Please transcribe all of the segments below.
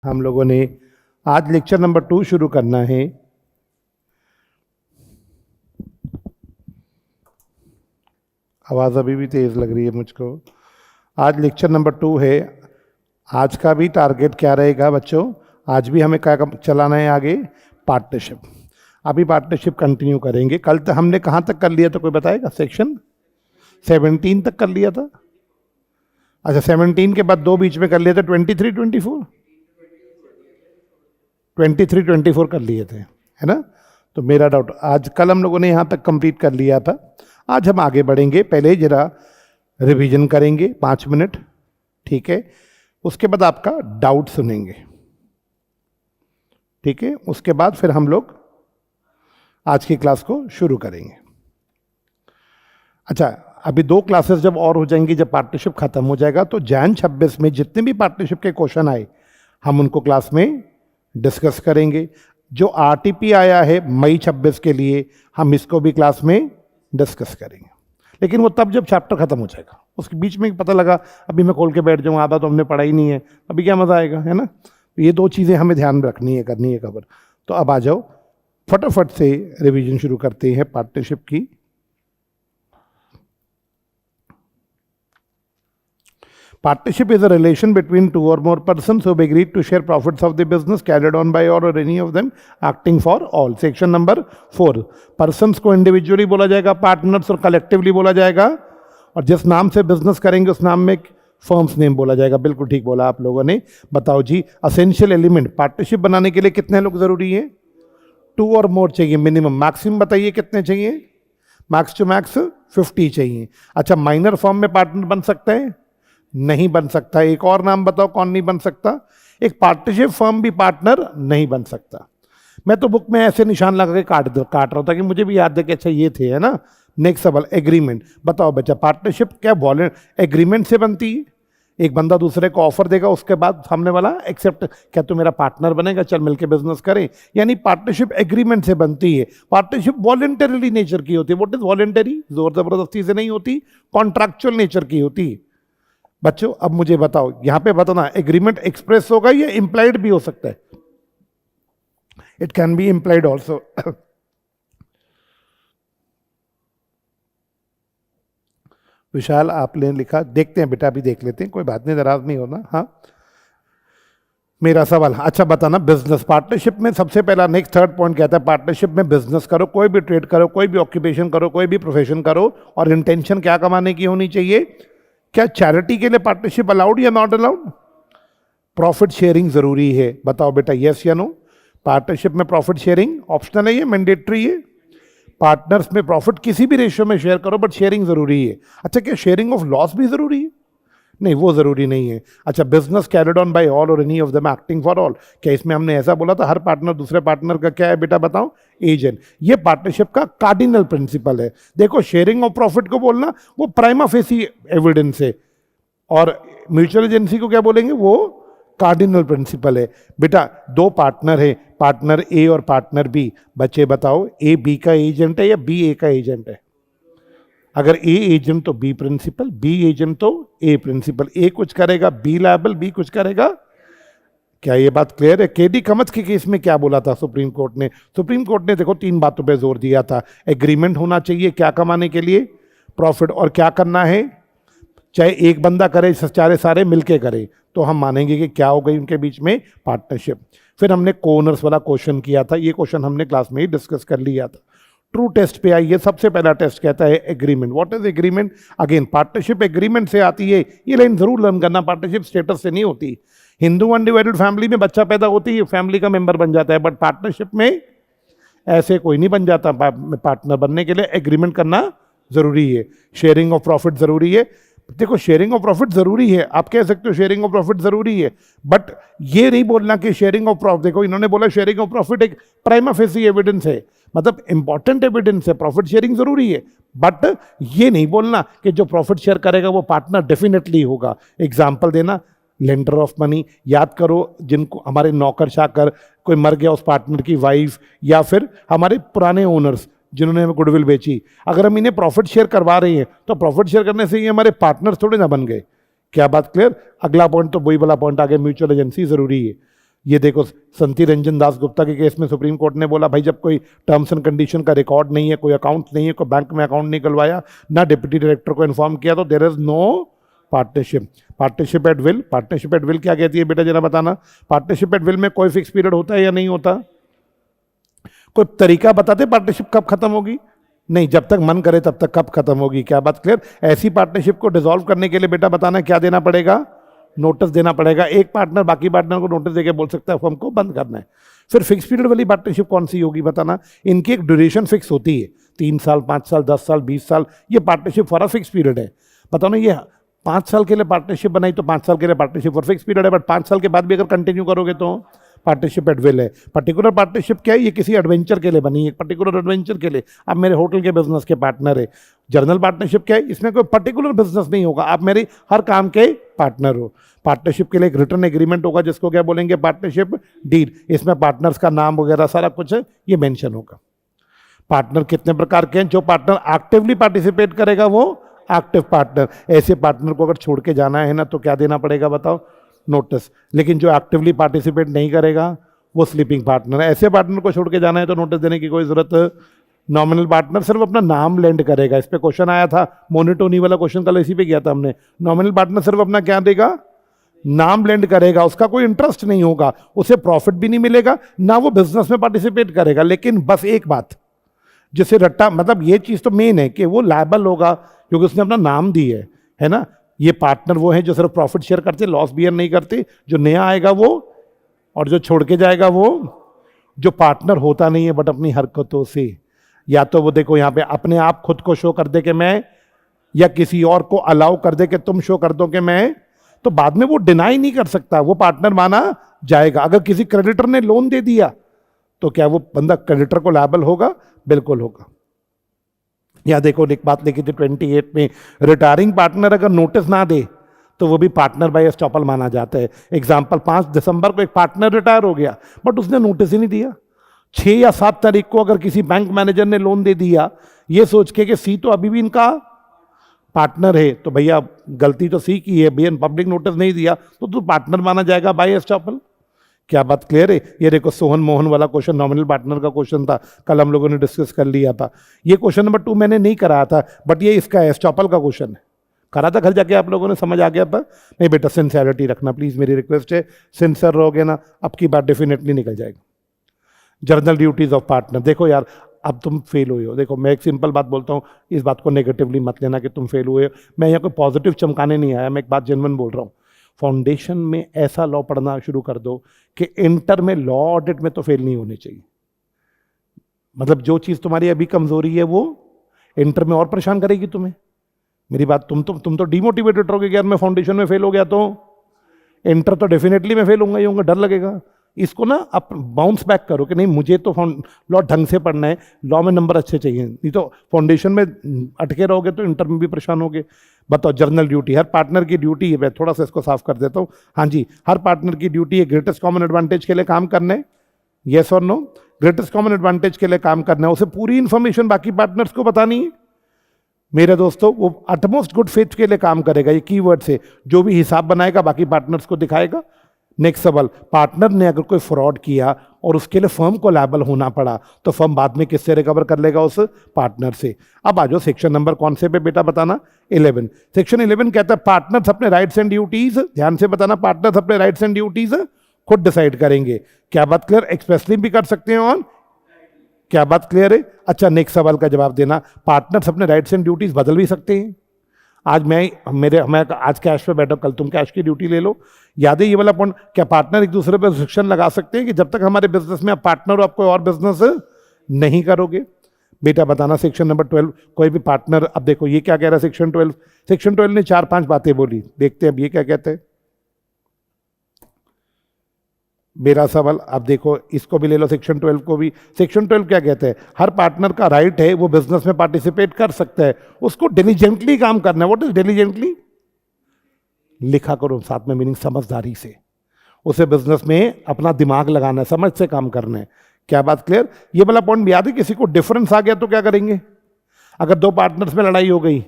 हम लोगों ने आज लेक्चर नंबर 2 शुरू करना है। आवाज़ अभी भी तेज़ लग रही है मुझको। आज लेक्चर नंबर 2 है। आज का भी टारगेट क्या रहेगा बच्चों? आज भी हमें क्या चलाना है आगे? पार्टनरशिप। अभी पार्टनरशिप कंटिन्यू करेंगे। कल तक हमने कहाँ तक कर लिया था, कोई बताएगा? सेक्शन 17 तक कर लिया था। अच्छा, 17 के बाद 2 बीच में कर लिए थे, 23 24 23 24 कर लिए थे, है ना? तो मेरा डाउट, आज कल हम लोगों ने यहाँ तक कंप्लीट कर लिया था। आज हम आगे बढ़ेंगे। पहले जरा रिवीजन करेंगे 5 मिनट, ठीक है? उसके बाद आपका डाउट सुनेंगे, ठीक है? उसके बाद फिर हम लोग आज की क्लास को शुरू करेंगे। अच्छा, अभी 2 क्लासेस जब और हो जाएंगी, जब पार्टनरशिप खत्म हो जाएगा, तो जैन 26 में जितने भी पार्टनरशिप के क्वेश्चन आए हम उनको क्लास में डिस्कस करेंगे। जो आरटीपी आया है मई 26 के लिए, हम इसको भी क्लास में डिस्कस करेंगे। लेकिन वो तब जब चैप्टर खत्म हो जाएगा। उसके बीच में पता लगा अभी मैं खोल के बैठ जाऊँ, आधा तो हमने पढ़ा ही नहीं है, अभी क्या मजा आएगा, है ना? ये 2 चीज़ें हमें ध्यान रखनी है, करनी है कवर। तो अब आ जाओ, फटाफट से रिवीजन शुरू करते हैं पार्टनरशिप की। Partnership is a relation between 2 or more persons who have agreed to share profits of the business carried on by all or any of them acting for all. Section number 4. Persons को individually बोला जाएगा, partners और collectively बोला जाएगा, और जिस नाम से बिजनेस करेंगे उस नाम में फर्म्स नेम बोला जाएगा। बिल्कुल ठीक बोला आप लोगों ने। बताओ जी, असेंशियल एलिमेंट पार्टनरशिप बनाने के लिए कितने लोग जरूरी है? 2 और मोर चाहिए मिनिमम। मैक्सिमम बताइए कितने चाहिए? मैक्स टू मैक्स 50 चाहिए। अच्छा, माइनर फॉर्म में पार्टनर बन सकते हैं? नहीं बन सकता। एक और नाम बताओ कौन नहीं बन सकता? एक पार्टनरशिप फर्म भी पार्टनर नहीं बन सकता। मैं तो बुक में ऐसे निशान लगा के काट रहा था कि मुझे भी याद है कि अच्छा ये थे, है ना? नेक्स्ट सवाल, एग्रीमेंट। बताओ बच्चा, पार्टनरशिप क्या एग्रीमेंट से बनती है? एक बंदा दूसरे को ऑफर देगा, उसके बाद सामने वाला एक्सेप्ट, क्या तू मेरा पार्टनर बनेगा, चल मिलके बिजनेस करें। यानी पार्टनरशिप एग्रीमेंट से बनती है। पार्टनरशिप वॉलंटरीली नेचर की होती है। What is voluntary? जोर जबरदस्ती से नहीं होती, कॉन्ट्रैक्चुअल नेचर की होती है। बच्चों अब मुझे बताओ, यहां पे बताना, एग्रीमेंट एक्सप्रेस होगा या इंप्लाइड भी हो सकता है? It can be implied also. Vishal आपने लिखा, देखते हैं बेटा, अभी देख लेते हैं, कोई बात नहीं, नाराज नहीं होना। हाँ, मेरा सवाल, अच्छा बताना, बिजनेस पार्टनरशिप में सबसे पहला नेक्स्ट थर्ड पॉइंट कहता है पार्टनरशिप में बिजनेस करो, कोई भी ट्रेड करो, कोई भी ऑक्यूपेशन करो, कोई भी प्रोफेशन करो, और इंटेंशन क्या कमाने की होनी चाहिए? क्या चैरिटी के लिए पार्टनरशिप अलाउड या नॉट अलाउड? प्रॉफिट शेयरिंग जरूरी है। बताओ बेटा, यस या नो? पार्टनरशिप में प्रॉफिट शेयरिंग ऑप्शनल है या मैंडेटरी है? पार्टनर्स में प्रॉफिट किसी भी रेशियो में शेयर करो, बट शेयरिंग जरूरी है। अच्छा, क्या शेयरिंग ऑफ लॉस भी जरूरी है? नहीं, वो जरूरी नहीं है। अच्छा, business carried on by all or any of them acting for all, क्या इसमें हमने ऐसा बोला था हर पार्टनर दूसरे पार्टनर का क्या है बेटा? बताओ, एजेंट। ये पार्टनरशिप का कार्डिनल प्रिंसिपल है। देखो, शेयरिंग ऑफ प्रॉफिट को बोलना वो प्राइमा फेसी एविडेंस है, और म्यूचुअल एजेंसी को क्या बोलेंगे? वो कार्डिनल प्रिंसिपल है। बेटा, 2 पार्टनर है, पार्टनर ए और पार्टनर बी। बच्चे बताओ, ए बी का एजेंट है या बी ए का एजेंट है? अगर ए एजेंट तो बी प्रिंसिपल, बी एजेंट तो ए प्रिंसिपल। ए कुछ करेगा बी लायबल, बी कुछ करेगा। क्या ये बात क्लियर है? केडी कमत के केस में क्या बोला था सुप्रीम कोर्ट ने? सुप्रीम कोर्ट ने देखो 3 बातों पे जोर दिया था। एग्रीमेंट होना चाहिए, क्या कमाने के लिए? प्रॉफिट। और क्या करना है? चाहे एक बंदा करे, सारे मिलके करे, तो हम मानेंगे कि क्या हो गई उनके बीच में? पार्टनरशिप। फिर हमने कोनर्स वाला क्वेश्चन किया था, ये क्वेश्चन हमने क्लास में ही डिस्कस कर लिया था। ट्रू टेस्ट पे आइए। सबसे पहला टेस्ट कहता है agreement. What is agreement? Again, partnership agreement से आती है, ये लाइन जरूर लर्न करना। पार्टनरशिप स्टेटस से नहीं होती। हिंदू अनडिवाइडेड फैमिली में बच्चा पैदा होती है, फैमिली का मेंबर बन जाता है, बट पार्टनरशिप में ऐसे कोई नहीं बन जाता। पार्टनर बनने के लिए एग्रीमेंट करना जरूरी है। शेयरिंग ऑफ प्रॉफिट जरूरी है। देखो, शेयरिंग ऑफ प्रॉफिट जरूरी है, आप कह सकते हो शेयरिंग ऑफ प्रॉफिट जरूरी है, बट ये नहीं बोलना कि शेयरिंग ऑफ प्रॉफिट, देखो इन्होंने बोला शेयरिंग ऑफ प्रॉफिट एक प्राइमा फेसी एविडेंस है, मतलब इंपॉर्टेंट एविडेंस है, प्रॉफिट शेयरिंग जरूरी है, बट ये नहीं बोलना कि जो प्रॉफिट शेयर करेगा वो पार्टनर डेफिनेटली होगा। एग्जाम्पल देना, लेंडर ऑफ मनी, याद करो, जिनको हमारे नौकर चाकर, कोई मर गया उस पार्टनर की वाइफ, या फिर हमारे पुराने ओनर्स जिन्होंने हमें गुडविल बेची, अगर हम इन्हें प्रॉफिट शेयर करवा रहे हैं तो प्रॉफिट शेयर करने से ये हमारे पार्टनर थोड़े ना बन गए। क्या बात क्लियर? अगला पॉइंट तो वही वाला पॉइंट आ गया, म्यूचुअल एजेंसी जरूरी है। ये देखो संती रंजन दास गुप्ता के केस में सुप्रीम कोर्ट ने बोला भाई जब कोई टर्म्स एंड कंडीशन का रिकॉर्ड नहीं है, कोई अकाउंट नहीं है, कोई बैंक में अकाउंट नहीं खुलवाया, ना डिप्टी डायरेक्टर को इन्फॉर्म किया, तो there is no partnership. Partnership at will, partnership at will क्या कहती है बेटा जरा बताना। पार्टनरशिप एट विल में कोई फिक्स पीरियड होता है या नहीं होता? कोई तरीका बताते पार्टनरशिप कब खत्म होगी? नहीं, जब तक मन करे तब तक कब खत्म होगी। क्या बात क्लियर? ऐसी पार्टनरशिप को डिसॉल्व करने के लिए बेटा बताना क्या देना पड़ेगा? नोटिस देना पड़ेगा। एक पार्टनर बाकी पार्टनर को नोटिस देके बोल सकता है फर्म को बंद करना है। फिर फिक्स पीरियड वाली पार्टनरशिप कौन सी होगी बताना? इनकी एक ड्यूरेशन फिक्स होती है, 3 साल, 5 साल, 10 साल, 20 साल। ये partnership for a fix period है। बताओ ना, ये 5 साल के लिए पार्टनरशिप बनाई तो 5 साल के लिए पार्टनरशिप फॉर फिक्स पीरियड है, बट 5 साल के बाद भी अगर कंटिन्यू करोगे तो पार्टनरशिप एट विल है। पर्टिकुलर पार्टनरशिप क्या है? ये किसी एडवेंचर के लिए बनी है, पर्टिकुलर एडवेंचर के लिए। आप मेरे होटल के बिजनेस के पार्टनर है। जर्नल पार्टनरशिप क्या है? इसमें कोई पर्टिकुलर बिजनेस नहीं होगा, आप मेरे हर काम के पार्टनर हो। पार्टनरशिप के लिए एक रिटर्न एग्रीमेंट होगा जिसको क्या बोलेंगे? Partnership deed. इसमें पार्टनर्स का नाम वगैरह सारा कुछ है ये मेंशन होगा। पार्टनर कितने प्रकार के हैं? जो पार्टनर एक्टिवली पार्टिसिपेट करेगा वो एक्टिव पार्टनर। ऐसे पार्टनर को अगर छोड़ के जाना है ना तो क्या देना पड़ेगा बताओ? नोटिस। लेकिन जो एक्टिवली पार्टिसिपेट नहीं करेगा वो स्लीपिंग पार्टनर है। ऐसे पार्टनर को छोड़ के जाना है तो नोटिस देने की कोई जरूरत। नॉमिनल पार्टनर सिर्फ अपना नाम लेंड करेगा। इस पे क्वेश्चन आया था, मोनिटोनी वाला क्वेश्चन कल इसी पे किया था हमने। नॉमिनल पार्टनर सिर्फ अपना क्या देगा? नाम लेंड करेगा, उसका कोई इंटरेस्ट नहीं होगा, उसे प्रॉफिट भी नहीं मिलेगा, ना वो बिजनेस में पार्टिसिपेट करेगा। लेकिन बस एक बात जिसे रट्टा, मतलब ये चीज तो मेन है कि वो लायबल होगा क्योंकि उसने अपना नाम दी है ना। ये पार्टनर वो है जो सिर्फ प्रॉफिट शेयर करते, लॉस बियर नहीं करते। जो नया आएगा वो, और जो छोड़ के जाएगा वो। जो पार्टनर होता नहीं है बट अपनी हरकतों से, या तो वो देखो यहाँ पे अपने आप खुद को शो कर दे कि मैं, या किसी और को अलाउ कर दे कि तुम शो कर दो कि मैं, तो बाद में वो डिनाई नहीं कर सकता, वो पार्टनर माना जाएगा। अगर किसी क्रेडिटर ने लोन दे दिया तो क्या वो बंदा क्रेडिटर को लायबल होगा? बिल्कुल होगा। या देखो एक बात लिखी थी 28 में, रिटायरिंग पार्टनर अगर नोटिस ना दे तो वो भी पार्टनर बाय एस्टॉपल माना जाता है। एग्जांपल 5 दिसंबर को एक पार्टनर रिटायर हो गया बट उसने नोटिस ही नहीं दिया। 6 या 7 तारीख को अगर किसी बैंक मैनेजर ने लोन दे दिया ये सोच के कि सी तो अभी भी इनका पार्टनर है, तो भैया गलती तो सी की है भैया, पब्लिक नोटिस नहीं दिया तो तू पार्टनर माना जाएगा बाय एस्टॉपल। क्या बात क्लियर है? ये देखो सोहन मोहन वाला क्वेश्चन नॉमिनल पार्टनर का क्वेश्चन था, कल हम लोगों ने डिस्कस कर लिया था। ये क्वेश्चन नंबर 2 मैंने नहीं कराया था बट ये इसका एस्टॉपल का क्वेश्चन है, करा था घर जाके, आप लोगों ने समझ आ गया था। नहीं बेटा सिंसियरिटी रखना प्लीज, मेरी रिक्वेस्ट है। सिंसियर रहोगे ना अब की बात डेफिनेटली निकल जाएगा। जर्नल ड्यूटीज ऑफ पार्टनर, देखो यार अब तुम फेल हुए हो। देखो मैं एक सिंपल बात बोलता हूँ, इस बात को नेगेटिवली मत लेना कि तुम फेल हुए हो। मैं यहाँ कोई पॉजिटिव चमकाने नहीं आया, मैं एक बात जेन्युइन बोल रहा हूँ। फाउंडेशन में ऐसा लॉ पढ़ना शुरू कर दो कि इंटर में लॉ ऑडिट में तो फेल नहीं होनी चाहिए। मतलब जो चीज तुम्हारी अभी कमजोरी है वो इंटर में और परेशान करेगी तुम्हें। मेरी बात, तुम तो डिमोटिवेटेड रहोगे यार मैं फाउंडेशन में फेल हो गया तो इंटर तो डेफिनेटली मैं फेल होऊंगा ही होऊंगा, डर लगेगा। इसको ना आप बाउंस बैक करो कि नहीं मुझे तो लॉ ढंग से पढ़ना है, लॉ में नंबर अच्छे चाहिए, नहीं तो फाउंडेशन में अटके रहोगे तो इंटर में भी परेशान होगे। बताओ जर्नल ड्यूटी, हर पार्टनर की ड्यूटी है, मैं थोड़ा सा इसको साफ कर देता हूँ। हाँ जी, हर पार्टनर की ड्यूटी है ग्रेटेस्ट कॉमन एडवांटेज के लिए काम करना है, येस और नो? ग्रेटेस्ट कॉमन एडवांटेज के लिए काम करना है, उसे पूरी इंफॉर्मेशन बाकी पार्टनर्स को बतानी है। मेरे दोस्तों वो अटमोस्ट गुड फेथ के लिए काम करेगा, ये कीवर्ड से जो भी हिसाब बनाएगा बाकी पार्टनर्स को दिखाएगा। नेक्स्ट सवाल, पार्टनर ने अगर कोई फ्रॉड किया और उसके लिए फर्म को लायबल होना पड़ा तो फर्म बाद में किससे रिकवर कर लेगा? उस पार्टनर से। अब आ जाओ सेक्शन नंबर कौन से पे बेटा बताना? 11। सेक्शन 11 कहता है पार्टनर्स अपने राइट्स एंड ड्यूटीज, ध्यान से बताना, पार्टनर्स अपने राइट्स एंड ड्यूटीज खुद डिसाइड करेंगे। क्या बात क्लियर? एक्सप्रेसली भी कर सकते हैं ऑन, क्या बात क्लियर है? अच्छा नेक्स्ट सवाल का जवाब देना, पार्टनर्स अपने राइट्स एंड ड्यूटीज बदल भी सकते हैं। आज मैं आज कैश पे बैठा, कल तुम कैश की ड्यूटी ले लो। याद है ये वाला पॉइंट? क्या पार्टनर एक दूसरे पर रिस्ट्रिक्शन लगा सकते हैं कि जब तक हमारे बिजनेस में आप पार्टनर हो आप कोई और बिजनेस नहीं करोगे? बेटा बताना सेक्शन नंबर 12, कोई भी पार्टनर, अब देखो ये क्या कह रहा है सेक्शन 12? सेक्शन 12 ने 4-5 बातें बोली, देखते हैं अब ये क्या कहते हैं। मेरा सवाल, अब देखो इसको भी ले लो, सेक्शन 12 को भी। सेक्शन 12 क्या कहते हैं? हर पार्टनर का राइट है वो बिजनेस में पार्टिसिपेट कर सकता है, उसको डिलीजेंटली काम करना है। What is diligently? लिखा करो साथ में मीनिंग, समझदारी से। उसे बिजनेस में अपना दिमाग लगाना है, समझ से काम करना है। क्या बात क्लियर? ये वाला पॉइंट भी याद है? किसी को डिफरेंस आ गया तो क्या करेंगे? अगर 2 पार्टनर्स में लड़ाई हो गई,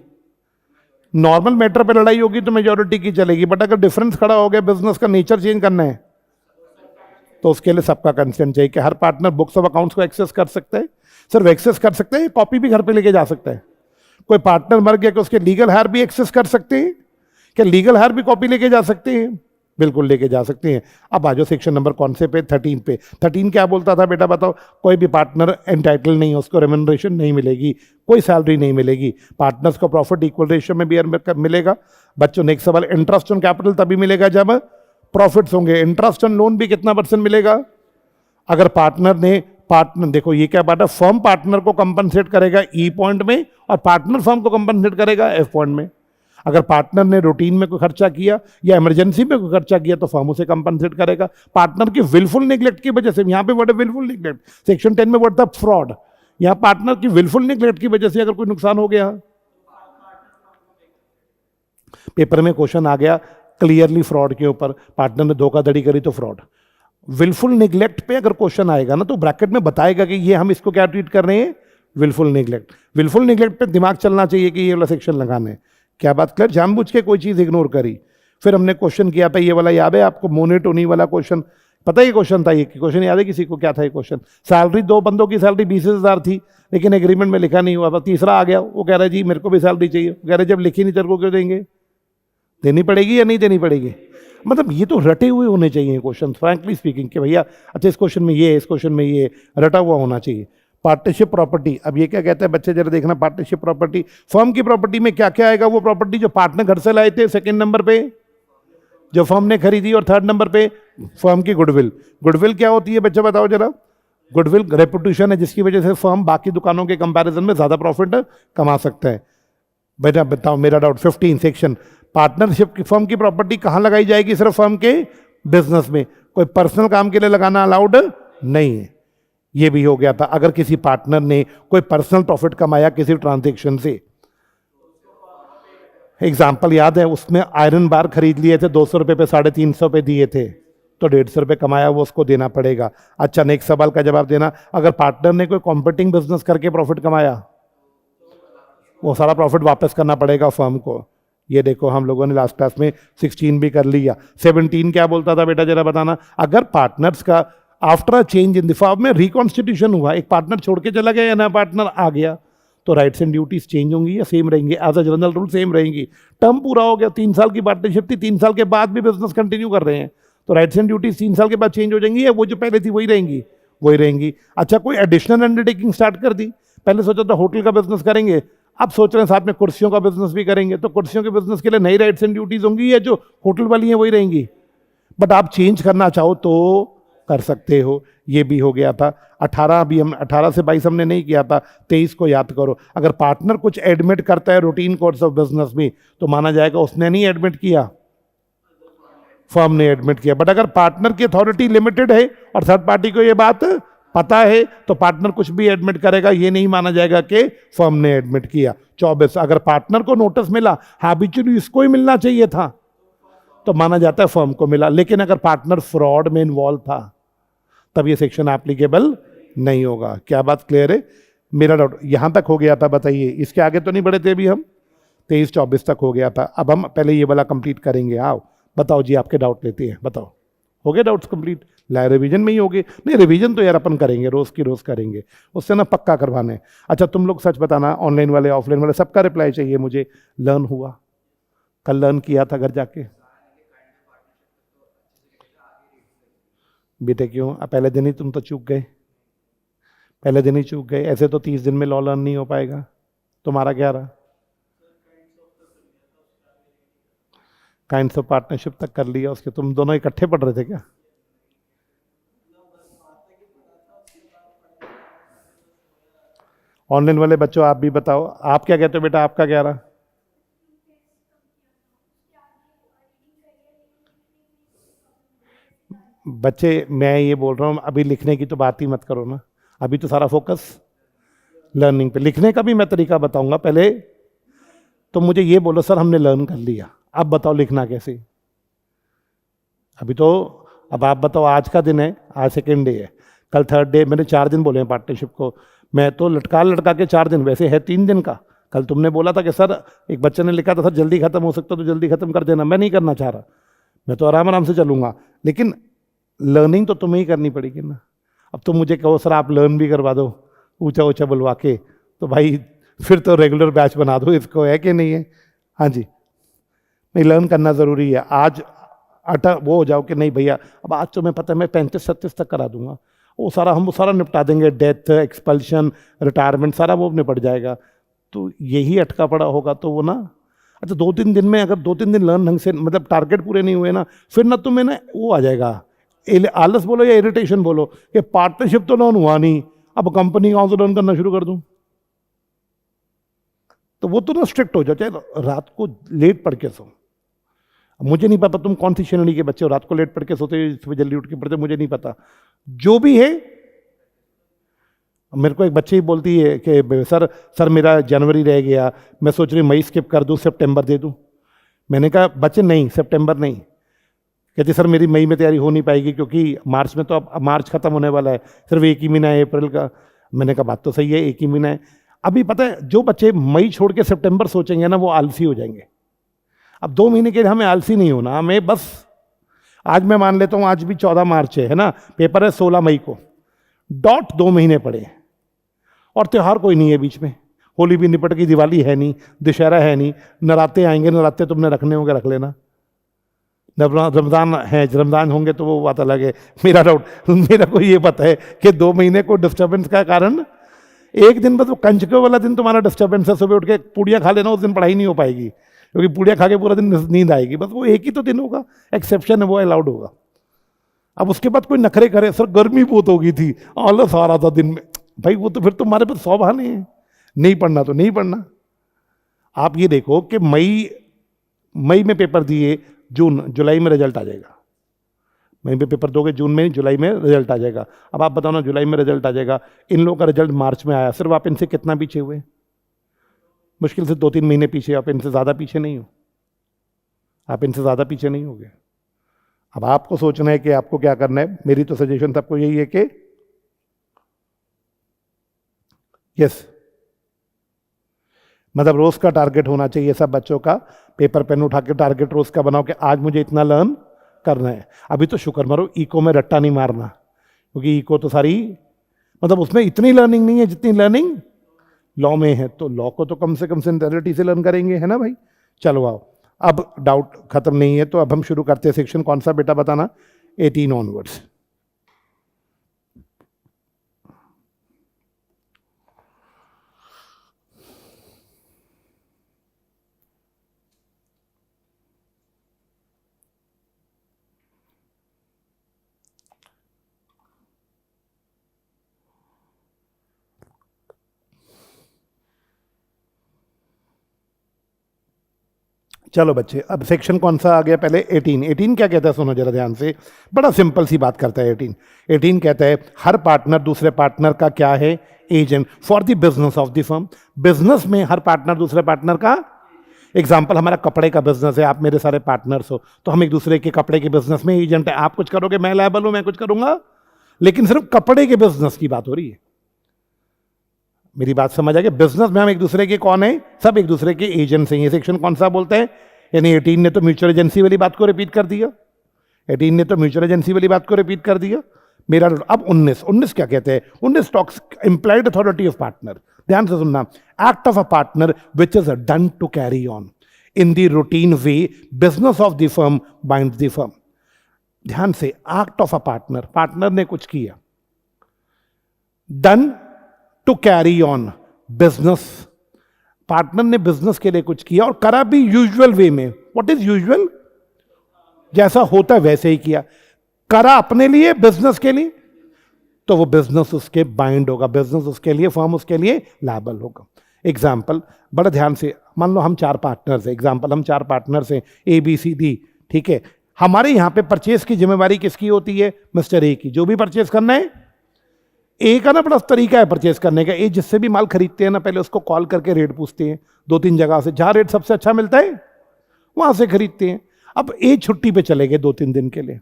नॉर्मल मैटर पे लड़ाई होगी तो मेजोरिटी की चलेगी, बट अगर डिफरेंस खड़ा हो गया, बिजनेस का नेचर चेंज करना है, तो उसके लिए सबका कंसेंट चाहिए कि हर पार्टनर बुक्स ऑफ अकाउंट्स को एक्सेस कर सकता है। सिर्फ एक्सेस कर सकते हैं, कॉपी भी घर पे लेके जा सकता है। कोई पार्टनर मर गया कि उसके लीगल हायर भी एक्सेस कर सकते हैं, क्या लीगल हायर भी कॉपी लेके जा सकते हैं? बिल्कुल लेके जा सकते हैं। अब आ जाओ सेक्शन नंबर कौन से पे, 13 पे। 13 क्या बोलता था बेटा बताओ? कोई भी पार्टनर एंटाइटल नहीं है, उसको रेम्यूनरेशन नहीं मिलेगी, कोई सैलरी नहीं मिलेगी। पार्टनर्स को प्रॉफिट इक्वल रेशियो में भी मिलेगा। बच्चों नेक्स्ट सवाल, इंटरेस्ट ऑन कैपिटल तभी मिलेगा जब प्रॉफिट्स होंगे। इंटरेस्ट ऑन लोन भी कितना % मिलेगा? अगर पार्टनर देखो ये क्या बात है, फर्म पार्टनर को कंपनसेट करेगा ई पॉइंट में और पार्टनर फर्म को कंपनसेट करेगा एफ पॉइंट में। अगर पार्टनर ने रूटीन में कोई खर्चा किया या इमरजेंसी में कोई खर्चा किया तो फर्म उसे कंपनसेट करेगा। पार्टनर की विलफुल निगलेक्ट की वजह से, यहां पे वर्ड है विलफुल निगलेक्ट, सेक्शन 10 में वर्ड था फ्रॉड, यहां पार्टनर की विलफुल निगलेक्ट की वजह से अगर कोई नुकसान हो गया, पेपर में क्वेश्चन आ गया क्लियरली फ्रॉड के ऊपर, पार्टनर ने धोखाधड़ी करी तो फ्रॉड। विलफुल निगलेक्ट पे अगर क्वेश्चन आएगा ना तो ब्रैकेट में बताएगा कि ये हम इसको क्या ट्रीट कर रहे हैं, विलफुल निगलेक्ट। विलफुल निगलेक्ट पे दिमाग चलना चाहिए कि ये वाला सेक्शन लगाना है। क्या बात क्लियर? जानबूझ के कोई चीज इग्नोर करी। फिर हमने क्वेश्चन किया था ये वाला, याद है आपको? मोनोटोनी वाला क्वेश्चन, पता ही क्वेश्चन था ये, क्वेश्चन याद है किसी को? क्या था ये क्वेश्चन? सैलरी 2 बंदों की सैलरी 20,000 थी लेकिन एग्रीमेंट में लिखा नहीं हुआ था। तीसरा आ गया, वो कह रहा है जी मेरे को भी सैलरी चाहिए। कह रहे जब लिखी नहीं तेरे को क्यों देंगे? देनी पड़ेगी या नहीं देनी पड़ेगी? मतलब ये तो रटे हुए होने चाहिए क्वेश्चन, फ्रैंकली स्पीकिंग, कि भैया अच्छा इस क्वेश्चन में ये, इस क्वेश्चन में ये, रटा हुआ होना चाहिए। पार्टनरशिप प्रॉपर्टी, अब ये क्या कहता है बच्चे जरा देखना। पार्टनरशिप प्रॉपर्टी, फर्म की प्रॉपर्टी में क्या क्या आएगा? वो प्रॉपर्टी जो पार्टनर घर से लाए थे, सेकंड नंबर पे जो फर्म ने खरीदी, और थर्ड नंबर पे फर्म की गुडविल। गुडविल क्या होती है बच्चा बताओ जरा? गुडविल रेपुटेशन है जिसकी वजह से फर्म बाकी दुकानों के कंपैरिजन में ज्यादा प्रॉफिट कमा सकता है। बेटा बताओ मेरा डाउट। 15 सेक्शन, पार्टनरशिप की फर्म की प्रॉपर्टी कहां लगाई जाएगी? सिर्फ फर्म के बिजनेस में, कोई पर्सनल काम के लिए लगाना अलाउड नहीं है। ये भी हो गया था। अगर किसी पार्टनर ने कोई पर्सनल प्रॉफिट कमाया किसी ट्रांजैक्शन से, एग्जाम्पल याद है, उसमें आयरन बार खरीद लिए थे 200 रुपए पे, 350 पे दिए थे, तो 150 रुपए कमाया वो उसको देना पड़ेगा। अच्छा नेक्स्ट सवाल का जवाब देना, अगर पार्टनर ने कोई कॉम्पिटिंग बिजनेस करके प्रॉफिट कमाया, वो सारा प्रॉफिट वापस करना पड़ेगा फर्म को। ये देखो हम लोगों ने लास्ट क्लास में 16 भी कर लिया। 17 क्या बोलता था बेटा जरा बताना? अगर पार्टनर्स का after a change in the firm में रिकॉन्स्टिट्यूशन हुआ, एक पार्टनर छोड़ के चला गया या नया पार्टनर आ गया, तो राइट्स एंड ड्यूटीज चेंज होंगी या सेम रहेंगी? As a general rule same रहेंगी। टर्म पूरा हो गया, 3 साल की पार्टनरशिप थी, 3 साल के बाद भी बिजनेस कंटिन्यू कर रहे हैं, तो राइट्स एंड ड्यूटीज 3 साल के बाद चेंज हो जाएंगी या वो जो पहले थी वही रहेंगी? वही रहेंगी। अच्छा कोई एडिशनल अंडरटेकिंग स्टार्ट कर दी, पहले सोचा था होटल का बिजनेस करेंगे, अब सोच रहे हैं साथ में कुर्सियों का बिजनेस भी करेंगे, तो कुर्सियों के बिजनेस के लिए नई राइट्स एंड ड्यूटीज होंगी या जो होटल वाली हैं वही रहेंगी? बट आप चेंज करना चाहो तो कर सकते हो। ये भी हो गया था। 18 भी हम 18 से 22 हमने नहीं किया था, 23 को याद करो। अगर पार्टनर कुछ एडमिट करता है रूटीन कोर्स ऑफ बिजनेस में तो माना जाएगा उसने नहीं एडमिट किया, फर्म ने एडमिट किया। बट अगर पार्टनर की अथॉरिटी लिमिटेड है और थर्ड पार्टी को ये बात पता है तो पार्टनर कुछ भी एडमिट करेगा, ये नहीं माना जाएगा कि फर्म ने एडमिट किया। 24, अगर पार्टनर को नोटिस मिला, हैबिचुअली इसको ही मिलना चाहिए था, तो माना जाता है फर्म को मिला। लेकिन अगर पार्टनर फ्रॉड में इन्वॉल्व था तब ये सेक्शन एप्लीकेबल नहीं होगा। क्या बात क्लियर है? मेरा डाउट यहां तक हो गया था, बताइए। इसके आगे तो नहीं बढ़े थे अभी हम, 23-24 तक हो गया था। अब हम पहले ये वाला कंप्लीट करेंगे। आओ बताओ जी, आपके डाउट लेते हैं, बताओ हो गए डाउट्स कंप्लीट? ला रिवीजन में ही हो गए? नहीं रिवीजन तो यार अपन करेंगे, रोज की रोज करेंगे, उससे ना पक्का करवाने। अच्छा तुम लोग सच बताना, ऑनलाइन वाले ऑफलाइन वाले सबका रिप्लाई चाहिए मुझे। लर्न हुआ? कल लर्न किया था घर जाके? बेटे क्यों? पहले दिन ही तुम तो चूक गए, पहले दिन ही चूक गए। ऐसे तो 30 दिन में लॉ लर्न नहीं हो पाएगा। तुम्हारा क्या रहा? काइंड्स ऑफ पार्टनरशिप तक कर लिया, उसके तुम दोनों इकट्ठे पढ़ रहे थे क्या? ऑनलाइन वाले बच्चों आप भी बताओ, आप क्या कहते हो बेटा, आपका क्या रहा? बच्चे मैं ये बोल रहा हूँ अभी लिखने की तो बात ही मत करो ना, अभी तो सारा फोकस लर्निंग पे। लिखने का भी मैं तरीका बताऊंगा, पहले तो मुझे ये बोलो सर हमने लर्न कर लिया, अब बताओ लिखना कैसे। अभी तो अब आप बताओ, आज का दिन है, आज सेकेंड डे है, कल थर्ड डे। मैंने 4 दिन बोले हैं पार्टनरशिप को, मैं तो लटका के 4 दिन, वैसे है 3 दिन का। कल तुमने बोला था कि सर, एक बच्चे ने लिखा था सर जल्दी खत्म हो सकता तो जल्दी खत्म कर देना, मैं नहीं करना चाह रहा, मैं तो आराम आराम से चलूंगा। लेकिन लर्निंग तो तुम्हें ही करनी पड़ेगी ना। अब तुम मुझे कहो सर आप लर्न भी करवा दो ऊंचा ऊंचा बुलवा के, तो भाई फिर तो रेगुलर बैच बना दो इसको, है कि नहीं है? हाँ जी, नहीं लर्न करना ज़रूरी है। आज वो हो जाओ कि नहीं भैया अब आज तो मैं पता है मैं 35-36 तक करा दूंगा, वो सारा निपटा देंगे, डेथ, एक्सपल्शन, रिटायरमेंट सारा वो निपट जाएगा। तो यही अटका पड़ा होगा तो वो ना, अच्छा 2-3 दिन में अगर 2-3 दिन लर्न ढंग से मतलब टारगेट पूरे नहीं हुए ना, फिर ना तुम्हें ना वो आ जाएगा, आलस बोलो या इरिटेशन बोलो कि पार्टनरशिप तो लर्न हुआ नहीं, अब कंपनी कहाँ से लर्न करना शुरू कर दूं। तो वो तो ना स्ट्रिक्ट हो जाओ, चाहे रात को लेट पढ़ के सो। मुझे नहीं पता तुम कौन सी श्रेणी के बच्चे हो, रात को लेट पढ़ के सोते सुबह जल्दी उठ के पढ़ते, मुझे नहीं पता। जो भी है, मेरे को एक बच्चे ही बोलती है कि सर मेरा जनवरी रह गया, मैं सोच रही मई स्किप कर दूं, सितंबर दे दूं। मैंने कहा बच्चे नहीं, सितंबर नहीं। कहती सर मेरी मई में तैयारी हो नहीं पाएगी क्योंकि मार्च में तो अब मार्च खत्म होने वाला है, सिर्फ एक ही महीना है अप्रैल का। मैंने कहा बात तो सही है, एक ही महीना है। अभी पता है जो बच्चे मई छोड़ के सितंबर सोचेंगे ना, वो आलसी हो जाएंगे। अब 2 महीने के लिए हमें आलसी नहीं होना, हमें बस आज मैं मान लेता हूं आज भी 14 मार्च है ना, पेपर है 16 मई को, डॉट 2 महीने पड़े और त्यौहार कोई नहीं है बीच में, होली भी निपट गई, दिवाली है नहीं, दशहरा है नहीं, नराते आएंगे, नराते तुमने रखने होंगे रख लेना, रमजान है, रमजान होंगे तो वो बात अलग है। मेरा को ये पता है कि 2 महीने को डिस्टर्बेंस का कारण एक दिन, बस वो कंचके वाला दिन तुम्हारा डिस्टर्बेंस है, सुबह उठ के पूड़ियाँ खा लेना, उस दिन पढ़ाई नहीं हो पाएगी क्योंकि पूड़ियाँ खा के पूरा दिन नींद आएगी, बस वो एक ही तो दिन होगा, एक्सेप्शन है, वो अलाउड होगा। अब उसके बाद कोई नखरे करे, सर गर्मी बहुत हो गई थी, आलस आ रहा था दिन में, भाई वो तो फिर तुम्हारे पास 100 बहाने हैं, नहीं पढ़ना तो नहीं पढ़ना। आप ये देखो कि मई में पेपर दिए, जून जुलाई में रिजल्ट आ जाएगा, मई में पेपर दोगे जून में, जुलाई में रिजल्ट आ जाएगा। अब आप बताओ ना, जुलाई में रिजल्ट आ जाएगा, इन लोगों का रिजल्ट मार्च में आया, सिर्फ आप इनसे कितना पीछे हुए? मुश्किल से 2-3 महीने पीछे, आप इनसे ज़्यादा पीछे नहीं हो, आप इनसे ज़्यादा पीछे नहीं होगे। अब आपको सोचना है कि आपको क्या करना है। मेरी तो सजेशन सबको यही है कि यस, मतलब रोज का टारगेट होना चाहिए सब बच्चों का, पेपर पेन उठा के टारगेट रोज का बनाओ कि आज मुझे इतना लर्न करना है। अभी तो शुक्र मारो इको में रट्टा नहीं मारना, क्योंकि इको तो सारी मतलब उसमें इतनी लर्निंग नहीं है जितनी लर्निंग लॉ में है, तो लॉ को तो कम से कम सिंसियरिटी से लर्न करेंगे, है ना भाई। चलो आओ, अब डाउट खत्म नहीं है तो अब हम शुरू करते हैं सेक्शन। कौन सा बेटा बताना? 18 ऑनवर्ड्स। चलो बच्चे, अब सेक्शन कौन सा आ गया? पहले 18 क्या कहता है, सुनो जरा ध्यान से, बड़ा सिंपल सी बात करता है 18 कहता है हर पार्टनर दूसरे पार्टनर का क्या है? Agent for the business of the firm. Business में हर पार्टनर दूसरे पार्टनर का, एग्जाम्पल हमारा कपड़े का बिजनेस है, आप मेरे सारे पार्टनर्स हो, तो हम एक दूसरे के कपड़े के बिजनेस में एजेंट है। आप कुछ करोगे, मैं लायबल हूं, मैं कुछ करूंगा, लेकिन सिर्फ कपड़े के बिजनेस की बात हो रही है। मेरी बात समझ आ गई? बिजनेस में हम एक दूसरे के कौन है? सब एक दूसरे के एजेंट्स हैं। ये सेक्शन कौन सा बोलते हैं? यानी 18 ने तो म्यूचुअल एजेंसी वाली बात को रिपीट कर दिया, 18 ने तो म्यूचुअल एजेंसी वाली बात को रिपीट कर दिया। मेरा अब 19 क्या कहते हैं? 19 talks implied authority of partner. ध्यान से सुनना, act of a partner which is done to carry on in the routine way business of the firm binds the firm. ध्यान से, act of a partner, partner ने कुछ किया, done to carry on business, partner ने business के लिए कुछ किया और करा भी यूजुअल वे में। What is usual? जैसा होता है वैसे ही किया, करा अपने लिए, बिजनेस के लिए, तो वो बिजनेस उसके बाइंड होगा, बिजनेस उसके लिए, फर्म उसके लिए लायबल होगा। एग्जाम्पल बड़ा ध्यान से, मान लो हम 4 पार्टनर्स हैं, एग्जाम्पल हम 4 पार्टनर्स हैं ABCD, ठीक है। हमारे यहां पे परचेस की जिम्मेवारी किसकी होती है? मिस्टर ए की। जो भी परचेस करना है, ए का ना बड़ा तरीका है परचेस करने का। ए जिससे भी माल खरीदते हैं ना, पहले उसको कॉल करके रेट पूछते हैं 2-3 जगह से, जहां रेट सबसे अच्छा मिलता है वहां से खरीदते हैं। अब ए छुट्टी पे चले गए 2-3 दिन के लिए,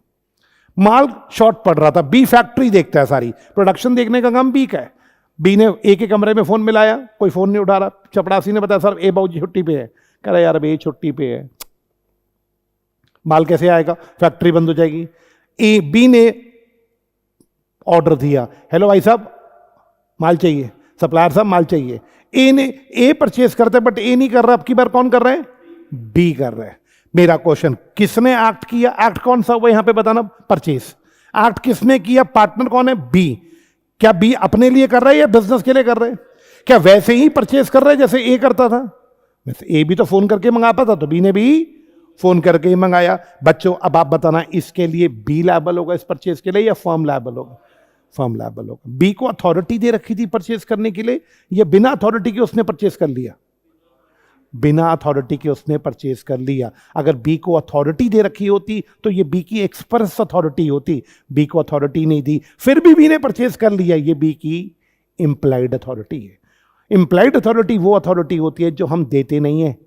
माल शॉर्ट पड़ रहा था, बी फैक्ट्री देखता है, सारी प्रोडक्शन देखने का काम बी का है। बी ने ए के कमरे में फोन मिलाया, कोई फोन नहीं उठा रहा, चपड़ासी ने बताया सर ए बाबू जी छुट्टी पे है। कह रहा यार अब ए छुट्टी पे है, माल कैसे आएगा, फैक्ट्री बंद हो जाएगी। बी ने ऑर्डर दिया, हेलो भाई साहब माल चाहिए, सप्लायर साहब माल चाहिए। ए ने ए परचेस करता है बट ए नहीं कर रहा, अब की बार कौन कर रहा है? बी कर रहा है। मेरा क्वेश्चन, किसने एक्ट किया? एक्ट कौन सा हुआ यहां पे बताना? परचेस। एक्ट किसने किया? पार्टनर कौन है? बी। क्या बी अपने लिए कर रहा है या बिजनेस के लिए कर रहा है? क्या वैसे ही परचेस कर रहा है जैसे ए करता था? वैसे ए भी तो फोन करके मंगाता था, तो बी ने भी फोन करके ही मंगाया। बच्चों अब आप बताना, इसके लिए बी लायबल होगा इस परचेस के लिए या फर्म लायबल होगा? फर्म लायबल होगा। बी को अथॉरिटी दे रखी थी परचेस करने के लिए, या बिना अथॉरिटी के उसने परचेस कर लिया? बिना अथॉरिटी के उसने परचेस कर लिया। अगर बी को अथॉरिटी दे रखी होती तो ये बी की एक्सप्रेस अथॉरिटी होती, बी को अथॉरिटी नहीं दी, फिर भी बी ने परचेस कर लिया, ये बी की इंप्लाइड अथॉरिटी है। इंप्लाइड अथॉरिटी वो अथॉरिटी होती है जो हम देते नहीं है,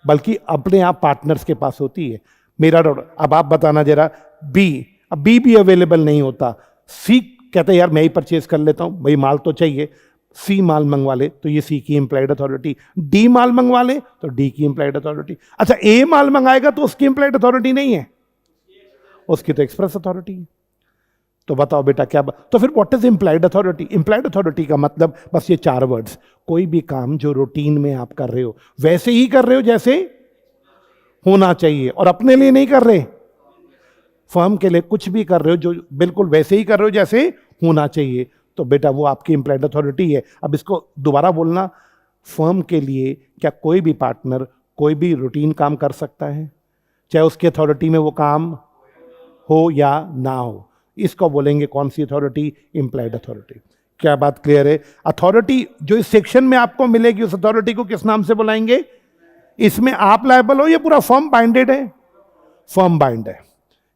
बल्कि अपने आप पार्टनर्स के पास होती है। मेरा अब आप बताना जरा, बी, अब बी भी अवेलेबल नहीं होता, सी कहते हैं यार मैं ही परचेस कर लेता हूं, भाई माल तो चाहिए, सी माल मंगवा ले तो ये सी की इंप्लाइड अथॉरिटी, डी माल मंगवा ले तो डी की इंप्लाइड अथॉरिटी। अच्छा ए माल मंगाएगा तो उसकी इंप्लाइड अथॉरिटी नहीं है, उसकी तो एक्सप्रेस अथॉरिटी है। तो बताओ बेटा क्या तो फिर what is implied authority? Implied authority का मतलब बस ये 4 वर्ड्स, कोई भी काम जो रूटीन में आप कर रहे हो वैसे ही कर रहे हो जैसे होना चाहिए, और अपने लिए नहीं कर रहे, फर्म के लिए कुछ भी कर रहे हो जो बिल्कुल वैसे ही कर रहे हो जैसे होना चाहिए, तो बेटा वो आपकी इंप्लाइड अथॉरिटी है। अब इसको दोबारा बोलना, फर्म के लिए क्या कोई भी पार्टनर कोई भी रूटीन काम कर सकता है, चाहे उसकी अथॉरिटी में वो काम हो या ना हो? इसको बोलेंगे कौन सी अथॉरिटी? Implied authority. क्या बात क्लियर है? अथॉरिटी जो इस सेक्शन में आपको मिलेगी उस अथॉरिटी को किस नाम से बुलाएंगे? इसमें आप लायबल हो या पूरा फर्म बाइंडेड है? फर्म बाइंड है।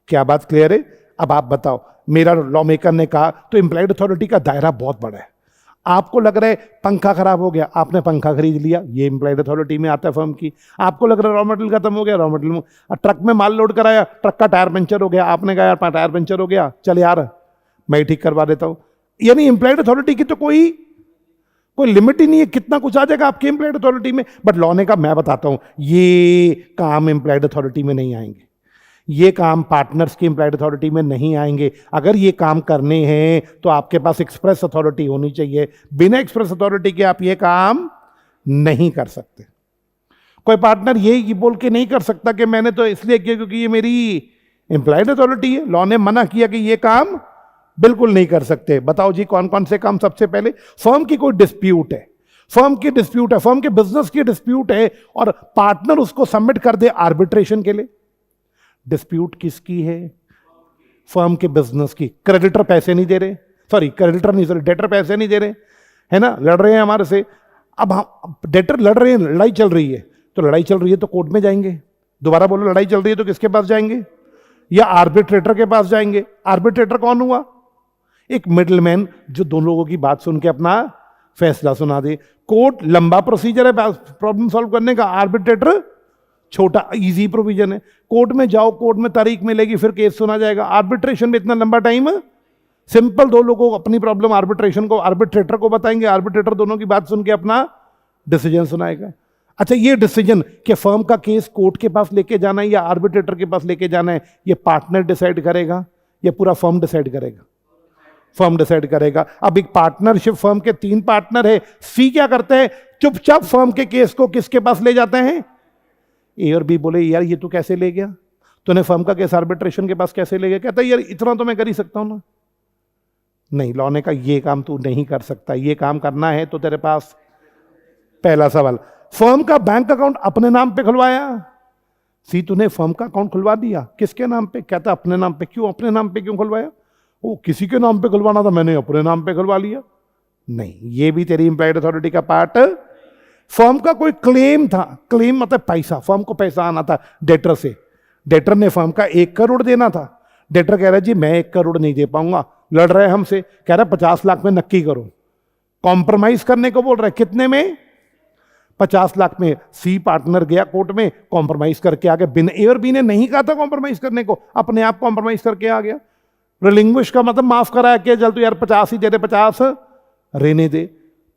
क्या बात क्लियर है? अब आप बताओ, मेरा लॉ मेकर ने कहा तो इंप्लाइड अथॉरिटी का दायरा बहुत बड़ा है। आपको लग रहा है पंखा खराब हो गया, आपने पंखा खरीद लिया, ये इंप्लाइड अथॉरिटी में आता है फर्म की। आपको लग रहा है रॉ मटेरियल खत्म हो गया, रॉ मटेरियल, ट्रक में माल लोड कराया, ट्रक का टायर पंचर हो गया, आपने कहा यार टायर पंचर हो गया, चल यार मैं ठीक करवा देता हूं। यानी इंप्लाइड अथॉरिटी की तो कोई लिमिट ही नहीं है, कितना कुछ आ जाएगा आपके इंप्लाइड अथॉरिटी में। बट लॉ ने कहा मैं बताता हूं, ये काम इंप्लाइड अथॉरिटी में नहीं आएंगे, ये काम पार्टनर्स की इंप्लाइड अथॉरिटी में नहीं आएंगे। अगर ये काम करने हैं तो आपके पास एक्सप्रेस अथॉरिटी होनी चाहिए, बिना एक्सप्रेस अथॉरिटी के आप ये काम नहीं कर सकते। कोई पार्टनर ये बोल के नहीं कर सकता कि मैंने तो इसलिए किया क्योंकि ये मेरी इंप्लाइड अथॉरिटी है, लॉ ने मना किया कि ये काम बिल्कुल नहीं कर सकते। बताओ जी कौन कौन से काम? सबसे पहले फर्म की कोई डिस्प्यूट है, फर्म की डिस्प्यूट है, फर्म के बिजनेस की डिस्प्यूट है और पार्टनर उसको सबमिट कर दे आर्बिट्रेशन के लिए। डिस्प्यूट किसकी है? फर्म के बिजनेस की। क्रेडिटर पैसे नहीं दे रहे, डेटर पैसे नहीं दे रहे, है ना, लड़ रहे हैं हमारे से। अब हम डेटर लड़ रहे हैं, लड़ाई चल रही है, तो लड़ाई चल रही है तो कोर्ट में जाएंगे। दोबारा बोलो, लड़ाई चल रही है तो किसके पास जाएंगे? या आर्बिट्रेटर के पास जाएंगे। आर्बिट्रेटर कौन हुआ? एक मिडलमैन जो दोनों लोगों की बात सुन के अपना फैसला सुना दे। कोर्ट लंबा प्रोसीजर है प्रॉब्लम सॉल्व करने का, आर्बिट्रेटर छोटा इजी प्रोविजन है। कोर्ट में जाओ, कोर्ट में तारीख मिलेगी, फिर केस सुना जाएगा। आर्बिट्रेशन में इतना लंबा टाइम, सिंपल, दो लोगों को अपनी प्रॉब्लम आर्बिट्रेटर को बताएंगे, आर्बिट्रेटर दोनों की बात सुन के अपना डिसीजन सुनाएगा। अच्छा, ये डिसीजन कि फर्म का केस कोर्ट के पास लेके जाना है या आर्बिट्रेटर के पास लेके जाना है, ये पार्टनर डिसाइड करेगा या पूरा फर्म डिसाइड करेगा? फर्म डिसाइड करेगा। अब एक पार्टनरशिप, फर्म के 3 पार्टनर है, सी क्या करते हैं? चुपचाप फर्म के केस को किसके पास ले जाते हैं? ए और बी बोले यार ये तू कैसे ले गया, तूने फर्म का केस आर्बिट्रेशन के पास कैसे ले गया? कहता है यार इतना तो मैं कर ही सकता हूं ना। नहीं, लॉ ने कहा ये काम तू नहीं कर सकता, ये काम करना है तो तेरे पास, पहला सवाल, फर्म का बैंक अकाउंट अपने नाम पे खुलवाया? सी, तूने फर्म का अकाउंट खुलवा दिया, किसके नाम पे? कहता अपने नाम पे। क्यों अपने नाम पे क्यों खुलवाया? वो किसी के नाम पे खुलवाना था, मैंने अपने नाम पे खुलवा लिया। नहीं, ये भी तेरी इंप्लाइड अथॉरिटी का पार्ट। फर्म का कोई क्लेम था, क्लेम मतलब पैसा, फर्म को पैसा आना था डेटर से, डेटर ने फर्म का 1 करोड़ देना था, डेटर कह रहा है जी मैं 1 करोड़ नहीं दे पाऊंगा, लड़ रहे हैं हमसे, कह रहा है 50 लाख में नक्की करो, कॉम्प्रोमाइज करने को बोल रहा है। कितने में? 50 लाख में। सी पार्टनर गया कोर्ट में, कॉम्प्रोमाइज करके आ गया। बिना ए और बी ने नहीं कहा था कॉम्प्रोमाइज करने को, अपने आप कॉम्प्रोमाइज करके आ गया। रिलिंग्विश का मतलब माफ कराया कि चल तू यार 50 ही दे दे, 50 रहने दे।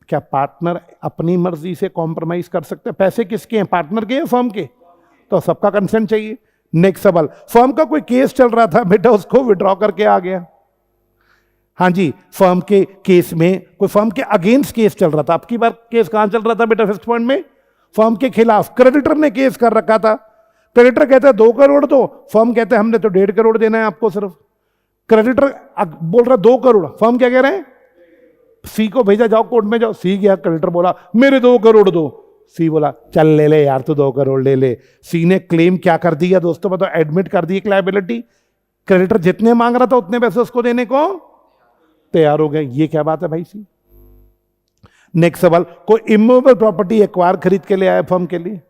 क्या पार्टनर अपनी मर्जी से कॉम्प्रोमाइज कर सकते हैं? पैसे किसके हैं, पार्टनर के या फर्म के? तो सबका कंसेंट चाहिए। नेक्स्ट सवाल, फर्म का कोई केस चल रहा था बेटा, उसको विड्रॉ करके आ गया, हाँ जी, फर्म के केस में कोई फर्म के अगेंस्ट केस चल रहा था। आपकी बार केस कहां चल रहा था बेटा? फिफ्थ पॉइंट में फर्म के खिलाफ क्रेडिटर ने केस कर रखा था। क्रेडिटर कहता है 2 करोड़ दो, फर्म कहता है हमने तो 1.5 करोड़ देना है आपको सिर्फ। क्रेडिटर बोल रहा 2 करोड़, फर्म क्या कह रहे हैं? सी को भेजा, जाओ कोर्ट में जाओ। सी गया, क्रेडिटर बोला मेरे 2 करोड़ दो। सी बोला चल ले ले यार, तू 2 करोड़ ले ले। सी ने क्लेम क्या कर दिया दोस्तों बताओ? एडमिट कर दी एक लायबिलिटी। क्रेडिटर जितने मांग रहा था उतने पैसे उसको देने को तैयार हो गए। ये क्या बात है भाई? सी नेक्स्ट सवाल, कोई इमूवेबल प्रॉपर्टी एक्वायर खरीद के ले आया फर्म के लिए।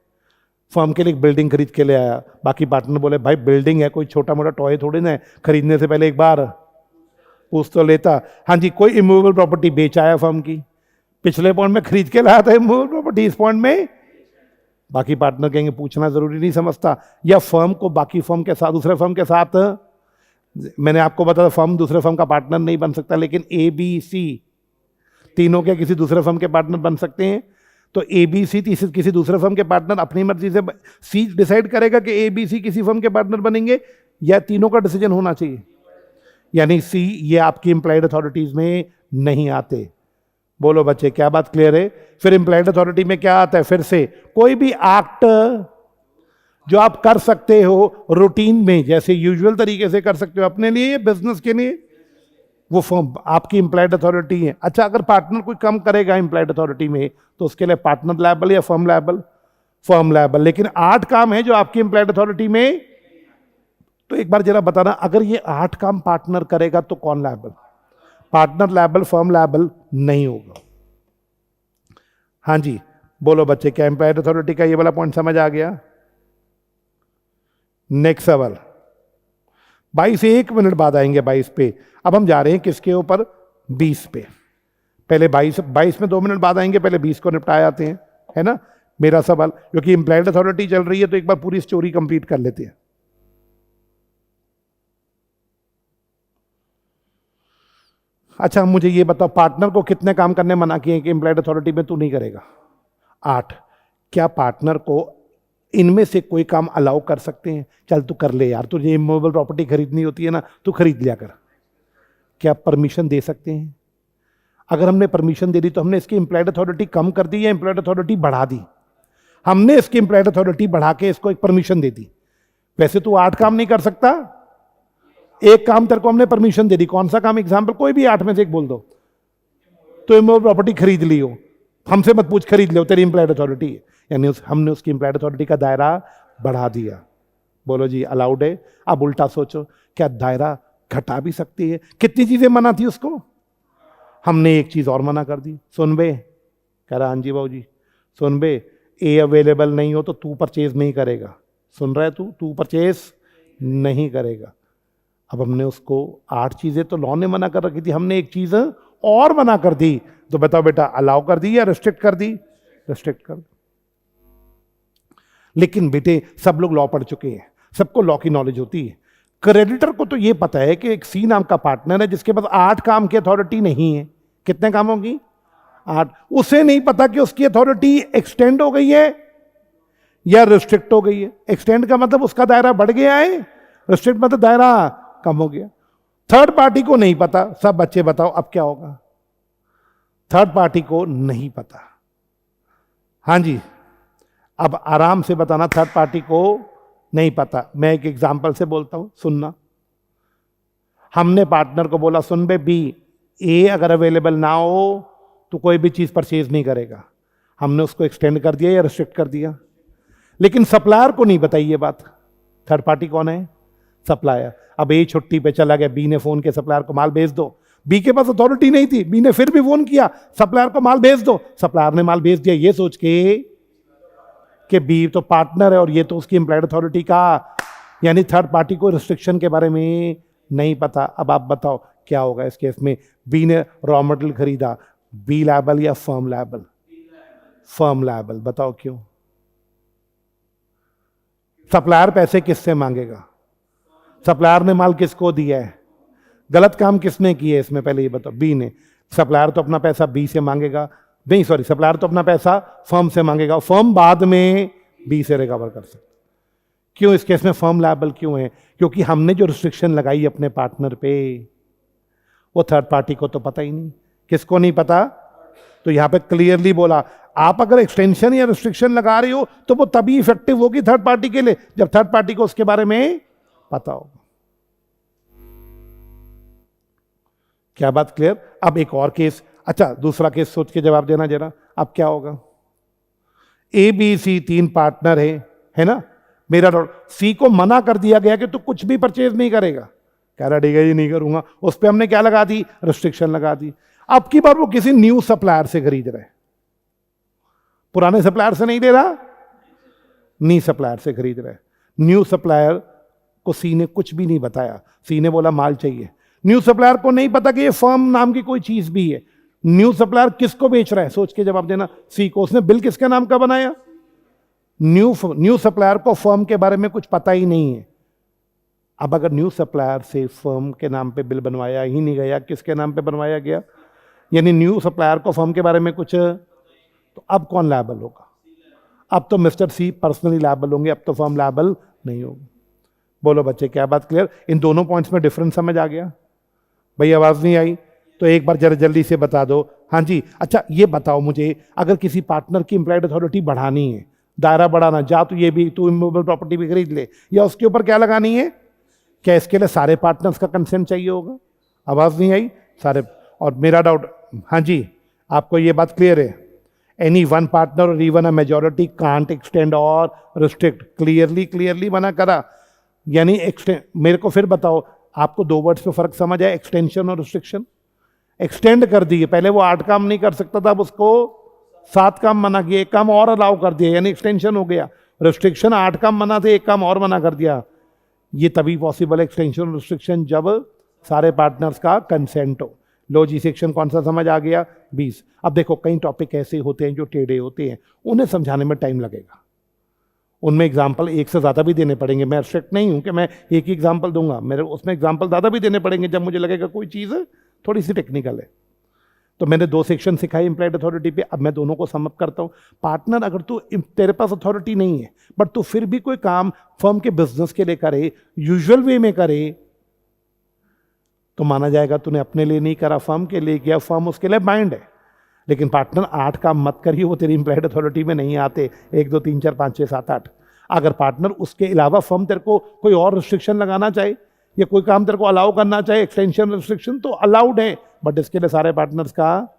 फर्म के लिए एक बिल्डिंग खरीद के ले आया। बाकी पार्टनर बोले भाई बिल्डिंग है, कोई छोटा मोटा टॉय थोड़ी ना है, खरीदने से पहले एक बार पूछ तो लेता। हाँ जी, कोई इमूवेबल प्रॉपर्टी बेच आया फर्म की। पिछले पॉइंट में खरीद के लाया था इमूवेबल प्रॉपर्टी, इस पॉइंट में बाकी पार्टनर कहेंगे पूछना जरूरी नहीं समझता। या फर्म को बाकी फर्म के साथ, दूसरे फर्म के साथ, मैंने आपको बताया फर्म दूसरे फर्म का पार्टनर नहीं बन सकता, लेकिन ए बी सी तीनों के किसी दूसरे फर्म के पार्टनर बन सकते हैं। तो ए बी सी किसी दूसरे फर्म के पार्टनर अपनी मर्जी से, सी डिसाइड करेगा कि ए बी सी किसी फर्म के पार्टनर बनेंगे, या तीनों का डिसीजन होना चाहिए। यानी सी ये आपकी इंप्लाइड अथॉरिटीज में नहीं आते। बोलो बच्चे, क्या बात क्लियर है? फिर इंप्लाइड अथॉरिटी में क्या आता है? फिर से कोई भी एक्ट जो आप कर सकते हो रूटीन में, जैसे यूजुअल तरीके से कर सकते हो अपने लिए या बिजनेस के लिए, वो फर्म आपकी इंप्लाइड अथॉरिटी है। अच्छा, अगर पार्टनर कोई कम करेगा इंप्लाइड अथॉरिटी में तो उसके लिए पार्टनर लायबल या फर्म लायबल? Firm liable. लेकिन 8 काम है जो आपकी इंप्लाइड अथॉरिटी में, तो एक बार जरा बताना, अगर ये 8 काम पार्टनर करेगा तो कौन liable? Partner liable, firm liable नहीं होगा। हाँ जी, बोलो बच्चे, क्या इंप्लाइड अथॉरिटी का ये वाला पॉइंट समझ आ गया? नेक्स्ट सवाल 22 से 1 मिनट बाद आएंगे 22 पे। अब हम जा रहे हैं किसके ऊपर? 20 पे। पहले 22 में 2 मिनट बाद आएंगे, पहले 20 को निपटा जाते हैं, है ना मेरा सवाल? क्योंकि इंप्लाइड अथॉरिटी चल रही है तो एक बार पूरी स्टोरी कंप्लीट कर लेते हैं। अच्छा, मुझे ये बताओ, पार्टनर को कितने काम करने मना किए कि इंप्लाइड अथॉरिटी में तू नहीं करेगा? 8। क्या पार्टनर को इनमें से कोई काम अलाउ कर सकते हैं? चल तू कर ले यार, तुझे इमूवेबल प्रॉपर्टी खरीदनी होती है ना, तू खरीद लिया कर। क्या परमिशन दे सकते हैं? अगर हमने परमिशन दे दी तो हमने इसकी इंप्लाइड अथॉरिटी कम कर दी या इंप्लाइड अथॉरिटी बढ़ा दी? हमने इसकी इंप्लाइड अथॉरिटी बढ़ा के इसको एक परमिशन दे दी। वैसे तू 8 काम नहीं कर सकता, एक काम तेरे को हमने परमिशन दे दी। कौन सा काम? एग्जाम्पल कोई भी 8 में से एक बोल दो। तो इमूवेबल प्रॉपर्टी खरीद ली हो, हमसे मत पूछ, खरीद लो, तेरी इंप्लाइड अथॉरिटी है। यानी हमने उसकी इंप्लाइड अथॉरिटी का दायरा बढ़ा दिया। बोलो जी, अलाउड है? अब उल्टा सोचो, क्या दायरा घटा भी सकती है? कितनी चीजें मना थी उसको, हमने एक चीज और मना कर दी। सुन बे, कह रहा हाँ जी बाबू जी, सुन बे, ए अवेलेबल नहीं हो तो तू परचेज नहीं करेगा। सुन रहा है तू परचेज नहीं करेगा। अब हमने उसको 8 चीजें तो लॉ ने मना कर रखी थी, हमने एक चीज और मना कर दी। तो बताओ बेटा, अलाउ कर दी या रिस्ट्रिक्ट कर दी? रिस्ट्रिक्ट कर दी। लेकिन बेटे सब लोग लॉ पढ़ चुके हैं, सबको लॉ की नॉलेज होती है। क्रेडिटर को तो यह पता है कि एक सी नाम का पार्टनर है जिसके पास 8 काम की अथॉरिटी नहीं है। कितने काम होगी? 8। उसे नहीं पता कि उसकी अथॉरिटी एक्सटेंड हो गई है या रिस्ट्रिक्ट हो गई है। एक्सटेंड का मतलब उसका दायरा बढ़ गया है, रिस्ट्रिक्ट मतलब दायरा कम हो गया। थर्ड पार्टी को नहीं पता। सब बच्चे बताओ अब क्या होगा? थर्ड पार्टी को नहीं पता। हाँ जी, अब आराम से बताना, थर्ड पार्टी को नहीं पता। मैं एक एग्जांपल से बोलता हूं, सुनना। हमने पार्टनर को बोला सुन बे बी, ए अगर अवेलेबल ना हो तो कोई भी चीज परचेज नहीं करेगा। हमने उसको एक्सटेंड कर दिया या रिस्ट्रिक्ट कर दिया? लेकिन सप्लायर को नहीं बताई ये बात। थर्ड पार्टी कौन है? सप्लायर। अब ए छुट्टी पे चला गया, बी ने फोन किया सप्लायर को माल भेज दो। बी के पास अथॉरिटी नहीं थी, बी ने फिर भी फोन किया सप्लायर को माल भेज दो। सप्लायर ने माल भेज दिया ये सोच के कि बी तो पार्टनर है और ये तो उसकी इंप्लाइड अथॉरिटी का, यानी थर्ड पार्टी को रिस्ट्रिक्शन के बारे में नहीं पता। अब आप बताओ क्या होगा इस केस में? बी ने रॉ मटेरियल खरीदा, बी लायबल या फर्म लायबल? Firm liable. बताओ क्यों? सप्लायर पैसे किससे मांगेगा? सप्लायर ने माल किसको दिया है? गलत काम किसने किया है इसमें? पहले ये बताओ। बी ने। सप्लायर तो अपना पैसा बी से मांगेगा, नहीं सॉरी, सप्लायर तो अपना पैसा फर्म से मांगेगा, फर्म बाद में बी से रिकवर कर सकता। क्यों इस केस में फर्म लायबल क्यों है? क्योंकि हमने जो रिस्ट्रिक्शन लगाई अपने पार्टनर पे, वो थर्ड पार्टी को तो पता ही नहीं। किसको नहीं पता? तो यहां पे क्लियरली बोला, आप अगर एक्सटेंशन या रिस्ट्रिक्शन लगा रहे हो तो वो तभी इफेक्टिव होगी थर्ड पार्टी के लिए जब थर्ड पार्टी को उसके बारे में पता होगा। क्या बात क्लियर? अब एक और केस, अच्छा दूसरा केस सोच के जवाब देना जरा। अब क्या होगा? ए बी सी 3 पार्टनर है ना। मेरा सी को मना कर दिया गया कि तू कुछ भी परचेज नहीं करेगा, कह रहा ठीक है जी नहीं करूंगा। उस पर हमने क्या लगा दी? रिस्ट्रिक्शन लगा दी। अब की बार वो किसी न्यू सप्लायर से खरीद रहे, पुराने सप्लायर से नहीं दे रहा, न्यू सप्लायर से खरीद रहे। न्यू सप्लायर को सी ने कुछ भी नहीं बताया, सी ने बोला माल चाहिए। न्यू सप्लायर को नहीं पता कि ये फर्म नाम की कोई चीज भी है। न्यू सप्लायर किसको बेच रहा है? सोच के जवाब देना। सी को। उसने बिल किसके नाम का बनाया? न्यू सप्लायर को फर्म के बारे में कुछ पता ही नहीं है। अब अगर न्यू सप्लायर से फर्म के नाम पे बिल बनवाया ही नहीं गया, किसके नाम पे बनवाया गया? यानी न्यू सप्लायर को फर्म के बारे में कुछ, तो अब कौन लायबल होगा? अब तो मिस्टर सी पर्सनली लायबल होंगे, अब तो फर्म लायबल नहीं होगी। बोलो बच्चे, क्या बात क्लियर? इन दोनों पॉइंट्स में डिफरेंस समझ आ गया? भाई आवाज नहीं आई तो एक बार जरा जल्दी से बता दो। हाँ जी। अच्छा ये बताओ मुझे, अगर किसी पार्टनर की इंप्लॉयड अथॉरिटी बढ़ानी है, दायरा बढ़ाना, जा तू ये भी, तू इमूवेबल प्रॉपर्टी भी खरीद ले, या उसके ऊपर क्या लगानी है? क्या इसके लिए सारे पार्टनर्स का कंसेंट चाहिए होगा? आवाज नहीं आई? सारे। और मेरा डाउट, हाँ जी आपको ये बात क्लियर है? एनी वन पार्टनर और even a majority can't extend और रिस्ट्रिक्ट, क्लियरली मना करा। यानी एक्सटेंड, मेरे को फिर बताओ, आपको 2 वर्ड्स पे फर्क समझ आया, एक्सटेंशन और रिस्ट्रिक्शन? एक्सटेंड कर दिए, पहले वो 8 काम नहीं कर सकता था, अब उसको 7 काम मना किए, 1 काम और अलाउ कर दिया, यानी एक्सटेंशन हो गया। रिस्ट्रिक्शन 8 काम मना थे, 1 काम और मना कर दिया। ये तभी पॉसिबल है एक्सटेंशन और रिस्ट्रिक्शन जब सारे पार्टनर्स का कंसेंट हो। लो जी, सेक्शन कौन सा समझ आ गया? 20। अब देखो कई टॉपिक ऐसे होते हैं जो टेढ़े होते हैं, उन्हें समझाने में टाइम लगेगा। उनमें एग्जाम्पल एक से ज़्यादा भी देने पड़ेंगे। मैं स्ट्रिक्ट नहीं हूं कि मैं एक ही एग्जाम्पल दूंगा, मेरे उसमें एग्जाम्पल ज़्यादा भी देने पड़ेंगे जब मुझे लगेगा कोई चीज़ थोड़ी सी टेक्निकल है। तो मैंने 2 सेक्शन सिखाए इंप्लॉयड अथॉरिटी पे, अब मैं दोनों को समअप करता हूं। पार्टनर, अगर तू, तेरे पास अथॉरिटी नहीं है बट तू फिर भी कोई काम फर्म के बिजनेस के लिए करे, यूजुअल वे में करे, तो माना जाएगा तूने अपने लिए नहीं करा, फर्म के लिए किया, फर्म उसके लिए बाइंड है। लेकिन पार्टनर 8 काम मत करिए, वो तेरी इंप्लॉयड अथॉरिटी में नहीं आते। 1 2 3 4 5 6 7 8। अगर पार्टनर उसके अलावा फर्म तेरे को कोई और रिस्ट्रिक्शन लगाना चाहे या कोई काम तेरे को अलाउ करना चाहे, एक्सटेंशन रिस्ट्रिक्शन, तो अलाउड है, बट इसके लिए सारे पार्टनर्स का,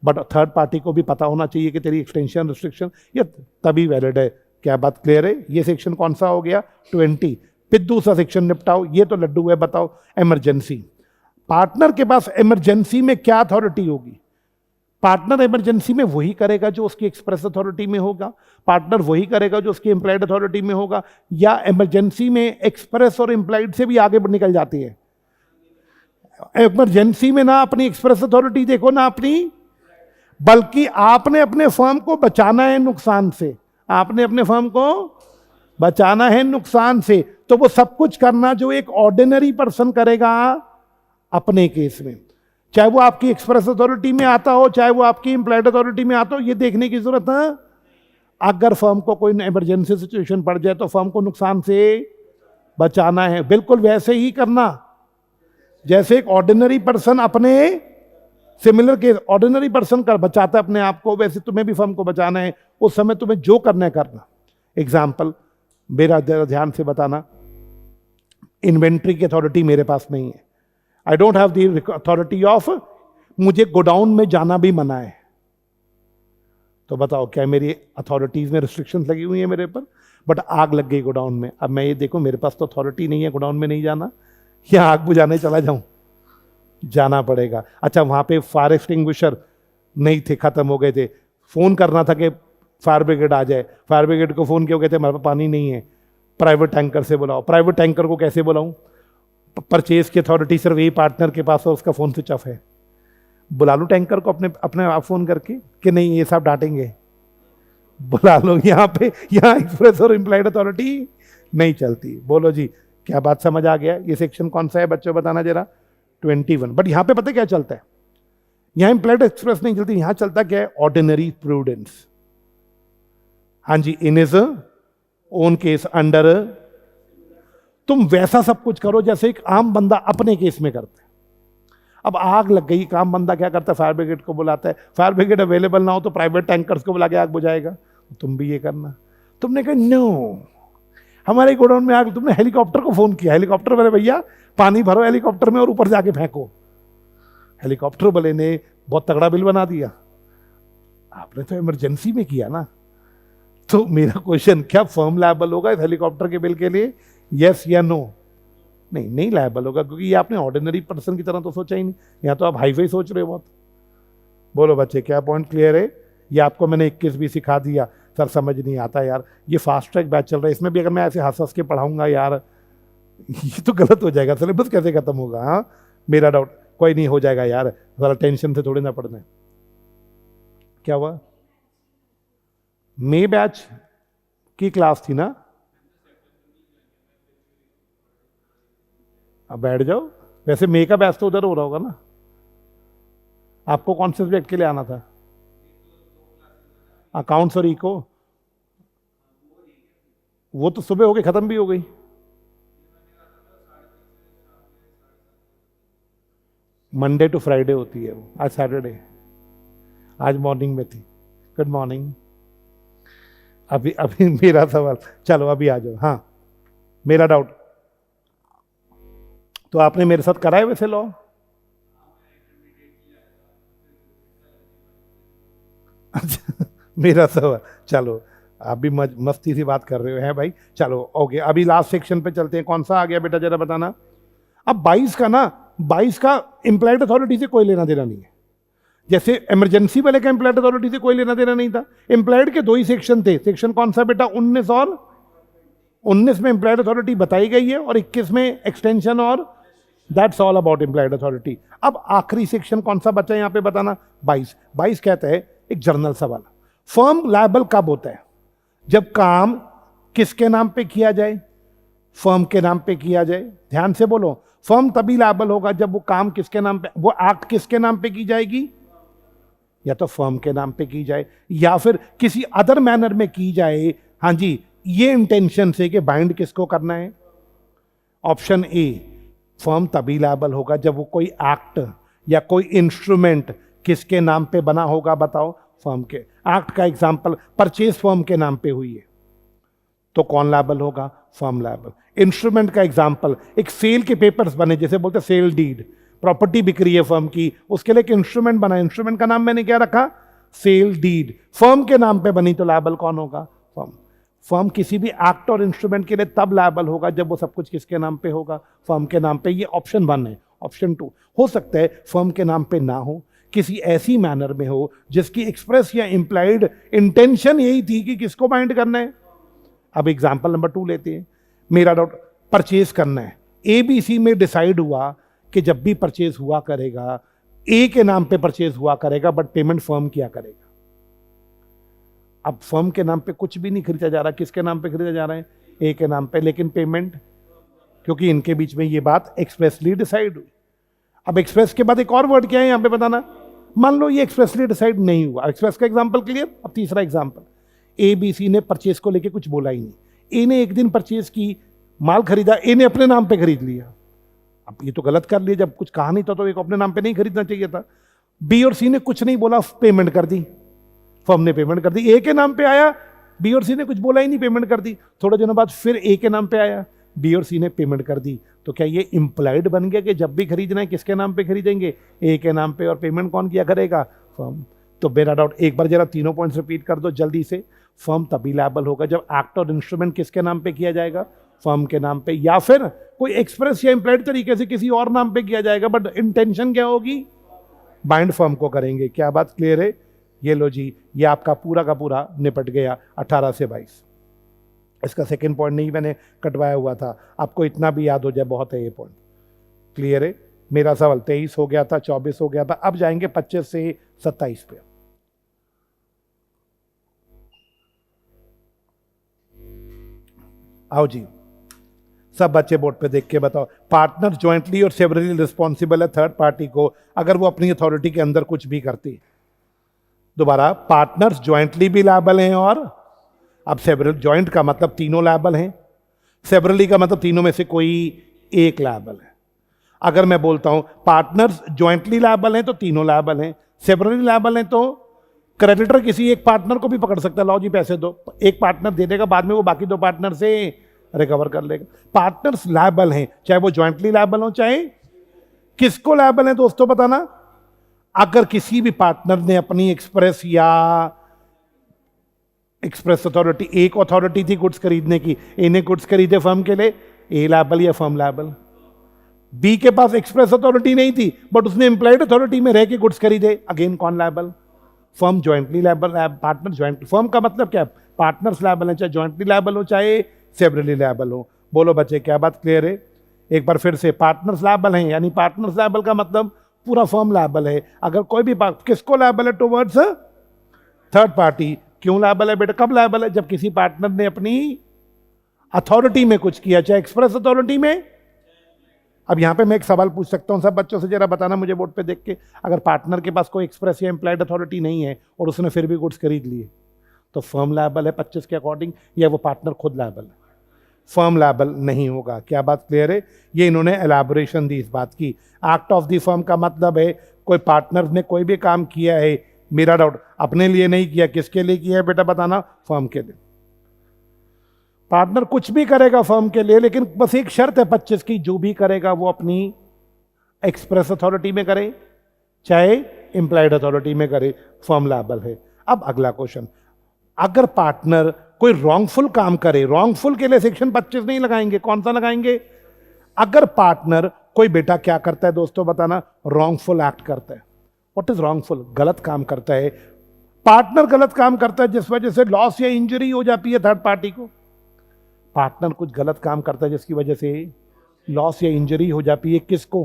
बट थर्ड पार्टी को भी पता होना चाहिए कि तेरी एक्सटेंशन रिस्ट्रिक्शन ये तभी वैलिड है। क्या बात क्लियर है? ये सेक्शन कौन सा हो गया? 20। फिर दूसरा सेक्शन निपटाओ, ये तो लड्डू है। बताओ इमरजेंसी। पार्टनर के पास इमरजेंसी में क्या अथॉरिटी होगी? पार्टनर इमरजेंसी में वही करेगा जो उसकी एक्सप्रेस अथॉरिटी में होगा, पार्टनर वही करेगा जो उसकी एम्प्लॉयड अथॉरिटी में होगा, या इमरजेंसी में एक्सप्रेस और एम्प्लॉयड से भी आगे निकल जाती है। इमरजेंसी में ना अपनी एक्सप्रेस अथॉरिटी देखो ना अपनी, बल्कि आपने अपने फर्म को बचाना है नुकसान से, आपने अपने फर्म को बचाना है नुकसान से, तो वो सब कुछ करना जो एक ऑर्डिनरी पर्सन करेगा अपने केस में, चाहे वो आपकी एक्सप्रेस अथॉरिटी में आता हो, चाहे वो आपकी एम्प्लॉयड अथॉरिटी में आता हो, ये देखने की जरूरत है। अगर फर्म को कोई इमरजेंसी सिचुएशन पड़ जाए तो फर्म को नुकसान से बचाना है। बिल्कुल वैसे ही करना जैसे एक ऑर्डिनरी पर्सन अपने, सिमिलर केस, ऑर्डिनरी पर्सन कर बचाता है अपने आप को, वैसे तुम्हें भी फर्म को बचाना है। उस समय तुम्हें जो करना है करना। एग्जाम्पल मेरा ध्यान से बताना, इन्वेंट्री की अथॉरिटी मेरे पास नहीं है, I don't have the authority of, मुझे गोडाउन में जाना भी मना है, तो बताओ क्या मेरी अथॉरिटीज में रिस्ट्रिक्शंस लगी हुई है मेरे पर? बट आग लग गई गोडाउन में, अब मैं ये देखो मेरे पास तो अथॉरिटी नहीं है गोडाउन में नहीं जाना, या आग बुझाने चला जाऊं? जाना पड़ेगा। अच्छा वहां पे फायर एक्सटिंग्विशर नहीं थे, खत्म हो गए थे, फोन करना था कि फायर ब्रिगेड आ जाए, फायर ब्रिगेड को फोन किया, कहते हमारे पास पानी नहीं है, प्राइवेट टैंकर से बुलाओ। प्राइवेट टैंकर को कैसे बुलाऊं? परचेज की अथॉरिटी सिर्फ यही पार्टनर के पास है, उसका फोन स्विच ऑफ है। बुला लो टैंकर को अपने अपने आप फोन करके कि नहीं ये सब डांटेंगे, बुला लो। यहाँ पे यहाँ एक्सप्रेस और एम्प्लॉयड अथॉरिटी नहीं चलती। बोलो जी क्या बात समझ आ गया? ये सेक्शन कौन सा है बच्चों बताना जरा? 21। बट यहां पे पता क्या चलता है? यहां एम्प्लॉयड एक्सप्रेस नहीं चलती, यहां चलता क्या है? Ordinary prudence. हाँ जी, इन इज ओन केस अंडर, तुम वैसा सब कुछ करो जैसे एक आम बंदा अपने केस में करता है। अब आग लग गई, काम बंदा क्या करता है, फायर ब्रिगेड को बुलाता है, फायर ब्रिगेड अवेलेबल ना हो तो प्राइवेट टैंकर्स को बुला के आग बुझाएगा। तुम भी ये करना। तुमने कहा नो, हमारे गोडाउन में आग, तुमने हेलीकॉप्टर को फोन किया, हेलीकॉप्टर वाले भैया पानी भरो हेलीकॉप्टर में और ऊपर जाके फेंको। हेलीकॉप्टर वाले ने बहुत तगड़ा बिल बना दिया, आपने तो इमरजेंसी में किया ना। तो मेरा क्वेश्चन, क्या फर्म लायबल होगा इस हेलीकॉप्टर के बिल के लिए, यस या नो? नहीं लायबल होगा, क्योंकि ये आपने ऑर्डिनरी पर्सन की तरह तो सोचा ही नहीं, यहाँ तो आप हाईफाई सोच रहे हो बहुत। बोलो बच्चे, क्या पॉइंट क्लियर है? ये आपको मैंने 21 भी सिखा दिया। सर समझ नहीं आता यार, ये फास्ट ट्रैक बैच चल रहा है, इसमें भी अगर मैं ऐसे हंस हंस के पढ़ाऊंगा यार, ये तो गलत हो जाएगा, सिलेबस कैसे खत्म होगा? हाँ, मेरा डाउट। कोई नहीं, हो जाएगा यार, जरा टेंशन से थोड़ी ना पढ़ना है। क्या हुआ? मे बैच की क्लास थी ना? अब बैठ जाओ। वैसे मे का बैच तो उधर हो रहा होगा ना। आपको कौन से सब्जेक्ट के लिए आना था? अकाउंट्स और इको? वो तो सुबह हो गई, खत्म भी हो गई। मंडे टू फ्राइडे होती है वो, आज सैटरडे, आज मॉर्निंग में थी। Good morning. अभी अभी मेरा सवाल, चलो अभी आ जाओ। हाँ, मेरा डाउट, तो आपने मेरे साथ कराए वैसे लॉ? अच्छा, मेरा सवाल, चलो आप भी मस्ती से बात कर रहे हो हैं भाई। चलो ओके, अभी लास्ट सेक्शन पे चलते हैं। कौन सा आ गया बेटा, जरा बताना। अब 22 का ना, 22 का इम्प्लाइड अथॉरिटी से कोई लेना देना नहीं है। जैसे इमरजेंसी वाले का इम्प्लाइड अथॉरिटी से कोई लेना देना नहीं था। इम्प्लाइड के दो ही सेक्शन थे। सेक्शन कौन सा बेटा? 19 और 19 में इम्प्लाइड अथॉरिटी बताई गई है, और 21 में एक्सटेंशन, और that's all about implied authority. अब आखिरी सेक्शन कौन सा बचा है यहाँ पे बताना? 22। 22 कहता है, एक जर्नल सवाल, फर्म लायबल कब होता है? जब काम किसके नाम पे किया जाए? फर्म के नाम पे किया जाए। ध्यान से बोलो, फर्म तभी लायबल होगा जब वो काम किसके नाम पे, वो एक्ट किसके नाम पे की जाएगी? या तो फर्म के नाम पे की जाए, या फिर किसी अदर मैनर में की जाए। हाँ जी, ये इंटेंशन से कि बाइंड किसको करना है। ऑप्शन ए, फर्म तभी लायबल होगा जब वो कोई एक्ट या कोई इंस्ट्रूमेंट किसके नाम पे बना होगा? बताओ। फर्म के। एक्ट का एग्जांपल, परचेज फर्म के नाम पे हुई है तो कौन लायबल होगा? Firm liable. इंस्ट्रूमेंट का एग्जांपल, एक सेल के पेपर्स बने, जैसे बोलते सेल डीड, प्रॉपर्टी बिक रही है फर्म की, उसके लिए एक इंस्ट्रूमेंट बना, इंस्ट्रूमेंट का नाम मैंने क्या रखा? Sale deed. फर्म के नाम पे बनी तो लायबल कौन होगा? फर्म। फर्म किसी भी एक्ट और इंस्ट्रूमेंट के लिए तब लायबल होगा जब वो सब कुछ किसके नाम पे होगा? फर्म के नाम पे। ये ऑप्शन 1 है। ऑप्शन 2, हो सकता है फर्म के नाम पे ना हो, किसी ऐसी मैनर में हो जिसकी एक्सप्रेस या इंप्लाइड इंटेंशन यही थी कि किसको बाइंड करना है। अब एग्जांपल नंबर 2 लेते हैं। मेरा डाउट, परचेज करना है, एबीसी में डिसाइड हुआ कि जब भी परचेज हुआ करेगा, ए के नाम पे परचेज हुआ करेगा, बट पेमेंट फर्म किया करेगा। अब फर्म के नाम पे कुछ भी नहीं खरीदा जा रहा, किसके नाम पे खरीदा जा रहा है? ए के नाम पे, लेकिन पेमेंट, क्योंकि इनके बीच में ये बात एक्सप्रेसली डिसाइड हुई। अब एक्सप्रेस के बाद एक और वर्ड क्या है यहां पे बताना। मान लो ये एक्सप्रेसली डिसाइड नहीं हुआ। एक्सप्रेस का एग्जांपल क्लियर। अब तीसरा एग्जांपल, ए बी सी ने परचेज को लेके कुछ बोला ही नहीं। ए ने एक दिन परचेज की, माल खरीदा, ए ने अपने नाम पे खरीद लिया। अब ये तो गलत कर लिया, जब कुछ कहा नहीं था तो एक अपने नाम पे नहीं खरीदना चाहिए था। बी और सी ने कुछ नहीं बोला, पेमेंट कर दी, फर्म ने पेमेंट कर दी। ए के नाम पे आया, बी और सी ने कुछ बोला ही नहीं, पेमेंट कर दी। थोड़े दिनों बाद फिर ए के नाम पे आया, बी और सी ने पेमेंट कर दी। तो क्या ये इंप्लाइड बन गया कि जब भी खरीदना है किसके नाम पे खरीदेंगे? ए के नाम पे, और पेमेंट कौन किया करेगा? फर्म। तो मेरा डाउट, एक बार जरा तीनों पॉइंट्स रिपीट कर दो जल्दी से। फर्म तभी लायबल होगा जब एक्ट और इंस्ट्रूमेंट किसके नाम पे किया जाएगा? फर्म के नाम पे, या फिर कोई एक्सप्रेस या इंप्लाइड तरीके से किसी और नाम पे किया जाएगा, बट इंटेंशन क्या होगी? बाइंड फर्म को करेंगे। क्या बात क्लियर है? ये लो जी, ये आपका पूरा का पूरा निपट गया 18 से 22। इसका सेकंड पॉइंट नहीं मैंने कटवाया हुआ था, आपको इतना भी याद हो जाए बहुत है ये पॉइंट। क्लियर है? मेरा सवाल 23 हो गया था, 24 हो गया था, अब जाएंगे 25 से 27 पे। आओ जी, सब बच्चे बोर्ड पे देख के बताओ। पार्टनर ज्वाइंटली और सेवरली रिस्पॉन्सिबल है थर्ड पार्टी को अगर वो अपनी अथॉरिटी के अंदर कुछ भी करती। दोबारा, पार्टनर्स ज्वाइंटली भी लायबल हैं, और अब सेवरल, ज्वाइंट का मतलब तीनों लायबल हैं, सेवरली का मतलब तीनों में से कोई एक लायबल है। अगर मैं बोलता हूं पार्टनर्स ज्वाइंटली लायबल हैं तो तीनों लायबल हैं, सेपरेटली लायबल हैं तो क्रेडिटर किसी एक पार्टनर को भी पकड़ सकता है, लाओ जी पैसे दो, एक पार्टनर दे देगा, बाद में वो बाकी दो पार्टनर से रिकवर कर लेगा। पार्टनर्स लायबल हैं, चाहे वो ज्वाइंटली लायबल हो चाहे किसको लायबल है दोस्तों बताना? अगर किसी भी पार्टनर ने अपनी एक्सप्रेस अथॉरिटी, एक अथॉरिटी थी गुड्स खरीदने की, ए ने गुड्स खरीदे फर्म के लिए, ए लायबल या फर्म लायबल। बी के पास एक्सप्रेस अथॉरिटी नहीं थी बट उसने एम्प्लॉयड अथॉरिटी में रह के गुड्स खरीदे, अगेन कौन liable? Firm jointly liable, partner joint. Firm का मतलब क्या है? पार्टनर्स लायबल है, चाहे ज्वाइंटली लायबल हो चाहे सेपरेटली लायबल हो। बोलो बच्चे क्या बात क्लियर है? एक बार फिर से, पार्टनर्स लायबल हैं, यानी पार्टनर्स लायबल का मतलब पूरा फर्म लायबल है। अगर कोई भी किसको लायबल है? Towards third party. क्यों लायबल है बेटा? कब लायबल है? जब किसी पार्टनर ने अपनी अथॉरिटी में कुछ किया, चाहे एक्सप्रेस अथॉरिटी में। अब यहां पे मैं एक सवाल पूछ सकता हूं सब बच्चों से, जरा बताना मुझे बोर्ड पे देख के, अगर पार्टनर के पास कोई एक्सप्रेस या एम्प्लॉयड अथॉरिटी नहीं है और उसने फिर भी गुड्स खरीद लिए, तो फर्म लायबल है 25 के अकॉर्डिंग, या वो पार्टनर खुद लायबल है? फर्म लायबल नहीं होगा। क्या बात क्लियर है? ये इन्होंने एलैबोरेशन दी इस बात की। एक्ट ऑफ द फर्म का मतलब है कोई पार्टनर ने कोई भी काम किया है, मेरा डाउट, अपने लिए नहीं किया, किसके लिए किया है बेटा बताना? फर्म के लिए। पार्टनर कुछ भी करेगा फर्म के लिए, लेकिन बस एक शर्त है 25 की, जो भी करेगा वो अपनी एक्सप्रेस अथॉरिटी में करे चाहे इंप्लाइड अथॉरिटी में करे, फर्म लायबल है। अब अगला क्वेश्चन, अगर पार्टनर कोई रॉन्गफुल काम करे, रॉन्गफुल के लिए सेक्शन 25 नहीं लगाएंगे, कौन सा लगाएंगे? अगर पार्टनर कोई बेटा क्या करता है दोस्तों बताना? रॉन्गफुल एक्ट करता है। What is wrongful? गलत काम करता है। पार्टनर गलत काम करता है जिस वजह से लॉस या इंजरी हो जाती है थर्ड पार्टी को। पार्टनर कुछ गलत काम करता है जिसकी वजह से लॉस या इंजरी हो जाती है, किसको?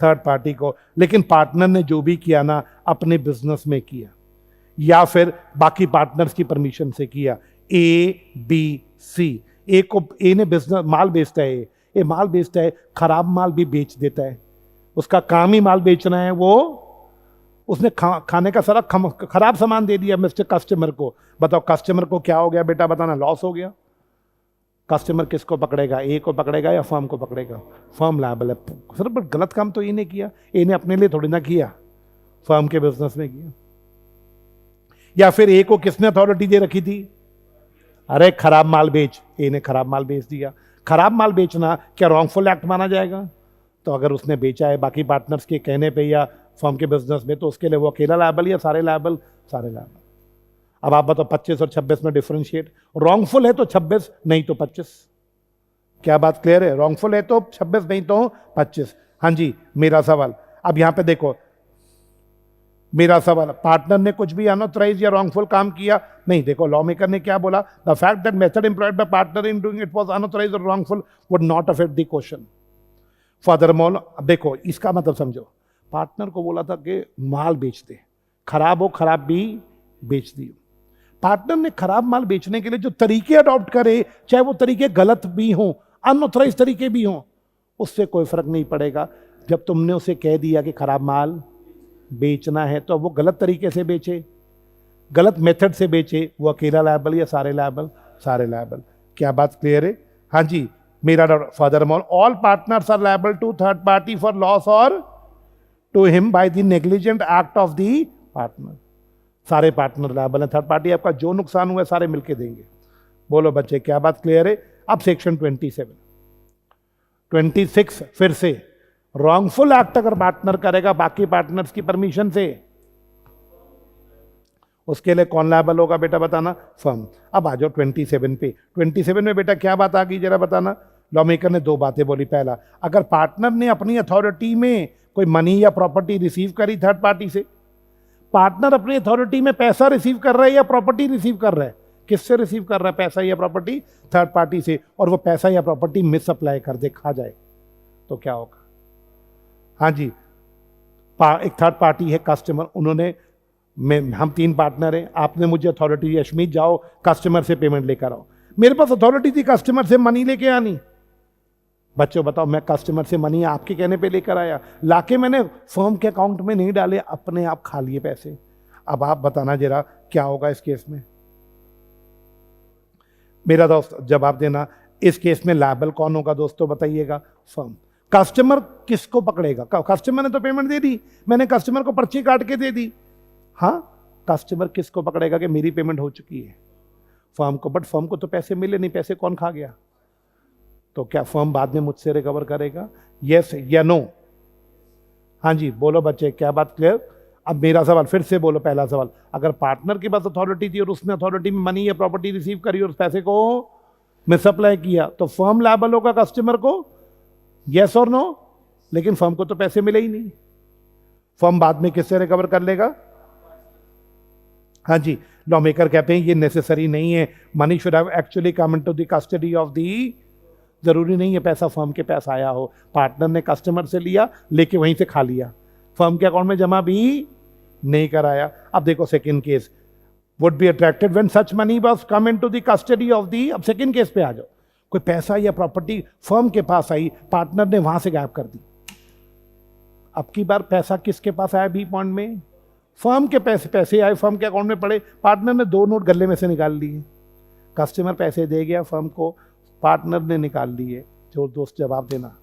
थर्ड पार्टी को। लेकिन पार्टनर ने जो भी किया ना अपने बिजनेस में किया या फिर बाकी पार्टनर्स की परमिशन से किया। ए बी सी, ए ने बिजनेस माल बेचता है, ये माल बेचता है, खराब माल भी बेच देता है, उसका काम ही माल बेचना है, वो उसने खाने का सारा खराब सामान दे दिया मिस्टर कस्टमर को। बताओ कस्टमर को क्या हो गया बेटा बताना? लॉस हो गया। कस्टमर किसको पकड़ेगा? ए को पकड़ेगा या फर्म को पकड़ेगा? फर्म लायबल है। सर बट गलत काम तो ए ने किया, ए ने अपने लिए थोड़ी ना किया, फर्म के बिजनेस में किया। या फिर ए को किसने अथॉरिटी दे रखी थी? अरे खराब माल बेच, ए ने खराब माल बेच दिया। खराब माल बेचना क्या रॉन्गफुल एक्ट माना जाएगा? तो अगर उसने बेचा है बाकी पार्टनर्स के कहने पे या फर्म के बिजनेस में, तो उसके लिए वो अकेला लायबल या सारे लायबल? सारे लायबल। अब आप बताओ 25 और 26 में डिफरेंशिएट। रॉन्गफुल है तो 26, नहीं तो 25। क्या बात क्लियर है? रॉन्गफुल है तो 26, नहीं तो 25। हाँ जी, मेरा सवाल अब यहां पे देखो, मेरा सवाल, पार्टनर ने कुछ भी अनऑथराइज या रॉन्गफुल काम किया? नहीं। देखो लॉ मेकर ने क्या बोला? The fact that method employed by partner in doing it was unauthorised or wrongful would not affect the question. Furthermore, देखो इसका मतलब समझो, पार्टनर को बोला था कि माल बेच दे, खराब हो खराब भी बेच दियो। पार्टनर ने खराब माल बेचने के लिए जो तरीके अडॉप्ट करे, चाहे वो तरीके गलत भी हों, अनऑथराइज तरीके भी हों, उससे कोई फर्क नहीं पड़ेगा। जब तुमने उसे कह दिया कि खराब माल बेचना है, तो वो गलत तरीके से बेचे, गलत मेथड से बेचे, वो अकेला लायबल या सारे लायबल? सारे लायबल। क्या बात क्लियर है? हाँ जी, मेरा doubt. Furthermore, all partners are liable to third party for loss or to him by the negligent act of the partner. सारे पार्टनर लायबल हैं, थर्ड पार्टी आपका जो नुकसान हुआ है सारे मिलके देंगे। बोलो बच्चे क्या बात क्लियर है? अब सेक्शन 27, 26 फिर से, रॉन्गफुल एक्ट अगर पार्टनर करेगा बाकी पार्टनर्स की परमिशन से, उसके लिए कौन लायबल होगा बेटा बताना? फर्म। अब आ जाओ 27 पे। 27 में बेटा क्या बात आ गई जरा बताना? लॉ मेकर ने दो बातें बोली। पहला, अगर पार्टनर ने अपनी अथॉरिटी में कोई मनी या प्रॉपर्टी रिसीव करी थर्ड पार्टी से, पार्टनर अपनी अथॉरिटी में पैसा रिसीव कर रहा है या प्रॉपर्टी रिसीव कर रहा है? किससे रिसीव कर रहा है पैसा या प्रॉपर्टी? थर्ड पार्टी से। और वो पैसा या प्रॉपर्टी मिस अप्लाई कर दे, खा जाए, तो क्या होगा? हाँ जी, एक थर्ड पार्टी है कस्टमर, उन्होंने हम तीन पार्टनर हैं, आपने मुझे अथॉरिटी दी, अश्मीत जाओ कस्टमर से पेमेंट लेकर आओ। मेरे पास अथॉरिटी थी कस्टमर से मनी लेके आनी। बच्चों बताओ, मैं कस्टमर से मनी आपके कहने पे लेकर आया, लाके मैंने फर्म के अकाउंट में नहीं डाले, अपने आप खा लिए पैसे। अब आप बताना जरा क्या होगा इस केस में? मेरा दोस्त जवाब देना, इस केस में लायबल कौन होगा दोस्तों बताइएगा? फर्म। कस्टमर किसको पकड़ेगा? कस्टमर ने तो पेमेंट दे दी, मैंने कस्टमर को पर्ची काट के दे दी। हाँ, कस्टमर किसको पकड़ेगा कि मेरी पेमेंट हो चुकी है? फर्म को। बट फर्म को तो पैसे मिले नहीं, पैसे कौन खा गया? तो क्या फर्म बाद में मुझसे रिकवर करेगा? यस या नो? हाँ जी बोलो बच्चे, क्या बात क्लियर? अब मेरा सवाल फिर से बोलो, पहला सवाल, अगर पार्टनर के पास अथॉरिटी थी और उसने अथॉरिटी में मनी या प्रॉपर्टी रिसीव करी और उस पैसे को मिसअप्लाई किया, तो फर्म लायबल होगा कस्टमर को? यस और नो? लेकिन फर्म को तो पैसे मिले ही नहीं, फर्म बाद में किससे रिकवर कर लेगा? हाँ जी, लॉ मेकर कहते हैं ये नेसेसरी नहीं है, money should have actually come into the custody of the. जरूरी नहीं है पैसा फर्म के पास आया हो, पार्टनर ने कस्टमर से लिया, लेके वहीं से खा लिया, फर्म के अकाउंट में जमा भी नहीं कराया। अब देखो second case, would be attracted when such money was come into the custody of the. अब सेकंड केस पे आ जाओ, कोई पैसा या प्रॉपर्टी फर्म के पास आई, पार्टनर ने वहां से गायब कर दी। अब की बार पैसा किसके पास आया? बी पॉइंट में फर्म के पैसे आए, फर्म के अकाउंट में पड़े, पार्टनर ने 2 नोट गले में से निकाल लिए, कस्टमर पैसे दे गया फर्म को, पार्टनर ने निकाल लिए। जो दोस्त जवाब देना,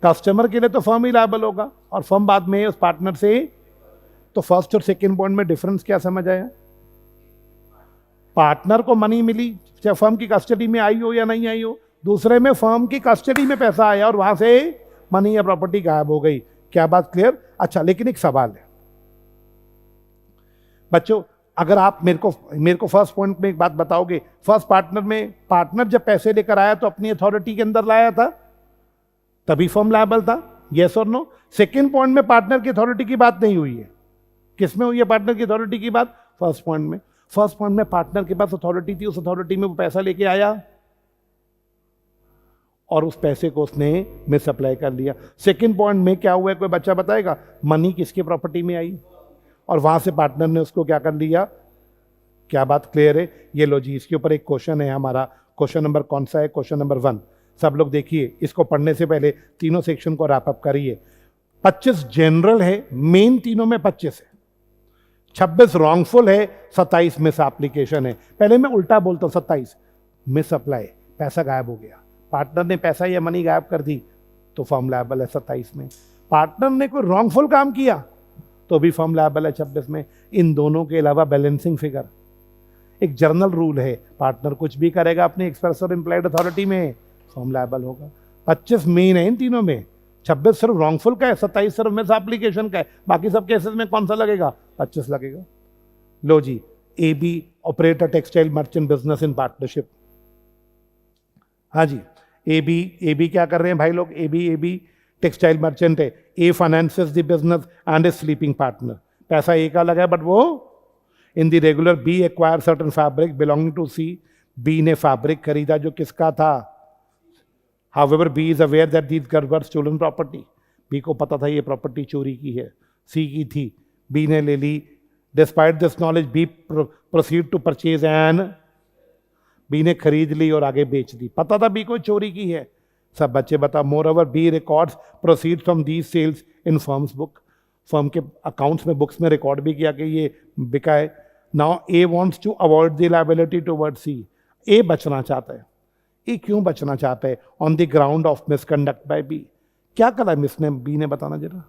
कस्टमर के लिए तो फर्म ही लायबल होगा और फर्म बाद में उस पार्टनर से। तो फर्स्ट और सेकंड पॉइंट में डिफरेंस क्या समझ आया? पार्टनर को मनी मिली, चाहे फर्म की कस्टडी में आई हो या नहीं आई हो, दूसरे में फर्म की कस्टडी में पैसा आया और वहां से मनी या प्रॉपर्टी गायब हो गई। क्या बात क्लियर? अच्छा, लेकिन एक सवाल है बच्चों, अगर आप मेरे को फर्स्ट पॉइंट में एक बात बताओगे, फर्स्ट पार्टनर में पार्टनर जब पैसे लेकर आया तो अपनी अथॉरिटी के अंदर लाया था, तभी फर्म लायबल था? यस और नो? सेकंड पॉइंट में पार्टनर की अथॉरिटी की बात नहीं हुई है, किसमें हुई है पार्टनर की अथॉरिटी की बात? फर्स्ट पॉइंट में। फर्स्ट पॉइंट में पार्टनर के पास अथॉरिटी थी, उस अथॉरिटी में वो पैसा लेके आया और उस पैसे को उसने मिसअप्लाई कर लिया। सेकंड पॉइंट में क्या हुआ है, कोई बच्चा बताएगा? मनी किसकी प्रॉपर्टी में आई और वहां से पार्टनर ने उसको क्या कर लिया? क्या बात क्लियर है? ये लो जी, इसके ऊपर एक क्वेश्चन है हमारा। क्वेश्चन नंबर कौन सा है? Question number 1। सब लोग देखिए, इसको पढ़ने से पहले तीनों सेक्शन को रैप अप करिए। 25 जनरल है, मेन तीनों में 25 है, 26 रॉन्गफुल है, 27 मिस एप्लीकेशन है। पहले मैं उल्टा बोलता हूं, 27 मिस अप्लाई, पैसा गायब हो गया, पार्टनर ने पैसा या मनी गायब कर दी तो फर्म लायबल है 27 में। पार्टनर ने कोई रॉन्गफुल काम किया तो भी फर्म लायबल है 26 में। इन दोनों के अलावा बैलेंसिंग फिगर, एक जर्नल रूल है, पार्टनर कुछ भी करेगा अपनी एक्सप्रेस और इंप्लाइड अथॉरिटी में, फर्म लायबल होगा। 25 मेन है इन तीनों में, 26 सिर्फ रॉन्गफुल का है, 27 सिर्फ मिस एप्लीकेशन का है। बाकी सब केसेस में कौन सा लगेगा? 25 लगेगा। लो जी, AB operate a textile merchant business in partnership. हाँ जी, AB क्या कर रहे हैं भाई लोग? AB टेक्सटाइल मर्चेंट है। A finances the business and is sleeping partner. पैसा A का लगा है, बट वो in the regular B acquire certain fabric belonging to C। B ने फैब्रिक खरीदा जो किसका था? However, B is aware that these goods were stolen property. B को पता था ये प्रॉपर्टी चोरी की है, C की थी, B ने ले ली। Despite this knowledge, B proceed to purchase and B ने खरीद ली और आगे बेच दी। पता था B को चोरी की है। सब बच्चे बता, moreover B records proceeds from these sales in firm's book। Firm के अकाउंट्स में, बुक्स में रिकॉर्ड भी किया कि ये बिका है। Now A wants to avoid the liability towards C। A बचना चाहता है। ये क्यों बचना चाहता है? On the ground of misconduct by B. क्या करा मिस ने? बी ने बताना जरा।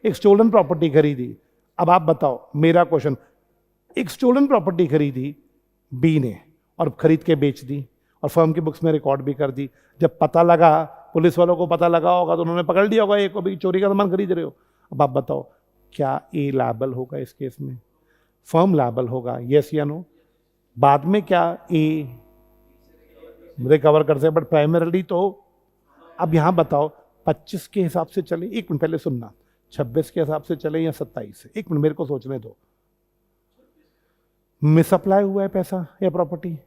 एक स्टोलन प्रॉपर्टी खरीदी। अब आप बताओ, मेरा क्वेश्चन, एक स्टोलन प्रॉपर्टी खरीदी बी ने और खरीद के बेच दी और फर्म की बुक्स में रिकॉर्ड भी कर दी। जब पता लगा, पुलिस वालों को पता लगा होगा तो उन्होंने पकड़ लिया होगा, एक को भी चोरी का सामान खरीद रहे हो। अब आप बताओ, क्या ए लायबल होगा इस केस में? फर्म लायबल होगा, यस या नो? बाद में क्या ए रिकवर कर सकते, बट प्राइमरली तो। अब यहां बताओ, 25 के हिसाब से चले, एक मिनट पहले सुनना, 26 के हिसाब से चले या 27? एक मिनट मेरे को सोचने दो। मिसअप्लाई हुआ है पैसा या प्रॉपर्टी?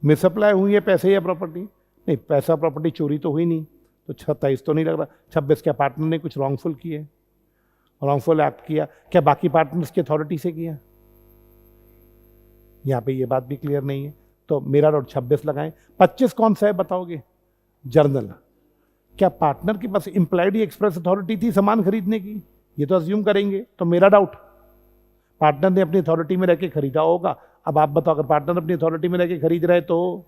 मिसअप्लाई हुई है पैसे या प्रॉपर्टी? नहीं, पैसा प्रॉपर्टी चोरी तो हुई नहीं, तो 27 तो नहीं लग रहा। 26 क्या पार्टनर ने कुछ रॉन्गफुल किए, रॉन्गफुल एक्ट किया? क्या बाकी पार्टनर्स की अथॉरिटी से किया? यहां पे ये बात भी क्लियर नहीं है, तो मेरा डाउट 26 लगाएं। 25 कौन सा है बताओगे? जर्नल। क्या पार्टनर के पास इंप्लाइड एक्सप्रेस अथॉरिटी थी सामान खरीदने की? ये तो अज्यूम करेंगे, तो मेरा डाउट पार्टनर ने अपनी अथॉरिटी में रह के खरीदा होगा। अब आप बताओ, अगर पार्टनर अपनी अथॉरिटी में रह के खरीद रहे तो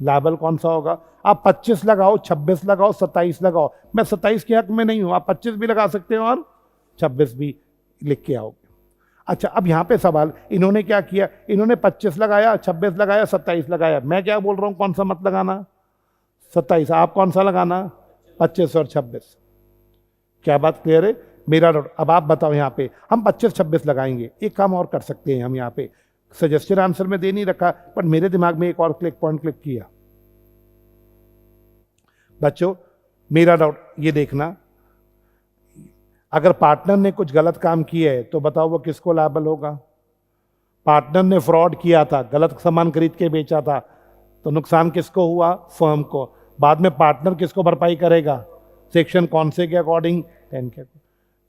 लायबल कौन सा होगा? आप 25 लगाओ, 26 लगाओ, 27 लगाओ, मैं 27 के हक में नहीं हूं, आप 25 भी लगा सकते हो और 26 भी लिख के आओगे। अच्छा, अब यहां पे सवाल, इन्होंने क्या किया, इन्होंने 25 लगाया, 26 लगाया, 27 लगाया, मैं क्या बोल रहा हूं, कौन सा मत लगाना? 27। आप कौन सा लगाना? 25 और 26। क्या बात क्लियर है? मेरा डाउट। अब आप बताओ, यहां पे हम 25-26 लगाएंगे। एक काम और कर सकते हैं हम, यहां पे सजेस्टेड आंसर में दे नहीं रखा, पर मेरे दिमाग में एक और पॉइंट क्लिक किया। बच्चों, मेरा डाउट ये देखना, अगर पार्टनर ने कुछ गलत काम किया है तो बताओ वो किसको लायबल होगा? पार्टनर ने फ्रॉड किया था, गलत सामान खरीद के बेचा था, तो नुकसान किसको हुआ? फर्म को। बाद में पार्टनर किसको भरपाई करेगा? सेक्शन कौन से के अकॉर्डिंग? 10 के।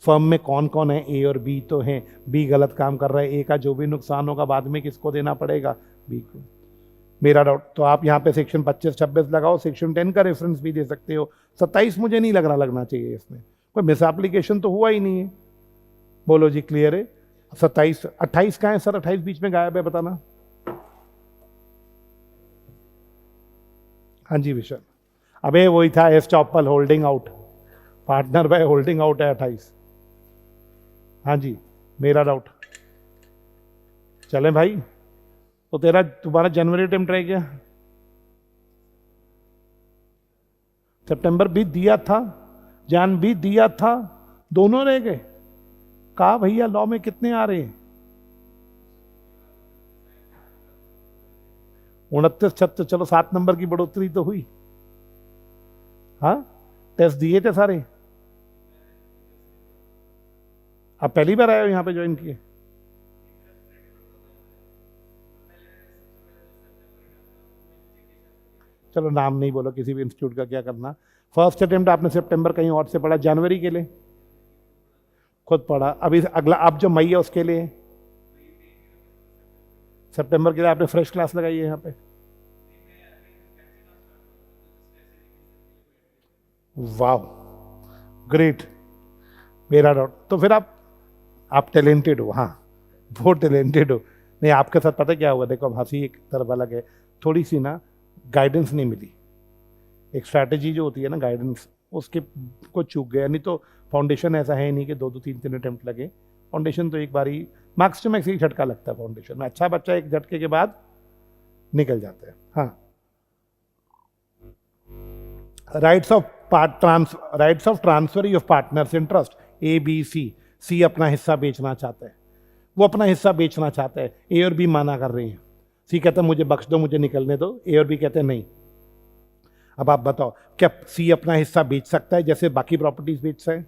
फर्म में कौन कौन है? ए और बी तो हैं, बी गलत काम कर रहा है, ए का जो भी नुकसान होगा बाद में किसको देना पड़ेगा? बी को। मेरा डाउट, तो आप यहाँ पे सेक्शन 25-26 लगाओ, सेक्शन 10 का रेफरेंस भी दे सकते हो। 27 मुझे नहीं लग रहा लगना चाहिए, इसमें कोई मिस एप्लीकेशन तो हुआ ही नहीं है। बोलो जी, क्लियर है? 27, 28 कहाँ है सर? 28 बीच में गायब है, बताना। हाँ जी विशाल, अबे वही था, S Chaupal holding out, partner by holding out है 28। हाँ जी, मेरा डाउट। चले भाई, तो तुम्हारा जनवरी अटेम्प्ट रह गया, सितंबर भी दिया था, जान भी दिया था, दोनों रह गए। कहा भैया लॉ में कितने आ रहे हैं? 29-36, चलो 7 नंबर की बढ़ोतरी तो हुई। हाँ, टेस्ट दिए थे सारे। आप पहली बार आए हो यहाँ पे ज्वाइन किए? चलो नाम नहीं बोलो किसी भी इंस्टीट्यूट का, क्या करना। फर्स्ट अटेम्प्ट आपने सितंबर कहीं और से पढ़ा, जनवरी के लिए खुद पढ़ा, अभी अगला अब जो मई है उसके लिए, सितंबर के लिए आपने फ्रेश क्लास लगाई है यहाँ पे। वाह, ग्रेट, मेरा डाउट। तो फिर आप टैलेंटेड हो, हाँ वो टैलेंटेड हो। नहीं, आपके साथ पता क्या हुआ, देखो अब हंसी एक तरफ अलग है, थोड़ी सी ना गाइडेंस नहीं मिली। एक स्ट्रैटेजी जो होती है ना, गाइडेंस, उसके को चूक गया। नहीं तो फाउंडेशन ऐसा है नहीं कि 2-2 3-3 अटेम्प्ट लगे। फाउंडेशन तो एक बारी मार्क्स टू मैक्स ही झटका लगता है फाउंडेशन में, अच्छा बच्चा एक झटके के बाद निकल जाता है। हाँ, rights of transfer of partners interest, A B C. C अपना हिस्सा बेचना चाहता है, वो अपना हिस्सा बेचना चाहता है, ए और बी माना कर रहे हैं। सी कहता है मुझे बख्श दो, मुझे निकलने दो, ए और बी कहते हैं नहीं। अब आप बताओ, क्या सी अपना हिस्सा बेच सकता है जैसे बाकी प्रॉपर्टीज बेचता है?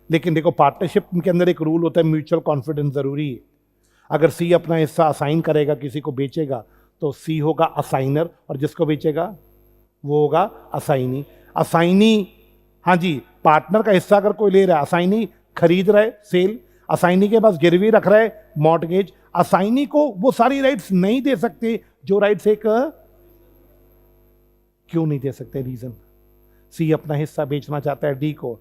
लेकिन देखो, पार्टनरशिप के अंदर एक रूल होता है, म्यूचुअल कॉन्फिडेंस जरूरी है। अगर सी अपना हिस्सा असाइन करेगा, किसी को बेचेगा, तो सी होगा असाइनर, और जिसको बेचेगा वो होगा असाइनी। असाइनी, हाँ जी, पार्टनर का हिस्सा अगर कोई ले रहा है, असाइनी खरीद रहा है, सेल, असाइनी के पास गिरवी रख रहा है, मॉर्टगेज। असाइनी को वो सारी राइट्स नहीं दे सकते जो राइट्स एक, क्यों नहीं दे सकते? रीजन, सी अपना हिस्सा बेचना चाहता है डी को।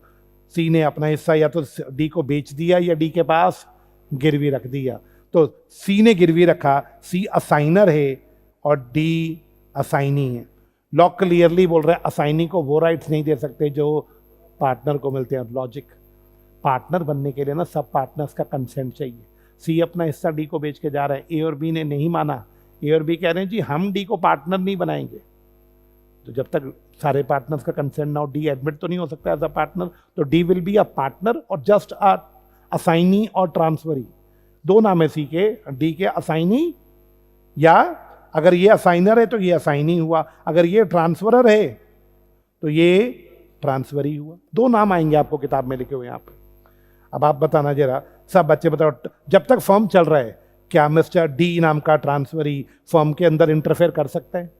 सी ने अपना हिस्सा या तो डी को बेच दिया या डी के पास गिरवी रख दिया। तो सी ने गिरवी रखा, सी असाइनर है और डी असाइनी है। लॉ क्लियरली बोल रहा है असाइनी को वो राइट्स नहीं दे सकते जो पार्टनर को मिलते हैं। लॉजिक, पार्टनर बनने के लिए ना सब पार्टनर्स का कंसेंट चाहिए। सी अपना हिस्सा डी को बेच के जा रहा है, ए और बी ने नहीं माना। ए और बी कह रहे हैं जी हम डी को पार्टनर नहीं बनाएंगे। तो जब तक सारे पार्टनर्स का कंसेंट ना हो, डी एडमिट तो नहीं हो सकता एज अ पार्टनर। तो D will be a partner और जस्ट अ असाइनी और ट्रांसफरी। दो नाम है सी के, डी के, असाइनी, या अगर ये असाइनर है तो ये असाइनी हुआ, अगर ये ट्रांसफरर है तो ये ट्रांसफरी हुआ। दो नाम आएंगे आपको किताब में लिखे हुए यहाँ पे। अब आप बताना जरा, सब बच्चे बताओ, जब तक फर्म चल रहा है क्या मिस्टर डी नाम का ट्रांसफरी फर्म के अंदर इंटरफेयर कर सकता है?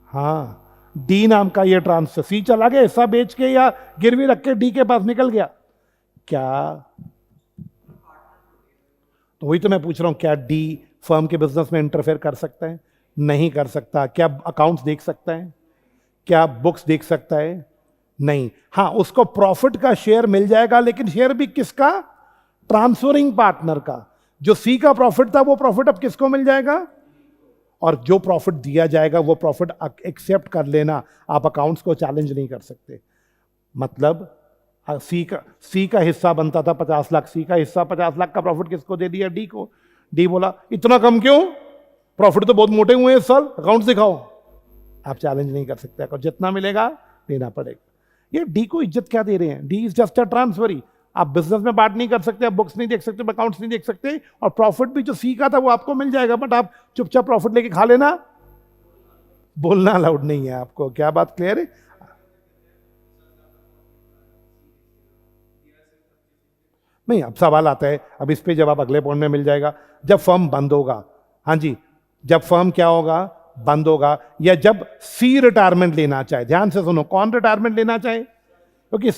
हाँ, डी नाम का ये ट्रांसफर, सी चला गया हिस्सा बेच के या गिरवी रख के डी के पास निकल गया, क्या? तो वही तो मैं पूछ रहा हूं, क्या डी फर्म के बिजनेस में इंटरफेयर कर सकता है? नहीं कर सकता। क्या अकाउंट्स देख सकता है? क्या बुक्स देख सकता है? नहीं। हाँ, उसको प्रॉफिट का शेयर मिल जाएगा, लेकिन शेयर भी किसका? ट्रांसफरिंग पार्टनर का। जो सी का प्रॉफिट था वो प्रॉफिट अब किसको मिल जाएगा? और जो प्रॉफिट दिया जाएगा वो प्रॉफिट एक्सेप्ट कर लेना, आप अकाउंट्स को चैलेंज नहीं कर सकते। मतलब सी का हिस्सा बनता था 50 लाख, सी का हिस्सा 50 लाख का प्रॉफिट किसको दे दिया? डी को। डी बोला इतना कम क्यों, प्रॉफिट तो बहुत मोटे हुए हैं इस साल, अकाउंट्स दिखाओ। आप चैलेंज नहीं कर सकते, और जितना मिलेगा देना पड़ेगा। ये डी को इज्जत क्या दे रहे हैं? D is just a transferee. आप बिजनेस में बांट नहीं कर सकते, आप बुक्स नहीं देख सकते, अकाउंट्स नहीं देख सकते, और प्रॉफिट भी जो सी का था वो आपको मिल जाएगा, बट आप चुपचाप प्रॉफिट लेके खा लेना, बोलना अलाउड नहीं है आपको। क्या बात क्लियर है? नहीं, अब सवाल आता है, अब इस पे जवाब अगले पॉइंट में मिल जाएगा। जब फर्म बंद होगा, हाँ जी, जब फर्म क्या होगा? बंद होगा, या जब सी रिटायरमेंट लेना चाहे। ध्यान से सुनो, कौन रिटायरमेंट लेना चाहे? क्योंकि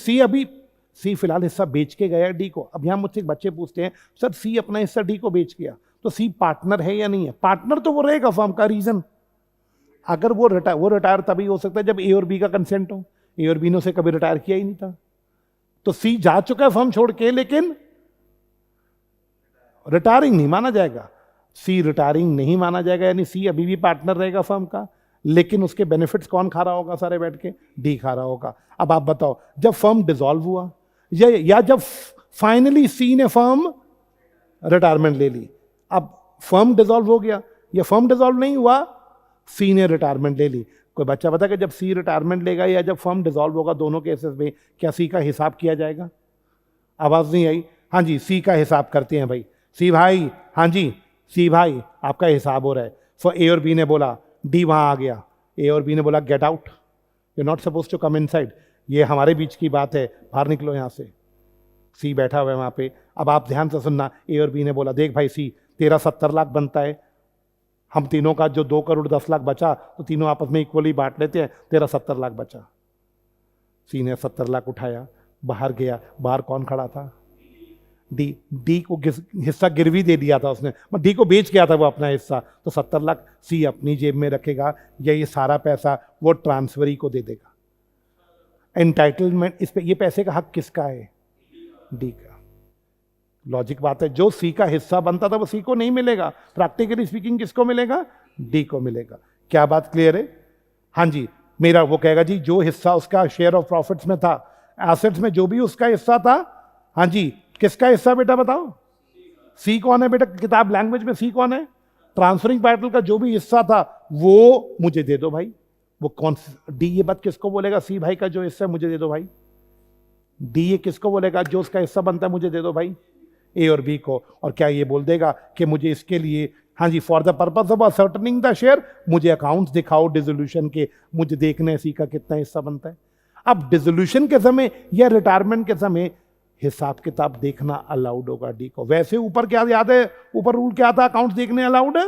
सी फिलहाल हिस्सा बेच के गया डी को। अब यहां मुझसे बच्चे पूछते हैं, सर सी अपना हिस्सा डी को बेच गया, तो सी पार्टनर है या नहीं है? पार्टनर तो वो रहेगा फर्म का। रीजन, अगर वो रिटायर तभी हो सकता है जब ए और बी का कंसेंट हो। ए और बी ने उसे कभी रिटायर किया ही नहीं था, तो सी जा चुका है फर्म छोड़ के, लेकिन रिटायरिंग नहीं माना जाएगा। सी रिटायरिंग नहीं माना जाएगा, यानी सी अभी भी पार्टनर रहेगा फर्म का, लेकिन उसके बेनिफिट्स कौन खा रहा होगा? सारे बैठ के डी खा रहा होगा। अब आप बताओ, जब फर्म डिसॉल्व हुआ या जब फाइनली सी ने फर्म रिटायरमेंट ले ली, अब फर्म डिसॉल्व हो गया या फर्म डिसॉल्व नहीं हुआ, सी ने रिटायरमेंट ले ली। कोई बच्चा बता कि जब सी रिटायरमेंट लेगा या जब फर्म डिसॉल्व होगा, दोनों केसेस में क्या सी का हिसाब किया जाएगा? आवाज नहीं आई? हाँ जी, सी का हिसाब करते हैं भाई। सी भाई, हाँ जी सी भाई, आपका हिसाब हो रहा है। सो ए और बी ने बोला, डी वहां आ गया, ए और बी ने बोला get out, you not suppose to come inside, ये हमारे बीच की बात है, बाहर निकलो यहां से। सी बैठा हुआ है वहां पे। अब आप ध्यान से सुनना, ए और बी ने बोला देख भाई सी, तेरा 70 लाख बनता है, हम तीनों का जो 2 करोड़ 10 लाख बचा, तो तीनों आपस में इक्वली बांट लेते हैं, तेरा 70 लाख बचा। सी ने 70 लाख उठाया, बाहर गया। बाहर कौन खड़ा था? डी को हिस्सा गिरवी दे दिया था उसने, डी को बेच गया था वो अपना हिस्सा, तो 70 लाख सी अपनी जेब में रखेगा, या ये सारा पैसा वो ट्रांसफरी को दे देगा? एंटाइटलमेंट, इस पे, ये पैसे का हक किसका है? डी का। लॉजिक बात है, जो सी का हिस्सा बनता था वो सी को नहीं मिलेगा, प्रैक्टिकली स्पीकिंग किसको मिलेगा? डी को मिलेगा। क्या बात क्लियर है? हाँ जी, मेरा वो कहेगा जी जो हिस्सा उसका शेयर ऑफ प्रॉफिट्स में था, एसेट्स में जो भी उसका हिस्सा था, हाँ जी, किसका हिस्सा बेटा बताओ? सी कौन है बेटा? किताब लैंग्वेज में सी कौन है? ट्रांसफरिंग पार्टल का जो भी हिस्सा था वो मुझे दे दो भाई। वो कौन? डी ये बात किसको बोलेगा? सी भाई का जो हिस्सा मुझे दे दो भाई। डी ये किसको बोलेगा? जो उसका हिस्सा बनता है मुझे दे दो भाई, ए और बी को। और क्या ये बोल देगा कि मुझे इसके लिए, हाँ जी, for the purpose of ascertaining the share, मुझे अकाउंट्स दिखाओ डिसोल्यूशन के, मुझे देखना है सी का कितना हिस्सा बनता है। अब डिसोल्यूशन के समय या रिटायरमेंट के समय हिसाब किताब देखना अलाउड होगा डी को। वैसे ऊपर क्या याद है, ऊपर रूल क्या था? अकाउंट्स देखने अलाउड है,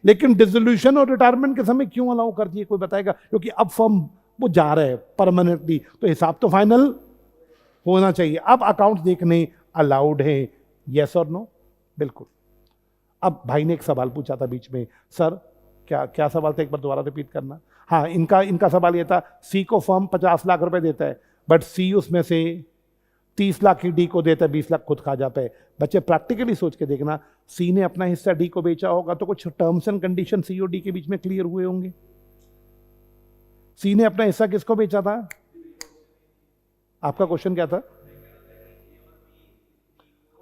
लेकिन डिसोल्यूशन और रिटायरमेंट के समय क्यों अलाउ कर दिए? कोई बताएगा? क्योंकि अब फर्म वो जा रहे हैं परमानेंटली, तो हिसाब तो फाइनल होना चाहिए। अब अकाउंट्स देखने अलाउड है, यस और नो? बिल्कुल। अब भाई ने एक सवाल पूछा था बीच में, सर क्या सवाल था, एक बार दोबारा रिपीट करना। हाँ, इनका सवाल यह था, सी को फर्म 50 लाख रुपए देता है, बट सी उसमें से 30 लाख ही डी को देता है, 20 लाख खुद खा जाता है। बच्चे प्रैक्टिकली सोच के देखना, सी ने अपना हिस्सा डी को बेचा होगा तो कुछ टर्म्स एंड कंडीशन सी और डी के बीच में क्लियर हुए होंगे। सी ने अपना हिस्सा किसको बेचा था? आपका क्वेश्चन क्या था?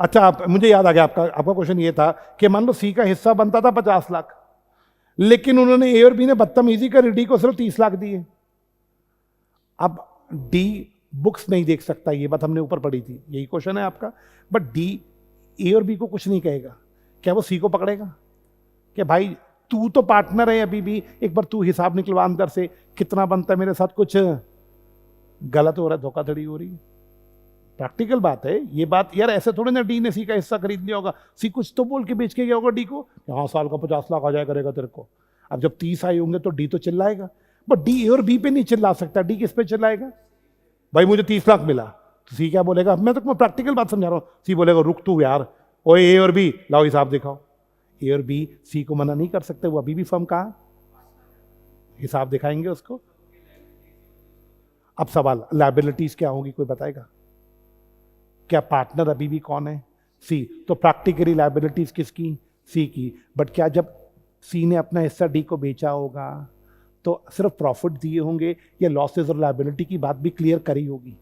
अच्छा, मुझे याद आ गया, आपका क्वेश्चन ये था कि मान लो सी का हिस्सा बनता था 50 लाख, लेकिन उन्होंने ए और बी ने बदतमीजी कर डी को सिर्फ 30 लाख दिए। अब डी बुक्स नहीं देख सकता, ये बात हमने ऊपर पढ़ी थी, यही क्वेश्चन है आपका। बट डी ए और बी को कुछ नहीं कहेगा, क्या वो सी को पकड़ेगा कि भाई तू तो पार्टनर है अभी भी, एक बार तू हिसाब निकलवा अंदर से, कितना बनता है मेरे साथ, कुछ गलत हो रहा है, धोखाधड़ी हो रही है। प्रैक्टिकल बात है ये बात यार, ऐसे थोड़े ना डी ने सी का हिस्सा खरीद लिया होगा। सी कुछ तो बोल के बेच के गया होगा डी को, हाँ साल का 50 लाख आ जाया करेगा तेरे को। अब जब 30 आए होंगे तो डी तो चिल्लाएगा, बट डी ए और बी पे नहीं चिल्ला सकता। डी किस पे चिल्लाएगा? भाई मुझे 30 लाख मिला, तो सी क्या बोलेगा? मैं तो प्रैक्टिकल बात समझा रहा हूँ। सी बोलेगा रुक तू यार, ओए ए और बी लाओ हिसाब दिखाओ। ए और बी सी को मना नहीं कर सकते, वो अभी भी फर्म का हिसाब दिखाएंगे उसको। अब सवाल, लायबिलिटीज क्या होगी, कोई बताएगा? क्या पार्टनर अभी भी कौन है? सी। तो प्रैक्टिकली लायबिलिटीज किसकी? सी की। बट क्या जब सी ने अपना हिस्सा डी को बेचा होगा, तो सिर्फ प्रॉफिट दिए होंगे या लॉसेस और लायबिलिटी की बात भी क्लियर करी होगी।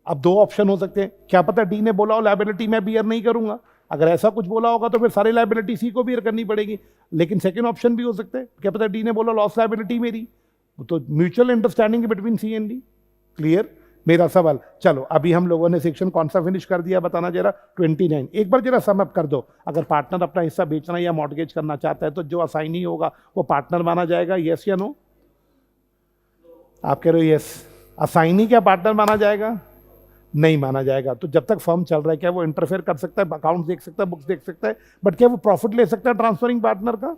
अब दो ऑप्शन हो सकते हैं, क्या पता डी ने बोला हो लायबिलिटी मैं बियर नहीं करूंगा, अगर ऐसा कुछ बोला होगा तो फिर सारी लायबिलिटी सी को बियर करनी पड़ेगी। लेकिन सेकंड ऑप्शन भी हो सकता है, क्या पता डी ने बोला लॉस लायबिलिटी मेरी, तो mutual understanding between C and D. Clear मेरा सवाल? चलो अभी हम लोगों ने सेक्शन कौन सा फिनिश कर दिया बताना जरा, 29। एक बार जरा सम अप कर दो, अगर पार्टनर अपना हिस्सा बेचना या मॉर्गेज करना चाहता है तो जो असाइनी होगा वो पार्टनर माना जाएगा, यस या नो? आप कह रहे हो यस। असाइनी क्या पार्टनर माना जाएगा? नहीं माना जाएगा। तो जब तक फर्म चल रहा है क्या वो इंटरफेयर कर सकता है, अकाउंट देख सकता है, बुक्स देख सकता है, बट क्या वो प्रॉफिट ले सकता है ट्रांसफरिंग पार्टनर का?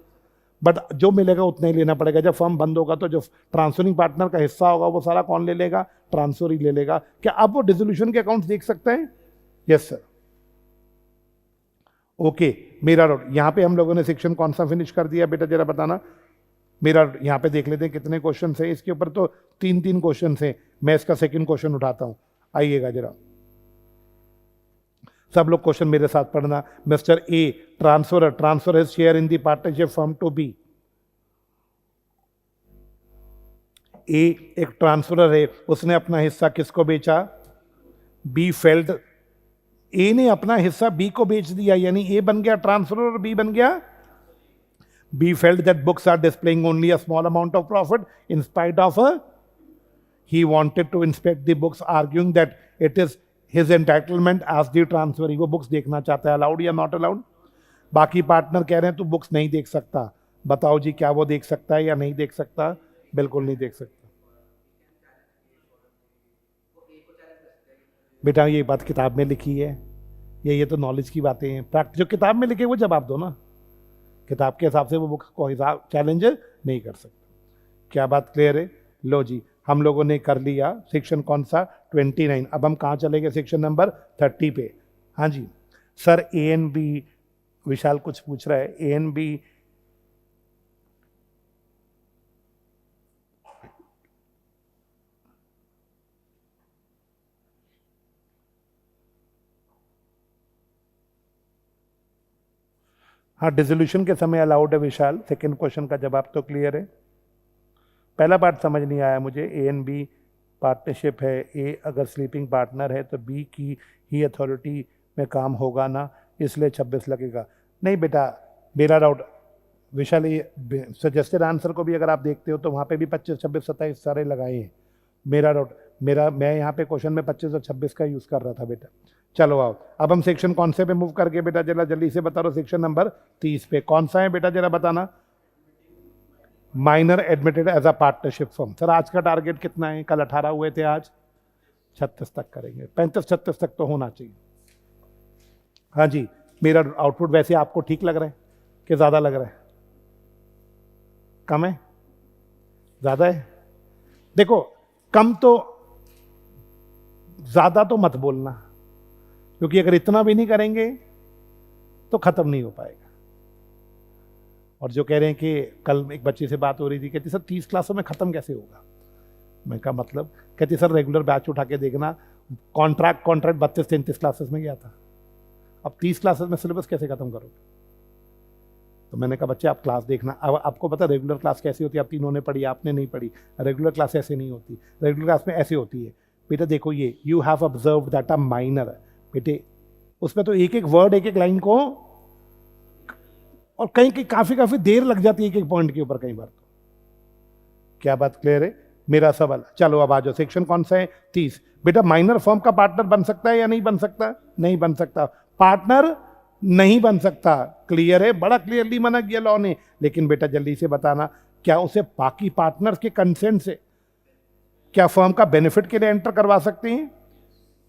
बट जो मिलेगा उतना ही लेना पड़ेगा। जब फर्म बंद होगा तो जो ट्रांसफरिंग पार्टनर का हिस्सा होगा वो सारा कौन ले लेगा? ट्रांसफर ही ले लेगा। क्या अब वो डिसोल्यूशन के अकाउंट देख सकते हैं? Yes sir. ओके मेरा रोड, यहां पे हम लोगों ने सेक्शन कौन सा फिनिश कर दिया बेटा जरा बताना। मेरा यहां पे देख लेते हैं कितने क्वेश्चन है इसके ऊपर, तो 3 क्वेश्चन है। मैं इसका सेकंड क्वेश्चन उठाता हूं, आइएगा जरा सब लोग क्वेश्चन मेरे साथ पढ़ना। Mister A transfer his share in the partnership firm to B. A एक ट्रांसफरर है, उसने अपना हिस्सा किसको बेचा? बी फेल्ड, ए ने अपना हिस्सा बी को बेच दिया, यानी ए बन गया ट्रांसफरर और बी बन गया। B failed that books are displaying only a small amount of profit in spite of he wanted to inspect the books, arguing that it is his entitlement as the transferee। वो books देखना चाहता है, allowed या not allowed? बाकी partner कह रहे हैं तू बुक्स नहीं देख सकता, बताओ जी क्या वो देख सकता है या नहीं देख सकता? बिल्कुल नहीं देख सकता बेटा, ये बात किताब में लिखी है, ये तो नॉलेज की बातें हैं। जो किताब में लिखे वो जवाब दो ना, किताब के हिसाब से वो बुक्स को हिसाब चैलेंज नहीं कर सकता। क्या बात क्लियर है? लो जी हम लोगों ने कर लिया सेक्शन कौन सा? 29। अब हम कहाँ चलेंगे? सेक्शन नंबर 30 पे। हाँ जी सर, ए एन बी, विशाल कुछ पूछ रहा है, ए एन बी हाँ डिसोल्यूशन के समय अलाउड है विशाल। सेकंड क्वेश्चन का जवाब तो क्लियर है, पहला पार्ट समझ नहीं आया मुझे। ए एंड बी पार्टनरशिप है, ए अगर स्लीपिंग पार्टनर है तो बी की ही अथॉरिटी में काम होगा ना, इसलिए 26 लगेगा। नहीं बेटा मेरा डाउट विशाल, ये सजेस्टेड आंसर को भी अगर आप देखते हो तो वहाँ पे भी 25, 26, 27 सारे लगाए हैं। मेरा डाउट मैं यहाँ पे क्वेश्चन में 25 और 26 का यूज़ कर रहा था बेटा। चलो आओ अब हम सेक्शन कौन से पे मूव करके बेटा जरा जल्दी से बता दो। सेक्शन नंबर 30 पे कौन सा है बेटा जरा बताना। Minor admitted as a partnership firm. Sir आज का टारगेट कितना है? कल 18 हुए थे, आज 36 तक करेंगे, 35-36 तक तो होना चाहिए। हाँ जी मेरा आउटपुट वैसे आपको ठीक लग रहा है कि ज़्यादा लग रहा है? कम है? ज़्यादा है? देखो कम तो, ज़्यादा तो मत बोलना, क्योंकि अगर इतना भी नहीं करेंगे तो ख़त्म नहीं हो पाएगा। और जो कह रहे हैं कि कल एक बच्चे से बात हो रही थी, कहती सर 30 क्लासों में ख़त्म कैसे होगा? मैं कहा मतलब? कहती सर रेगुलर बैच उठा के देखना, कॉन्ट्रैक्ट 32-33 क्लासेस में गया था, अब 30 क्लासेस में सिलेबस कैसे ख़त्म करोगे? तो मैंने कहा बच्चे आप क्लास देखना। अब आपको पता रेगुलर क्लास कैसी होती है? आप तीनों ने पढ़ी, आपने नहीं पढ़ी। रेगुलर क्लास ऐसे नहीं होती, रेगुलर क्लास में ऐसे होती है बेटा। देखो ये you have observed that a minor, बेटे उसमें तो एक एक वर्ड एक एक लाइन को, और कहीं कहीं काफी देर लग जाती है एक एक पॉइंट के ऊपर कई बार। तो क्या बात क्लियर है? मेरा सवाल चलो अब आ जाओ। सेक्शन कौन सा है? 30। बेटा माइनर फर्म का पार्टनर बन सकता है या नहीं बन सकता? नहीं बन सकता, पार्टनर नहीं बन सकता। क्लियर है? बड़ा क्लियरली मना किया लॉ ने। लेकिन बेटा जल्दी से बताना, क्या उसे बाकी पार्टनर्स के कंसेंट से क्या फर्म का बेनिफिट के लिए एंटर करवा सकते हैं?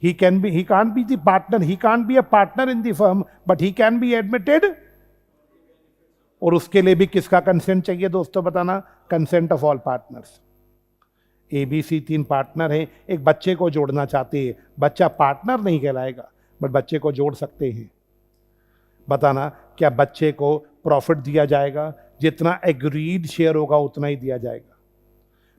he can't be the partner, he can't be a partner in the firm, but he can be admitted। और उसके लिए भी किसका कंसेंट चाहिए दोस्तों बताना? Consent of all partners. ABC 3 partner हैं, एक बच्चे को जोड़ना चाहते हैं, बच्चा पार्टनर नहीं कहलाएगा बट बच्चे को जोड़ सकते हैं। बताना क्या बच्चे को प्रॉफिट दिया जाएगा? जितना एग्रीड शेयर होगा उतना ही दिया जाएगा।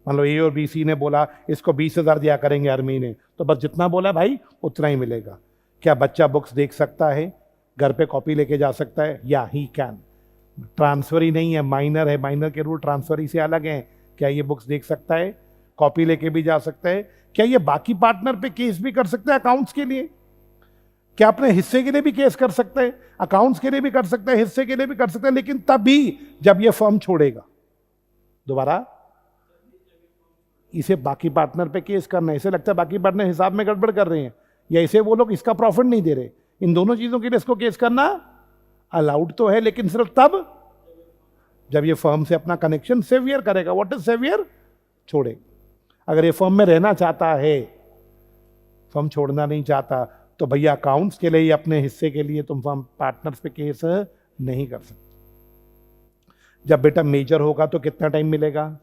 मान लो A और B, C ने बोला इसको 20,000 दिया करेंगे हर महीने, तो बस जितना बोला भाई उतना ही मिलेगा। क्या बच्चा बुक्स देख सकता है, घर पे कॉपी लेके जा सकता है? या ही कैन। ट्रांसफरी नहीं है, माइनर है। माइनर के रूल ट्रांसफरी से अलग हैं। क्या ये बुक्स देख सकता है, कॉपी लेके भी जा सकता है? क्या ये बाकी पार्टनर पे केस भी कर सकता है अकाउंट्स के लिए? क्या अपने हिस्से के लिए भी केस कर सकता है? अकाउंट्स के लिए भी कर सकता है, हिस्से के लिए भी कर सकता है, लेकिन तभी जब ये फर्म छोड़ेगा। दोबारा, इसे बाकी पार्टनर पे केस करना है। इसे लगता है बाकी पार्टनर हिसाब में गड़बड़ कर रहे हैं, या इसे वो लोग इसका प्रॉफिट नहीं दे रहे। इन दोनों चीजों के लिए इसको केस करना अलाउड तो है, लेकिन सिर्फ तब जब ये फर्म से अपना कनेक्शन सेवियर करेगा। What is sever? छोड़े। अगर ये फर्म में रहना चाहता है, फर्म छोड़ना नहीं चाहता, तो भैया अकाउंट्स के लिए, अपने हिस्से के लिए तुम फर्म पार्टनर्स पे केस नहीं कर सकते। जब बेटा मेजर होगा तो कितना टाइम मिलेगा?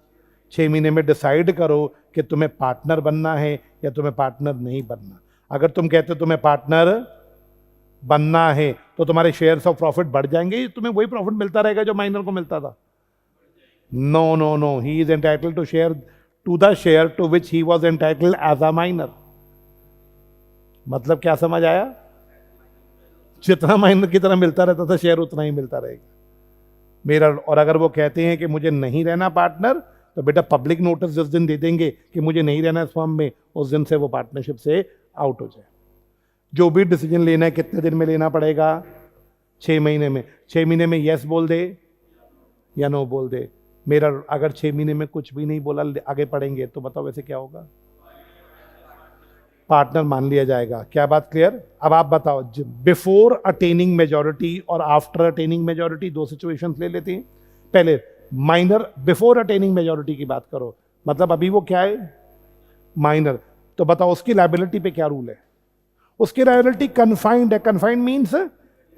6 महीने में डिसाइड करो कि तुम्हें पार्टनर बनना है या तुम्हें पार्टनर नहीं बनना। अगर तुम कहते हो तुम्हें पार्टनर बनना है, तो तुम्हारे शेयर्स ऑफ प्रॉफिट बढ़ जाएंगे, तुम्हें वही प्रॉफिट मिलता रहेगा जो माइनर को मिलता था। No no no, he is entitled to share, to the share to which he was entitled as a minor. मतलब क्या समझ आया? जितना माइनर की तरह मिलता रहता था शेयर, उतना ही मिलता रहेगा मेरा। और अगर वो कहते हैं कि मुझे नहीं रहना पार्टनर, तो बेटा पब्लिक नोटिस जिस दिन दे देंगे कि मुझे नहीं रहना इस फर्म में, उस दिन से वो पार्टनरशिप से आउट हो जाए। जो भी डिसीजन लेना है कितने दिन में लेना पड़ेगा? 6 महीने में। 6 महीने में यस बोल दे या नो बोल दे। मेरा अगर 6 महीने में कुछ भी नहीं बोला, आगे पढ़ेंगे, तो बताओ वैसे क्या होगा? पार्टनर मान लिया जाएगा। क्या बात क्लियर? अब आप बताओ, बिफोर अटेनिंग मेजॉरिटी और आफ्टर अटेनिंग मेजॉरिटी, दो सिचुएशंस ले लेते हैं। पहले माइनर, बिफोर अटेनिंग मेजॉरिटी की बात करो, मतलब अभी वो क्या है? माइनर। तो बताओ उसकी लायबिलिटी पे क्या रूल है? उसकी लायबिलिटी कन्फाइंड है। कन्फाइंड मीन्स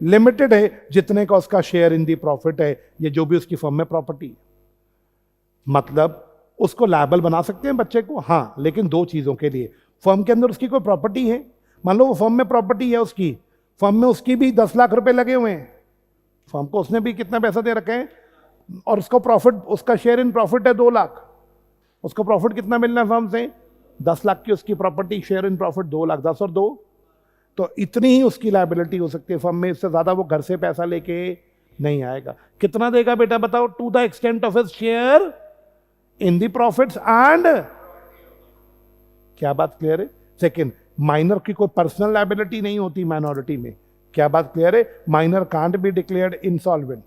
लिमिटेड है, जितने का उसका शेयर इन दी प्रॉफिट है, ये जो भी उसकी फर्म में प्रॉपर्टी है। मतलब उसको लायबल बना सकते हैं बच्चे को, हाँ, लेकिन दो चीजों के लिए। फर्म के अंदर उसकी कोई प्रॉपर्टी है, मान लो वो फर्म में प्रॉपर्टी है उसकी, फर्म में उसकी भी 10 लाख रुपए लगे हुए हैं, फर्म को उसने भी कितना पैसा दे रखे हैं, और उसको प्रॉफिट, उसका शेयर इन प्रॉफिट है 2 लाख। उसको प्रॉफिट कितना मिलना है फर्म से? 10 लाख की उसकी property, share in profit 2 lakh. 10 और 2 तो इतनी ही उसकी लायबिलिटी हो सकती है फर्म में, इससे ज्यादा वो घर से पैसा लेके नहीं आएगा। कितना देगा बेटा बताओ? To the extent of his share in the profits and, क्या बात क्लियर है? सेकंड, माइनर की कोई पर्सनल लायबिलिटी नहीं होती माइनॉरिटी में। क्या बात क्लियर है? Minor can't be declared insolvent.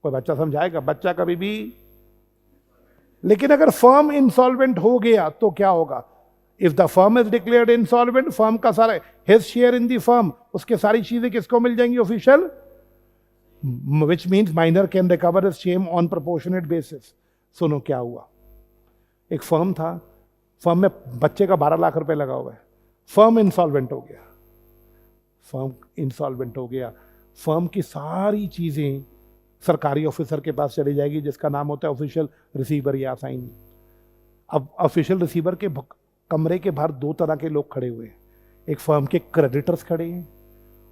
कोई बच्चा समझाएगा? बच्चा कभी भी। लेकिन अगर फर्म इंसॉल्वेंट हो गया तो क्या होगा? If the firm is declared insolvent, firm का सारा his share in the firm, उसके सारी चीजें किसको मिल जाएंगी? Official, which means minor can recover his share on proportionate basis. सुनो क्या हुआ, एक फर्म था, फर्म में बच्चे का 12 लाख रुपए लगा हुआ है, फर्म इंसॉल्वेंट हो गया। फर्म इंसॉल्वेंट हो गया, फर्म की सारी चीजें सरकारी ऑफिसर के पास चली जाएगी, जिसका नाम होता है ऑफिशियल रिसीवर या असाइन। अब ऑफिशियल रिसीवर के कमरे के बाहर 2 तरह के लोग खड़े हुए हैं, एक फर्म के क्रेडिटर्स खड़े हैं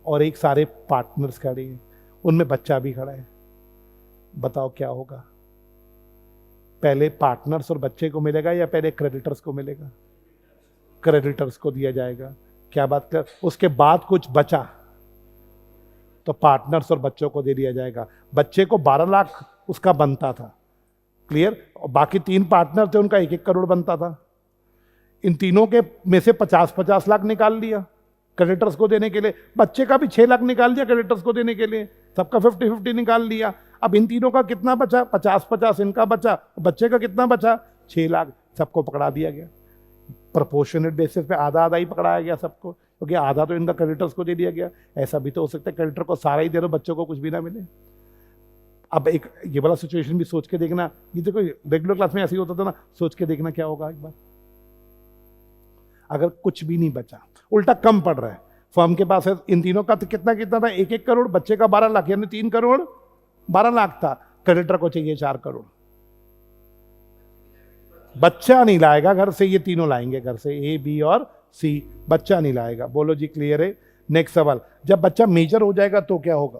और एक सारे पार्टनर्स खड़े हैं, उनमें बच्चा भी खड़ा है। बताओ क्या होगा? पहले पार्टनर्स और बच्चे को मिलेगा या पहले क्रेडिटर्स को मिलेगा? क्रेडिटर्स को दिया जाएगा। क्या बात कर? उसके बाद कुछ बचा तो पार्टनर्स और बच्चों को दे दिया जाएगा। बच्चे को 12 लाख उसका बनता था, क्लियर, और बाकी 3 पार्टनर थे, उनका 1-1 करोड़ बनता था। इन तीनों के में से 50-50 लाख निकाल लिया क्रेडिटर्स को देने के लिए, बच्चे का भी 6 लाख निकाल दिया क्रेडिटर्स को देने के लिए, सबका 50-50 निकाल लिया। अब इन तीनों का कितना बचा? 50-50 इनका बचा, बच्चे का कितना बचा? 6 लाख। सबको पकड़ा दिया गया प्रोपोर्शनेट बेसिस पे, आधा आधा ही पकड़ाया गया सबको, क्योंकि आधा तो इनका क्रेडिटर्स को दे दिया गया। ऐसा भी तो हो सकता है क्रेडिटर को सारा ही दे दो, बच्चों को कुछ भी ना मिले। अब एक ये वाला सिचुएशन भी सोच के देखना, ये देखो रेगुलर क्लास में ऐसे ही होता था ना, सोच के देखना क्या होगा एक बार। अगर कुछ भी नहीं बचा, उल्टा कम पड़ रहा है, फर्म के पास है इन तीनों का तो कितना कितना था? 1-1 करोड़, बच्चे का 12 लाख, यानी 3 करोड़ 12 लाख था, क्रेडिटर को चाहिए 4 करोड़। बच्चा नहीं लाएगा घर से, ये तीनों लाएंगे घर से, ए बी और सी, बच्चा नहीं लाएगा। बोलो जी क्लियर है? नेक्स्ट सवाल, जब बच्चा मेजर हो जाएगा तो क्या होगा?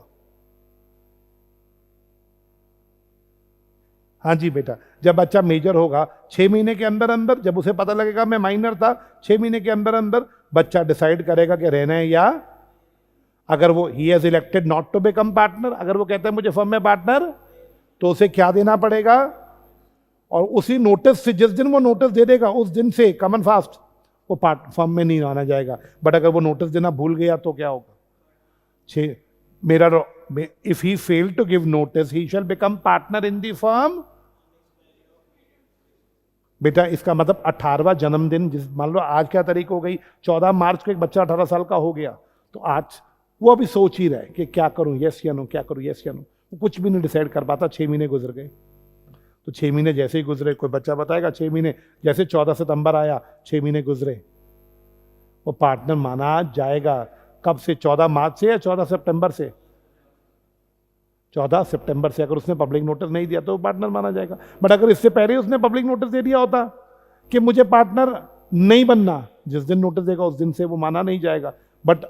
हाँ जी बेटा, जब बच्चा मेजर होगा 6 महीने के अंदर अंदर, जब उसे पता लगेगा मैं माइनर था, 6 महीने के अंदर अंदर बच्चा डिसाइड करेगा कि रहना है या अगर वो he has elected not to become partner, अगर वो कहता है मुझे फर्म में पार्टनर, तो उसे क्या देना पड़ेगा, और उसी नोटिस से, जिस दिन वो नोटिस दे देगा उस दिन से कमन फास्ट वो फर्म में नहीं आना जाएगा। बट अगर वो नोटिस देना भूल गया तो क्या होगा, मेरा if he fail to give notice he shall become partner in the firm. बेटा इसका मतलब 18वां जन्मदिन, जिस मान लो आज क्या तारीख हो गई, 14 मार्च को एक बच्चा 18 साल का हो गया, तो आज वो अभी सोच ही रहा है कि क्या करूं, यस या नो, क्या करूं, यस या नो। वो कुछ भी नहीं डिसाइड कर पाता। 6 महीने गुजर गए, तो 6 महीने जैसे ही गुजरे, कोई बच्चा बताएगा 6 महीने जैसे 14 सितंबर आया 6 महीने गुजरे, वो पार्टनर माना जाएगा। कब से, 14 मार्च से या 14 सितंबर से? 14 सितंबर से। अगर उसने पब्लिक नोटिस नहीं दिया तो पार्टनर माना जाएगा। बट अगर इससे पहले उसने पब्लिक नोटिस दे दिया होता कि मुझे पार्टनर नहीं बनना, जिस दिन नोटिस देगा उस दिन से वो माना नहीं जाएगा। बट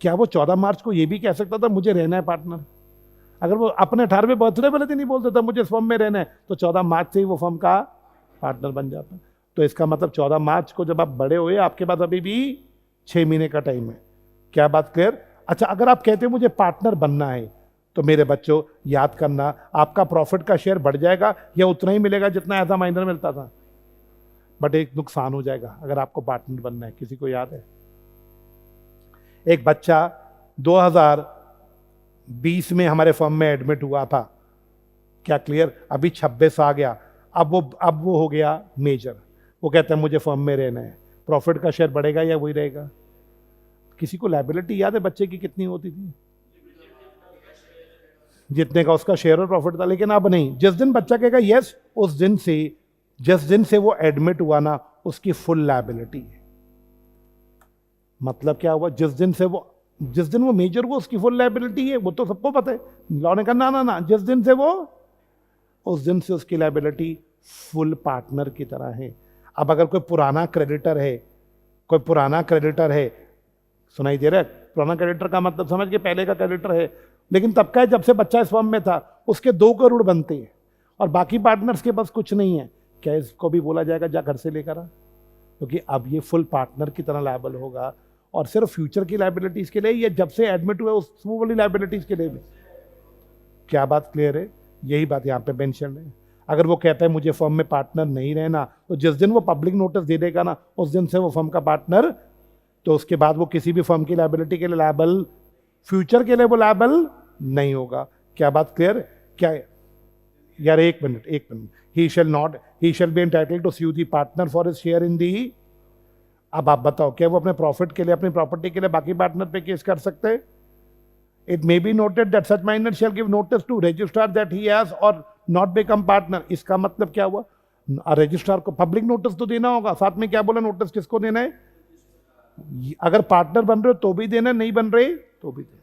क्या वो 14 मार्च को ये भी कह सकता था मुझे रहना है पार्टनर? अगर वो अपने 18वें बर्थडे वाले दिन ही बोलता था मुझे फर्म में रहना है, तो 14 मार्च से ही वो फर्म का पार्टनर बन जाता। तो इसका मतलब 14 मार्च को जब आप बड़े हुए, आपके पास अभी भी 6 महीने का टाइम है। क्या बात क्लियर? अच्छा, अगर आप कहते हैं मुझे पार्टनर बनना है, तो मेरे बच्चों याद करना, आपका प्रॉफिट का शेयर बढ़ जाएगा या उतना ही मिलेगा जितना ऐसा माइनर मिलता था? बट एक नुकसान हो जाएगा अगर आपको पार्टनर बनना है। किसी को याद है? एक बच्चा 2020 में हमारे फर्म में एडमिट हुआ था। क्या क्लियर? अभी 26 आ गया, अब वो हो गया मेजर। वो कहता है मुझे फर्म में रहना है, प्रॉफिट का शेयर बढ़ेगा या वही रहेगा? किसी को लायबिलिटी याद है बच्चे की कितनी होती थी? जितने का उसका शेयर और प्रॉफिट था। लेकिन अब नहीं, जिस दिन बच्चा कहेगा यस, उस दिन से, जिस दिन से वो एडमिट हुआ ना, उसकी फुल लायबिलिटी है। मतलब क्या हुआ? जिस दिन वो मेजर हुआ उसकी फुल लायबिलिटी है। वो तो सबको पता है। लॉ ने कहा ना, जिस दिन से वो, उस दिन से उसकी लायबिलिटी फुल पार्टनर की तरह है। अब अगर कोई पुराना क्रेडिटर है, सुनाई दे रहा है? पुराना क्रेडिटर का मतलब समझ के, पहले का क्रेडिटर है, लेकिन तब का है जब से बच्चा इस फर्म में था, उसके 2 करोड़ बनते हैं और बाकी पार्टनर्स के पास कुछ नहीं है। क्या इसको भी बोला जाएगा जा घर से लेकर आ? क्योंकि अब ये फुल पार्टनर की तरह लायबल होगा, और सिर्फ फ्यूचर की लायबिलिटीज के लिए, ये जब से एडमिट हुआ उस वो वाली लायबिलिटीज के लिए भी। क्या बात क्लियर है? यही बात यहाँ पे मेंशन है। अगर वो कहता है मुझे फर्म में पार्टनर नहीं रहना, तो जिस दिन वो पब्लिक नोटिस दे देगा ना, उस दिन से वो फर्म का पार्टनर, तो उसके बाद वो किसी भी फर्म की लायबिलिटी के लिए लायबल, फ्यूचर के लिए वो लायबल नहीं होगा। क्या बात क्लियर? क्या यार, एक minute, he shall be entitled to sue the partner for his share in the. अब आप बताओ, क्या वो अपने प्रॉफिट के लिए, अपनी प्रॉपर्टी के लिए बाकी पार्टनर पे केस कर सकते हैं? It may be noted that such minor shall give notice to registrar that he has और नॉट बिकम पार्टनर। इसका मतलब क्या हुआ? रजिस्ट्रार को पब्लिक नोटिस तो देना होगा। साथ में क्या बोला? नोटिस किसको देना है? अगर पार्टनर बन रहे हो तो भी देना, नहीं बन रहे तो भी देना।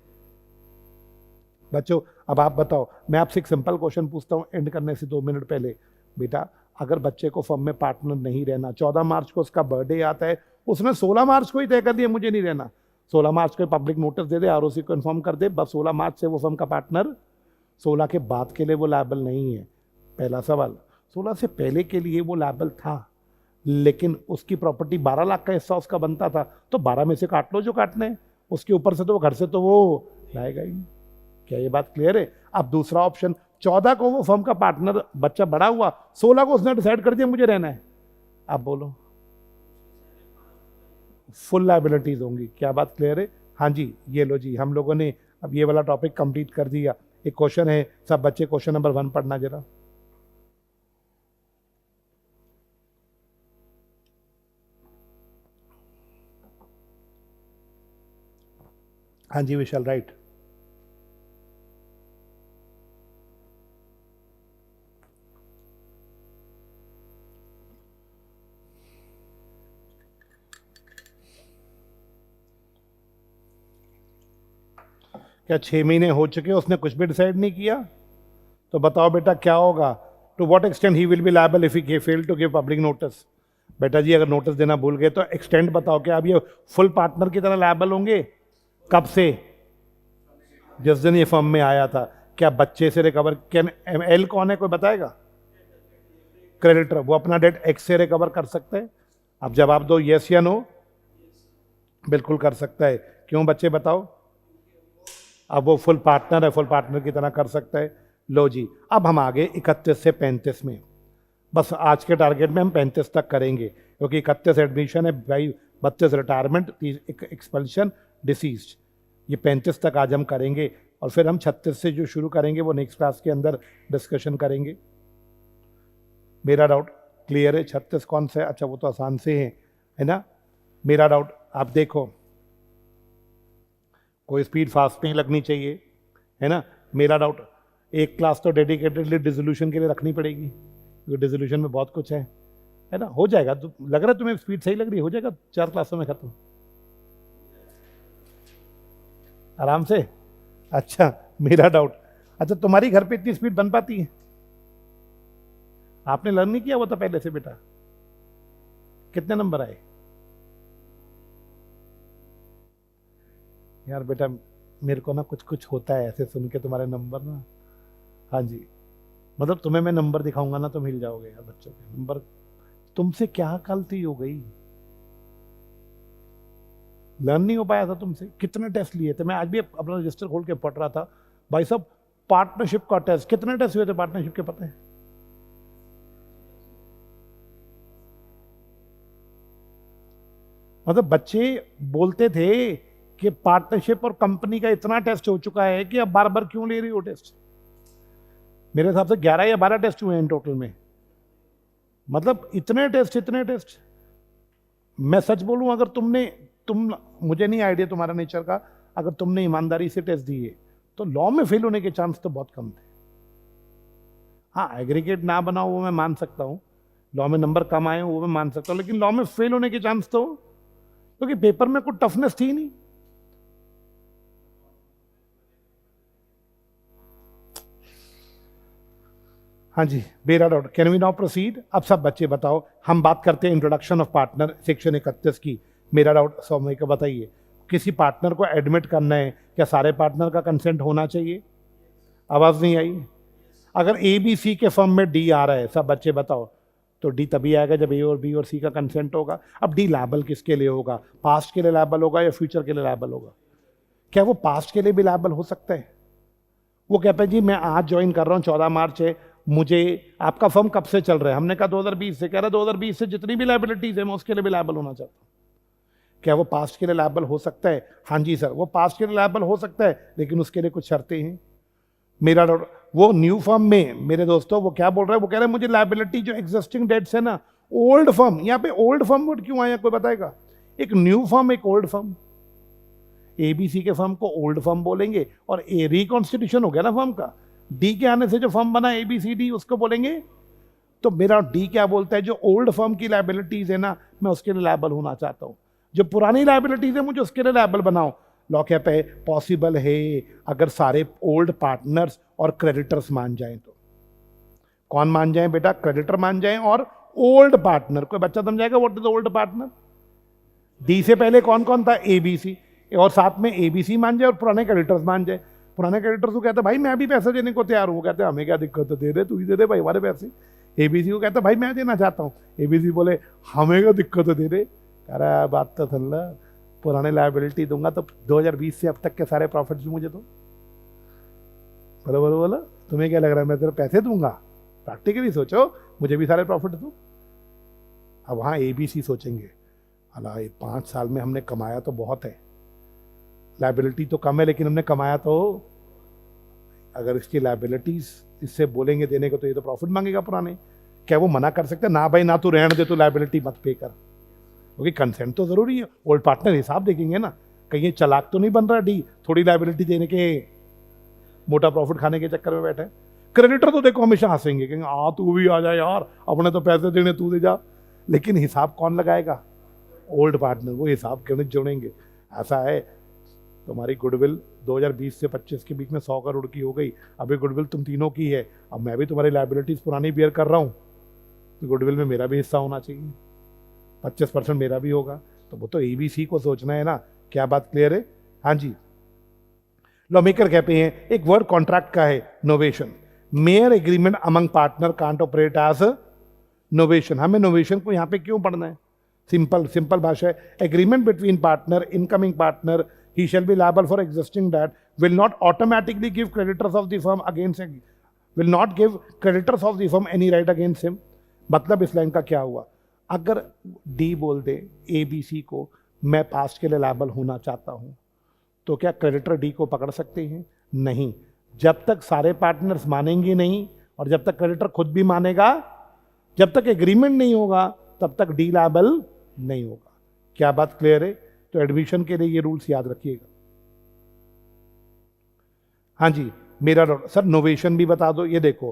बच्चों अब आप बताओ, मैं आपसे एक सिंपल क्वेश्चन पूछता हूं एंड करने से 2 मिनट पहले। बेटा अगर बच्चे को फर्म में पार्टनर नहीं रहना, 14 मार्च को उसका बर्थडे आता है, उसने 16 मार्च को ही तय कर दिया मुझे नहीं रहना, 16 मार्च को पब्लिक नोटिस दे दे, आरओसी को इन्फॉर्म कर दे, बस 16 मार्च से वो फर्म का पार्टनर, 16 के बाद के लिए वो लायबल नहीं है। पहला सवाल। 16 से पहले के लिए वो लायबल था, लेकिन उसकी प्रॉपर्टी 12 लाख का हिस्सा उसका बनता था, तो 12 में से काट लो जो काटने हैं, उसके ऊपर से तो वो घर से तो वो लाएगा ही नहीं। क्या ये बात क्लियर है? अब दूसरा ऑप्शन, 14 को वो फर्म का पार्टनर, बच्चा बड़ा हुआ, 16 को उसने डिसाइड कर दिया मुझे रहना है, अब बोलो फुल लायबिलिटीज होंगी। क्या बात क्लियर है? हाँ जी, ये लो जी, हम लोगों ने अब ये वाला टॉपिक कंप्लीट कर दिया। एक क्वेश्चन है, सब बच्चे क्वेश्चन नंबर 1 पढ़ना जरा। हाँ जी विशाल, राइट। क्या 6 महीने हो चुके, उसने कुछ भी डिसाइड नहीं किया? तो बताओ बेटा क्या होगा? To what extent he will be liable if he fail to give public notice? बेटा जी अगर नोटिस देना भूल गए तो एक्सटेंट बताओ, क्या अब ये फुल पार्टनर की तरह लायबल होंगे? कब से? जिस दिन ये फर्म में आया था। क्या बच्चे से रिकवर, कैन एल कौन है कोई बताएगा? क्रेडिटर, वो अपना डेट एक्स से रिकवर कर सकते हैं? अब जवाब दो, यस या नो। बिल्कुल कर सकता है। क्यों बच्चे बताओ? अब वो फुल पार्टनर है, फुल पार्टनर की तरह कर सकता है। लो जी, अब हम आगे 31 से 35 में, बस आज के टारगेट में हम 35 तक करेंगे, क्योंकि 31 एडमिशन है भाई, 32 रिटायरमेंट, एक्सपल्शन, डिसीज, ये 35 तक आज हम करेंगे। और फिर हम 36 से जो शुरू करेंगे वो नेक्स्ट क्लास के अंदर डिस्कशन करेंगे। मेरा डाउट क्लियर है? 36 कौन सा है? अच्छा, वो तो आसान से है ना। मेरा डाउट आप देखो, कोई स्पीड फास्ट नहीं लगनी चाहिए, है ना। मेरा डाउट, एक क्लास तो डेडिकेटेडली डिसोल्यूशन के लिए रखनी पड़ेगी, क्योंकि डिसोल्यूशन में बहुत कुछ है ना। हो जाएगा तो लग रहा है तुम्हें स्पीड सही लग रही है, हो जाएगा 4 क्लासों में खत्म आराम से। अच्छा, मेरा डाउट, अच्छा तुम्हारी घर पे इतनी स्पीड बन पाती है? आपने लर्न नहीं किया वो तो पहले से बेटा? कितने नंबर आए यार बेटा? मेरे को ना कुछ कुछ होता है ऐसे सुन के तुम्हारे नंबर ना। हाँ जी, मतलब तुम्हें मैं नंबर दिखाऊंगा ना तो मिल जाओगे यार बच्चों के नंबर। तुमसे क्या गलती हो गई? लर्न नहीं हो पाया था तुमसे? कितने टेस्ट लिए थे? मैं आज भी अपना रजिस्टर खोल के पढ़ रहा था भाई साहब, पार्टनरशिप का टेस्ट, कितने टेस्ट हुए थे पार्टनरशिप के पता है? मतलब बच्चे बोलते थे कि पार्टनरशिप और कंपनी का इतना टेस्ट हो चुका है कि अब बार बार क्यों ले रही हो टेस्ट। मेरे हिसाब से 11 या 12 टेस्ट हुए हैं टोटल में। मतलब इतने टेस्ट। मैं सच बोलूं, अगर तुम मुझे नहीं आइडिया तुम्हारा नेचर का, अगर तुमने ईमानदारी से टेस्ट दिए तो लॉ में फेल होने के चांस तो बहुत कम थे। हाँ, एग्रीगेट ना बनाओ वो मैं मान सकता हूँ, लॉ में नंबर कम आए वो मैं मान सकता हूँ, लेकिन लॉ में फेल होने के चांस तो, क्योंकि पेपर में कोई टफनेस थी नहीं। हाँ जी, मेरा doubt, can we now proceed? अब सब बच्चे बताओ, हम बात करते हैं इंट्रोडक्शन ऑफ पार्टनर सेक्शन 31 की। मेरा डाउट सौम्य को बताइए, किसी पार्टनर को एडमिट करना है, क्या सारे पार्टनर का कंसेंट होना चाहिए? आवाज नहीं आई। अगर ए बी सी के फर्म में डी आ रहा है, सब बच्चे बताओ, तो डी तभी आएगा जब ए और बी और सी का कंसेंट होगा। अब डी लायबल किसके लिए होगा? पास्ट के लिए लायबल होगा या फ्यूचर के लिए लायबल होगा? क्या वो पास्ट के लिए भी लायबल हो सकता है? वो कहता है जी मैं आज ज्वाइन कर रहा हूँ, 14 मार्च है, मुझे, आपका फर्म कब से चल रहा है? हमने कहा 2020 से। कह रहा 2020 से जितनी भी लायबिलिटीज है मैं उसके लिए भी लायबल होना चाहता हूँ। क्या वो पास्ट के लिए लायबल हो सकता है? हाँ जी सर, वो पास्ट के लिए लायबल हो सकता है, लेकिन उसके लिए कुछ शर्तें हैं। मेरा डाउट, वो न्यू फर्म में मेरे दोस्तों वो क्या बोल रहा है? वो कह रहा है मुझे लायबिलिटी जो एग्जिस्टिंग डेट्स है ना, ओल्ड फर्म, यहाँ पे ओल्ड फर्म वर्ड क्यों आया कोई बताएगा? एक न्यू फर्म, एक ओल्ड फर्म। एबीसी के फर्म को ओल्ड फर्म बोलेंगे, और ए रिकॉन्स्टिट्यूशन हो गया ना फर्म का, डी के आने से जो फर्म बना एबीसीडी उसको बोलेंगे। तो मेरा डी क्या बोलता है? जो ओल्ड फर्म की लायबिलिटीज है ना, मैं उसके लिए लायबल होना चाहता हूं। जो पुरानी लायबिलिटीज है मुझे उसके लिए लायबल बनाओ। लॉ क्या पे पॉसिबल है अगर सारे ओल्ड पार्टनर्स और क्रेडिटर्स मान जाएं तो। कौन मान जाए बेटा? क्रेडिटर मान जाए और ओल्ड पार्टनर। कोई बच्चा समझाएगा what is old partner? D से पहले कौन कौन था? एबीसी, और साथ में एबीसी मान जाए और पुराने क्रेडिटर्स मान जाए। पुराने क्रेडिटर्स को कहता है भाई मैं भी पैसे देने को तैयार हूँ, कहते हैं हमें क्या दिक्कत है, दे दे, तू ही दे दे भाई हमारे पैसे। एबीसी को कहता है भाई मैं देना चाहता हूँ, एबीसी बोले हमें क्या दिक्कत है, दे दे। कह रहा है बात तो सुन ला, पुराने लायबिलिटी दूंगा तो 2020 से अब तक के सारे प्रॉफिट्स भी मुझे दो। बराबर बोला? तुम्हें क्या लग रहा है मैं तेरे पैसे दूंगा? प्रैक्टिकली सोचो, मुझे भी सारे प्रॉफिट दो। अब वहाँ एबीसी सोचेंगे अला 5 साल में हमने कमाया तो बहुत है, लायबिलिटी तो कम है लेकिन हमने कमाया तो, अगर इसकी लायबिलिटीज इससे बोलेंगे देने को तो ये तो प्रॉफिट मांगेगा पुराने। क्या वो मना कर सकते हैं? ना भाई ना, तू रहने दे, तू लायबिलिटी मत पे कर, क्योंकि कंसेंट तो जरूरी है। ओल्ड पार्टनर हिसाब देखेंगे ना, कहीं चालाक तो नहीं बन रहा डी, थोड़ी लायबिलिटी देने के मोटा प्रॉफिट खाने के चक्कर में बैठे। क्रेडिटर तो देखो हमेशा हंसेंगे, कहेंगे हाँ तू भी आ जा यार, अपने तो पैसे देने, तू दे जा। लेकिन हिसाब कौन लगाएगा? ओल्ड पार्टनर, वो हिसाब गणित जोड़ेंगे। ऐसा है, तुम्हारी गुडविल 2020 से 25 के बीच में 100 करोड़ की हो गई, अभी गुडविल तुम तीनों की है, अब मैं भी तुम्हारी लायबिलिटीज पुरानी बियर कर रहा हूँ, तो गुडविल में मेरा भी हिस्सा होना चाहिए, 25% मेरा भी होगा। तो वो तो एबीसी को सोचना है ना। क्या बात क्लियर है? हाँ जी। लॉ मेकर कहते हैं एक वर्ड कॉन्ट्रैक्ट का है, novation. Mere agreement among partner can't operate as novation. हमें नोवेशन को यहाँ पे क्यों पढ़ना है? सिंपल भाषा है, agreement between partner, incoming partner he shall be liable for existing debt, will not automatically give creditors of the firm against will not give creditors of the firm any right against him। मतलब इस line का क्या हुआ, अगर D बोल दे ए B सी को मैं past के लिए लायबल होना चाहता हूं, तो क्या क्रेडिटर डी को पकड़ सकते हैं? नहीं, जब तक सारे पार्टनर्स मानेंगे नहीं और जब तक क्रेडिटर खुद भी मानेगा, जब तक एग्रीमेंट नहीं होगा तब तक डी लायबल नहीं होगा। क्या बात क्लियर है? तो एडमिशन के लिए ये रूल्स याद रखिएगा। हाँ जी, मेरा सर नोवेशन भी बता दो। ये देखो,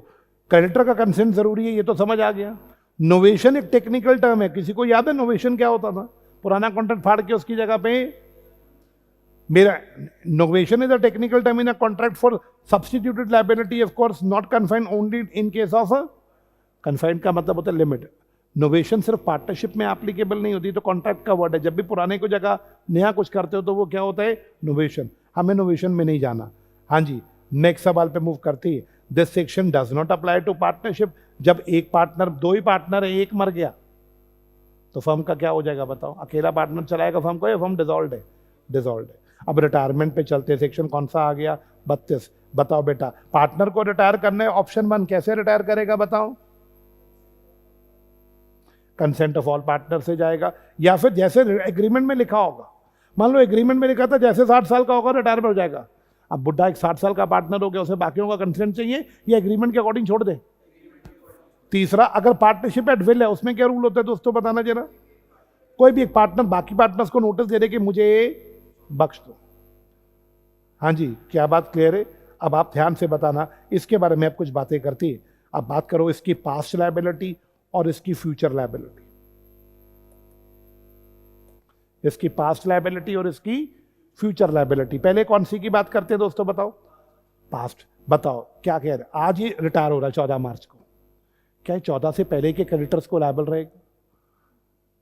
क्रेडिटर का कंसेंट जरूरी है, ये तो समझ आ गया। नोवेशन एक टेक्निकल टर्म है, किसी को याद है नोवेशन क्या होता था? पुराना कॉन्ट्रैक्ट फाड़ के उसकी जगह पे मेरा novation is a technical term in a contract for substituted liability, of course not confined only in case of confined का मतलब होता है लिमिट। नोवेशन सिर्फ पार्टनरशिप में एप्लीकेबल नहीं होती, तो कॉन्ट्रैक्ट का वर्ड है। जब भी पुराने को जगह नया कुछ करते हो तो वो क्या होता है? नोवेशन। हमें नोवेशन में नहीं जाना। हाँ जी, नेक्स्ट सवाल पे मूव करती है। This section does not apply to partnership. जब एक पार्टनर, दो ही पार्टनर है, एक मर गया तो फर्म का क्या हो जाएगा बताओ? अकेला पार्टनर चलाएगा फर्म को या फर्म डिसॉल्व है? डिसॉल्व है। अब रिटायरमेंट पे चलते, सेक्शन कौन सा आ गया? 32। बताओ बेटा, पार्टनर को रिटायर करना है, ऑप्शन 1 कैसे रिटायर करेगा बताओ? कंसेंट ऑफ ऑल पार्टनर से जाएगा, या फिर जैसे एग्रीमेंट में लिखा होगा। मान लो एग्रीमेंट में लिखा था जैसे 60 साल का होगा रिटायरमेंट हो जाएगा। अब बुढ़ा एक 60 साल का पार्टनर हो गया, उसे बाकियों का कंसेंट चाहिए या एग्रीमेंट के अकॉर्डिंग छोड़ दे? तीसरा, अगर पार्टनरशिप एट विल है, उसमें क्या रूल होता है दोस्तों बताना जरा? कोई भी एक पार्टनर बाकी पार्टनर्स को नोटिस दे दे कि मुझे बख्श दो। हाँ जी, क्या बात क्लियर है? अब आप ध्यान से बताना, इसके बारे में आप कुछ बातें करती है। अब बात करो इसकी पास्ट लायबिलिटी और इसकी फ्यूचर लायबिलिटी। इसकी पास्ट लायबिलिटी और इसकी फ्यूचर लायबिलिटी। पहले कौन सी की बात करते हैं दोस्तों बताओ? पास्ट। बताओ क्या कह रहे? आज ये रिटायर हो रहा है 14 मार्च को, क्या 14 से पहले के क्रेडिटर्स को लायबल रहेगा?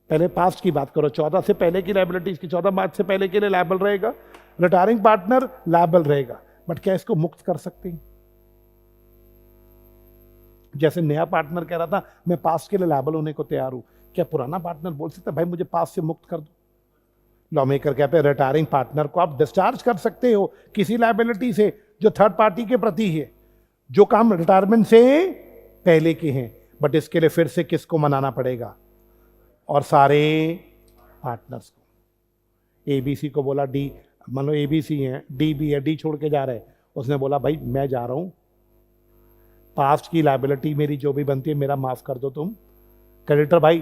पहले पास्ट की बात करो, 14 से पहले की लायबिलिटी, इसकी 14 मार्च से पहले के लिए लायबल रहेगा। रिटायरिंग पार्टनर लायबल रहेगा, बट क्या इसको मुक्त कर सकते हैं? जैसे नया पार्टनर कह रहा था मैं पास्ट के लिए लायबल होने को तैयार हूं, क्या पुराना पार्टनर बोल सकता है भाई मुझे पास्ट से मुक्त कर दो? लॉ मेकर कहते हैं रिटायरिंग पार्टनर को आप डिस्चार्ज कर सकते हो किसी लायबिलिटी से जो थर्ड पार्टी के प्रति है, जो काम रिटायरमेंट से पहले के हैं, बट इसके लिए फिर से किसको मनाना पड़ेगा? और सारे पार्टनर्स को। एबीसी को बोला डी, मान लो एबीसी है, डी भी है, डी छोड़ के जा रहा है, उसने बोला भाई मैं जा रहा हूं, पास्ट की लायबिलिटी मेरी जो भी बनती है मेरा माफ कर दो तुम। क्रेडिटर भाई,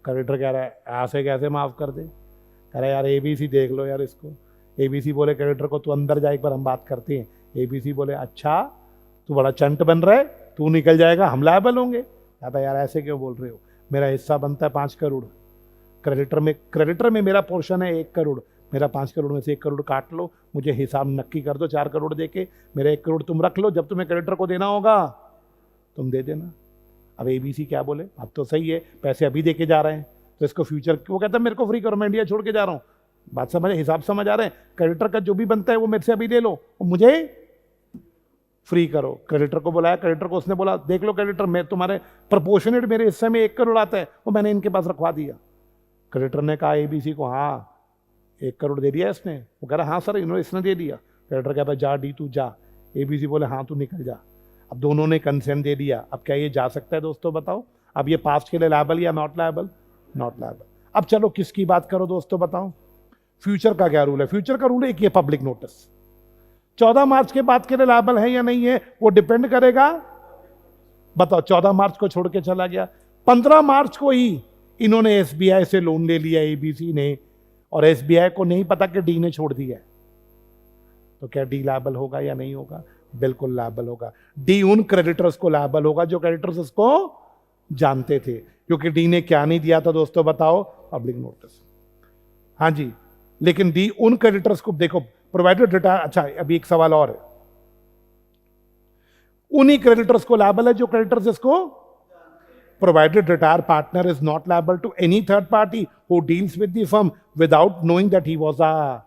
क्रेडिटर कह रहा है ऐसे कैसे माफ कर दे? कह रहा है यार एबीसी देख लो यार इसको। एबीसी बोले क्रेडिटर को तू अंदर जा, एक बार हम बात करते हैं। एबीसी बोले अच्छा तू बड़ा चंट बन रहा है, तू निकल जाएगा हम लायबल होंगे। कहता यार ऐसे क्यों बोल रहे हो, मेरा हिस्सा बनता है 5 करोड़, क्रेडिटर में मेरा पोर्शन है 1 करोड़, मेरा 5 करोड़ में से 1 करोड़ काट लो, मुझे हिसाब नक्की कर दो 4 करोड़ देके, मेरा 1 करोड़ तुम रख लो, जब तुम्हें क्रेडिटर को देना होगा तुम दे देना। अब एबीसी क्या बोले, अब तो सही है पैसे अभी देके जा रहे हैं तो इसको फ्यूचर, वो कहता है मेरे को फ्री करो, मैं इंडिया छोड़ के जा रहा हूँ। बात समझ, हिसाब समझ आ रहे हैं? क्रेडिटर का जो भी बनता है वो मेरे से अभी ले लो और मुझे फ्री करो। क्रेडिटर को बुलाया, क्रेडिटर को उसने बोला देख लो क्रेडिटर, मैं तुम्हारे प्रपोर्शनेट मेरे हिस्से में 1 करोड़ आता है वो मैंने इनके पास रखवा दिया। क्रेडिटर ने कहा एबीसी को हाँ 1 करोड़ दे दिया इसने? वो कह रहा हाँ सर इसने दे दिया। क्रेडिटर कहता जा डी तू जा। एबीसी बोले हाँ तू निकल जा। अब दोनों ने कंसेंट दे दिया, अब क्या ये जा सकता है दोस्तों बताओ? अब ये पास्ट के लिए लायबल या नॉट लायबल? Not liable. अब चलो किसकी बात करो दोस्तों बताओ? फ्यूचर का क्या रूल है? फ्यूचर का रूल है कि पब्लिक नोटिस 14 मार्च के बाद के लिए लायबल है या नहीं है वो डिपेंड करेगा। बताओ 14 मार्च को छोड़ के चला गया, 15 मार्च को ही इन्होंने एसबीआई से लोन ले लिया एबीसी ने, और एसबीआई को नहीं पता कि डी ने छोड़ दिया है, तो क्या डी लायबल होगा या नहीं होगा? बिल्कुल लायबल होगा। डी उन क्रेडिटर्स को लायबल होगा जो क्रेडिटर्स उसको जानते थे, क्योंकि डी ने क्या नहीं दिया था दोस्तों बताओ? Public notice. हाँ जी, लेकिन डी उन क्रेडिटर्स को देखो प्रोवाइडेड रिटायर। अच्छा अभी एक सवाल और है, उन्हीं क्रेडिटर्स को लायबल है जो क्रेडिटर्स इसको provided retire partner is not liable to any third party who deals with the firm without knowing that he was a.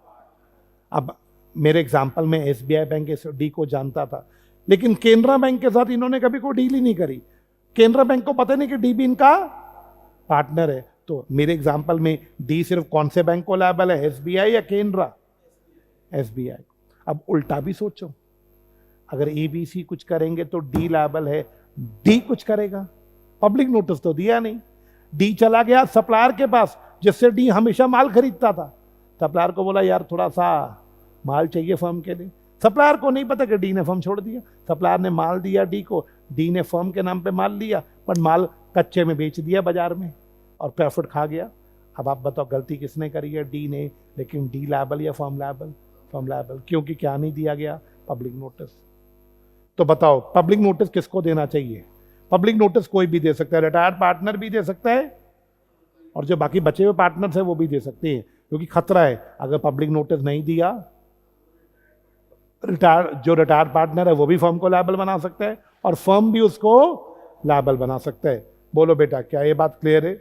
अब मेरे एग्जांपल में एसबीआई बैंक इस डी को जानता था, लेकिन केनरा बैंक के साथ इन्होंने कभी कोई डील ही नहीं करी। केनरा बैंक को पता नहीं कि डी भी इनका पार्टनर है। तो मेरे एग्जांपल में डी सिर्फ कौन से बैंक को लायबल है, एसबीआई या केनरा? SBI। अब उल्टा भी सोचो, अगर ABC कुछ करेंगे तो D लायबल है, D कुछ करेगा, पब्लिक नोटिस तो दिया नहीं, D चला गया सप्लायर के पास जिससे D हमेशा माल खरीदता था। सप्लायर को बोला यार थोड़ा सा माल चाहिए फर्म के लिए। सप्लायर को नहीं पता कि D ने फर्म छोड़ दिया। सप्लायर ने माल दिया D को, D ने फर्म के नाम पे माल लिया, पर माल कच्चे में बेच दिया बाजार में और प्रॉफिट खा गया। अब आप बताओ गलती किसने करी है? D ने। लेकिन D लायबल या फर्म लायबल? फर्म लायबल, क्योंकि क्या नहीं दिया गया? Public notice. तो बताओ पब्लिक नोटिस किसको देना चाहिए? पब्लिक नोटिस कोई भी दे सकता है, रिटायर्ड पार्टनर भी दे सकता है और जो बाकी बचे हुए पार्टनर्स है वो भी दे सकते हैं, क्योंकि खतरा है अगर पब्लिक नोटिस नहीं दिया, जो रिटायर्ड पार्टनर है वो भी फर्म को लायबल बना सकता है और फर्म भी उसको लायबल बना सकता है। बोलो बेटा क्या ये बात क्लियर है?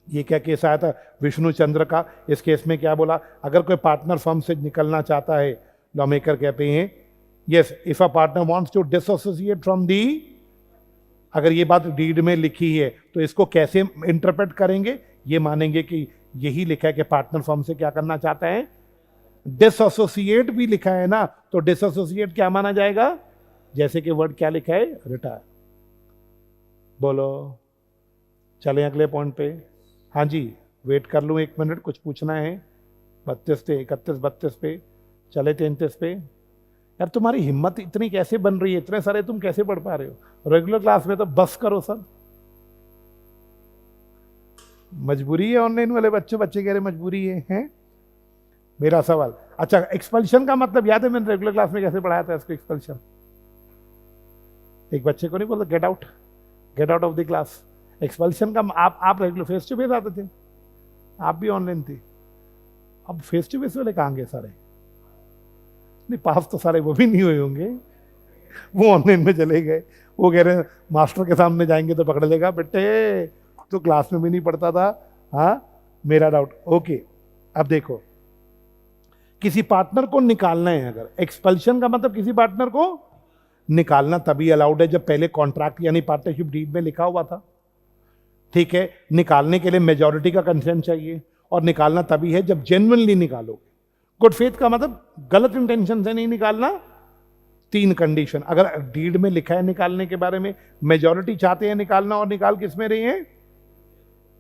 ये क्या केस आया था विष्णु चंद्र का? इस केस में क्या बोला? अगर कोई पार्टनर फर्म से निकलना चाहता है, लॉ मेकर कहते हैं yes if a partner wants to dissociate from the, अगर ये बात डीड में लिखी है तो इसको कैसे इंटरप्रेट करेंगे? ये मानेंगे कि यही लिखा है कि पार्टनर फर्म से क्या करना चाहता है, डिसोसिएट भी लिखा है ना, तो डिसोसिएट क्या माना जाएगा? जैसे कि वर्ड क्या लिखा है? रिटायर। बोलो चलें अगले पॉइंट पे। हाँ जी वेट कर लूँ 1 मिनट, कुछ पूछना है? 32 पे 31 32 पे चले 33 पे। यार तुम्हारी हिम्मत इतनी कैसे बन रही है? इतने सारे तुम कैसे पढ़ पा रहे हो? रेगुलर क्लास में तो बस करो सर। मजबूरी है ऑनलाइन वाले बच्चे कह रहे मजबूरी है? मेरा सवाल, अच्छा एक्सपल्शन का मतलब याद है मैंने रेगुलर क्लास में कैसे पढ़ाया था इसको? एक्सपल्शन एक बच्चे को नहीं बोलता get out of the class. Expulsion का आप रेगुलर फेस टू फेस आते थे, आप भी ऑनलाइन थे, अब फेस टू फेस वाले कहाँ गए सारे? नहीं पास तो सारे वो भी नहीं हुए होंगे, वो ऑनलाइन में चले गए। वो कह रहे हैं मास्टर के सामने जाएंगे तो पकड़ लेगा, बेटे तो क्लास में भी नहीं पढ़ता था। हाँ मेरा डाउट। ओके अब देखो, किसी पार्टनर को निकालना है, अगर एक्सपल्शन का मतलब किसी पार्टनर को निकालना तभी अलाउड है जब पहले कॉन्ट्रैक्ट यानी पार्टनरशिप डीड में लिखा हुआ था। ठीक है, निकालने के लिए मेजॉरिटी का कंसेंट चाहिए और निकालना तभी है जब जेन्युइनली निकालोगे। गुड फेथ का मतलब गलत इंटेंशन से नहीं निकालना। 3 कंडीशन, अगर डीड में लिखा है निकालने के बारे में, मेजॉरिटी चाहते हैं निकालना और निकाल किस में रही है?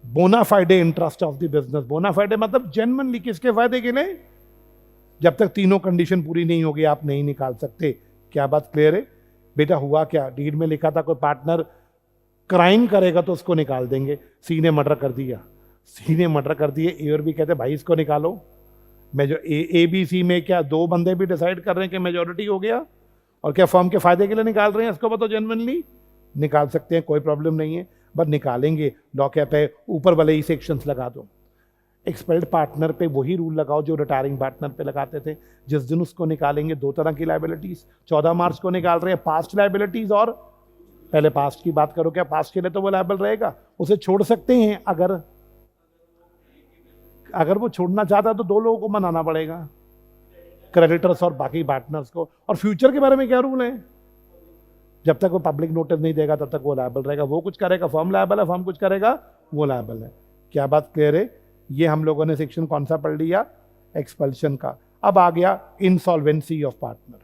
बोनाफाइडे इंटरेस्ट ऑफ द बिजनेस। बोनाफाइडे मतलब जेन्युइनली किसके फायदे के लिए? जब तक तीनों कंडीशन पूरी नहीं होगी आप नहीं निकाल सकते। क्या बात क्लियर है? बेटा हुआ क्या, डीड में लिखा था कोई पार्टनर क्राइम करेगा तो उसको निकाल देंगे। सी ने मर्डर कर दिया, सी ने मर्डर कर दिए, ए और बी कहते भाई इसको निकालो। मैं जो ए बी सी में क्या 2 बंदे भी डिसाइड कर रहे हैं कि मेजॉरिटी हो गया और क्या फर्म के फायदे के लिए निकाल रहे हैं, इसको बताओ जेन्युइनली निकाल सकते हैं, कोई प्रॉब्लम नहीं है, बट निकालेंगे। लॉ क्या पे ऊपर वाले ही सेक्शंस लगा दो। एक्सपेल्ड पार्टनर पे वही रूल लगाओ जो रिटायरिंग पार्टनर पे लगाते थे। जिस दिन उसको निकालेंगे 2 तरह की लायबिलिटीज, 14 मार्च को निकाल रहे हैं पास्ट लायबिलिटीज और पहले पास्ट की बात करो, क्या पास्ट के लिए तो वो लायबल रहेगा, उसे छोड़ सकते हैं। अगर वो छोड़ना चाहता है तो 2 लोगों को मनाना पड़ेगा, क्रेडिटर्स और बाकी पार्टनर्स को। और फ्यूचर के बारे में क्या रूल है? जब तक वो पब्लिक नोटिस नहीं देगा तब तक वो लायबल रहेगा। वो कुछ करेगा फर्म लायबल है, फर्म कुछ करेगा वो लायबल है। क्या बात क्लियर है? ये हम लोगों ने सेक्शन कौन सा पढ़ लिया? एक्सपल्शन का। अब आ गया इंसॉल्वेंसी ऑफ पार्टनर।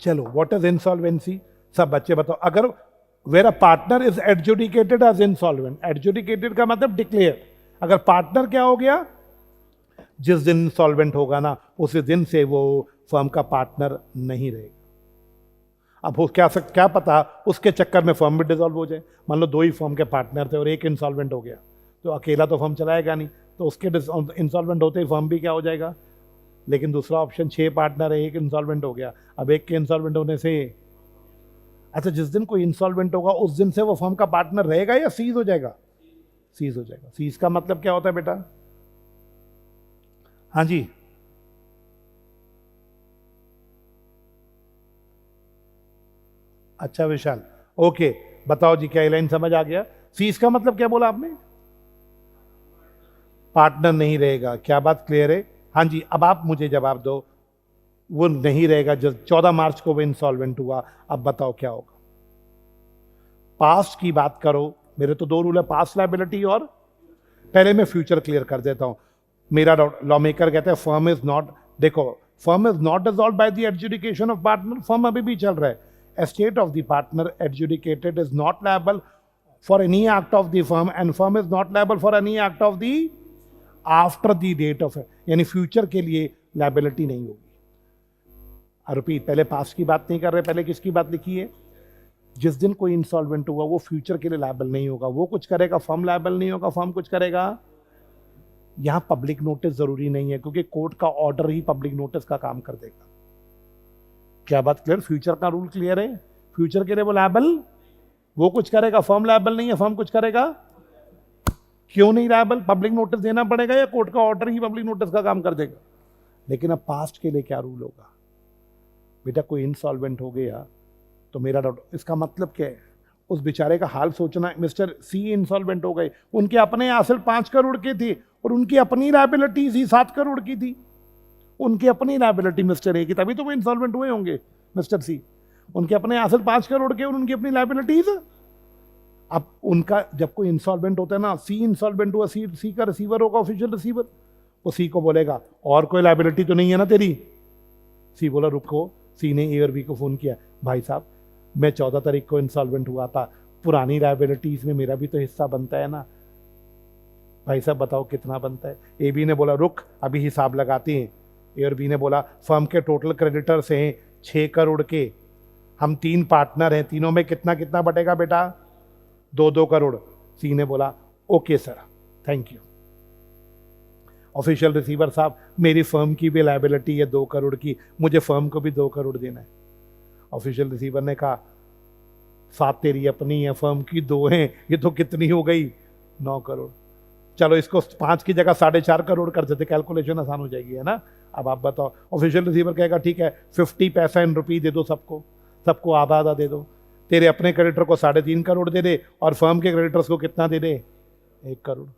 चलो व्हाट इज इंसॉल्वेंसी? सब बच्चे बताओ। अगर where a partner is adjudicated as insolvent, adjudicated का मतलब डिक्लेयर। अगर पार्टनर क्या हो गया, जिस दिन इंसॉल्वेंट होगा ना उसी दिन से वो फर्म का पार्टनर नहीं रहेगा। अब वो क्या पता उसके चक्कर में फर्म भी डिसॉल्व हो जाए। मान लो 2 ही फर्म के पार्टनर थे और एक इंसॉल्वेंट हो गया, तो अकेला तो फर्म चलाएगा नहीं, तो उसके इंसॉल्वेंट होते ही फर्म भी क्या हो जाएगा। लेकिन दूसरा ऑप्शन 6 पार्टनर है, एक इंसॉल्वेंट हो गया, अब एक के इंसॉल्वेंट होने से, अच्छा जिस दिन कोई इंसॉल्वेंट होगा उस दिन से वो फर्म का पार्टनर रहेगा या सीज हो जाएगा? सीज हो जाएगा। सीज का मतलब क्या होता है बेटा? हाँ जी अच्छा विशाल, ओके बताओ जी, क्या लाइन समझ आ गया? सीज का मतलब क्या बोला आपने? पार्टनर नहीं रहेगा। क्या बात क्लियर है? हाँ जी अब आप मुझे जवाब दो, वो नहीं रहेगा जब 14 मार्च को वो इंसॉल्वेंट हुआ, अब बताओ क्या होगा? पास्ट की बात करो मेरे तो दो रूल है, पास्ट लायबिलिटी और पहले मैं फ्यूचर क्लियर कर देता हूं। मेरा लॉ मेकर कहता है फर्म इज नॉट, देखो firm is not dissolved by the adjudication of partner, firm अभी भी चल रहा है। Estate of the partner adjudicated is not liable for any act of the firm and firm is not liable for any act of the after the date of, यानी future के लिए liability नहीं होगी। रिपीट, पहले past की बात नहीं कर रहे, पहले किसकी बात लिखी है? जिस दिन कोई इंसॉल्वेंट हुआ वो फ्यूचर के लिए लायबल नहीं होगा, वो कुछ करेगा, फर्म लायबल नहीं होगा, फर्म कुछ करेगा। यहां पब्लिक नोटिस जरूरी नहीं है क्योंकि कोर्ट का ऑर्डर ही पब्लिक नोटिस का काम कर देगा। क्या बात क्लियर? फ्यूचर का रूल क्लियर है, फ्यूचर के लिए वो लायबल, वो कुछ करेगा, फर्म लायबल नहीं है, फर्म कुछ करेगा। क्यों नहीं लायबल? पब्लिक नोटिस देना पड़ेगा या कोर्ट का ऑर्डर ही पब्लिक नोटिस का काम कर देगा। लेकिन अब पास्ट के लिए क्या रूल होगा? बेटा कोई इंसॉल्वेंट हो गया तो मेरा डाउट, इसका मतलब क्या है? उस बेचारे का हाल सोचना है। मिस्टर सी इंसॉल्वेंट हो गए, उनके अपने एसेट 5 करोड़ के थे और उनकी अपनी लायबिलिटीज ही 7 करोड़ की थी, उनकी अपनी लायबिलिटी मिस्टर ए की, तभी तो वो इंसॉल्वेंट हुए होंगे। मिस्टर सी, उनके अपने एसेट 5 करोड़ के और उनकी अपनी लायबिलिटीज। अब उनका जब कोई इंसॉल्वेंट होता है ना, सी इंसॉल्वेंट हुआ, सी का रिसीवर होगा, ऑफिशियल रिसीवर, वो सी को बोलेगा और कोई लायबिलिटी तो नहीं है ना तेरी। सी बोला रुको, सी ने ए और बी को फोन किया, भाई साहब मैं 14 तारीख को इंसॉल्वेंट हुआ था, पुरानी लायबिलिटीज में मेरा भी तो हिस्सा बनता है ना, भाई साहब बताओ कितना बनता है। ए बी ने बोला रुक अभी हिसाब लगाते हैं। ए और बी ने बोला फर्म के टोटल क्रेडिटर्स हैं 6 करोड़ के, हम 3 पार्टनर हैं, तीनों में कितना कितना बटेगा बेटा? 2-2 करोड़। सी ने बोला okay sir, thank you. Official receiver साहब, मेरी फर्म की भी लायबिलिटी है 2 करोड़ की, मुझे फर्म को भी 2 करोड़ देना है। ऑफिशियल रिसीवर ने कहा 7 तेरी अपनी है, फर्म की 2 हैं, ये तो कितनी हो गई? 9 करोड़। चलो इसको 5 की जगह 4.5 करोड़ कर देते, कैलकुलेशन आसान हो जाएगी, है ना। अब आप बताओ, ऑफिशियल रिसीवर कहेगा ठीक है 50 पैसा इन रुपये दे दो सबको, सबको आधा आधा दे दो, तेरे अपने क्रेडिटर को 3.5 करोड़ दे दे और फर्म के क्रेडिटर्स को कितना दे दे? 1 करोड़।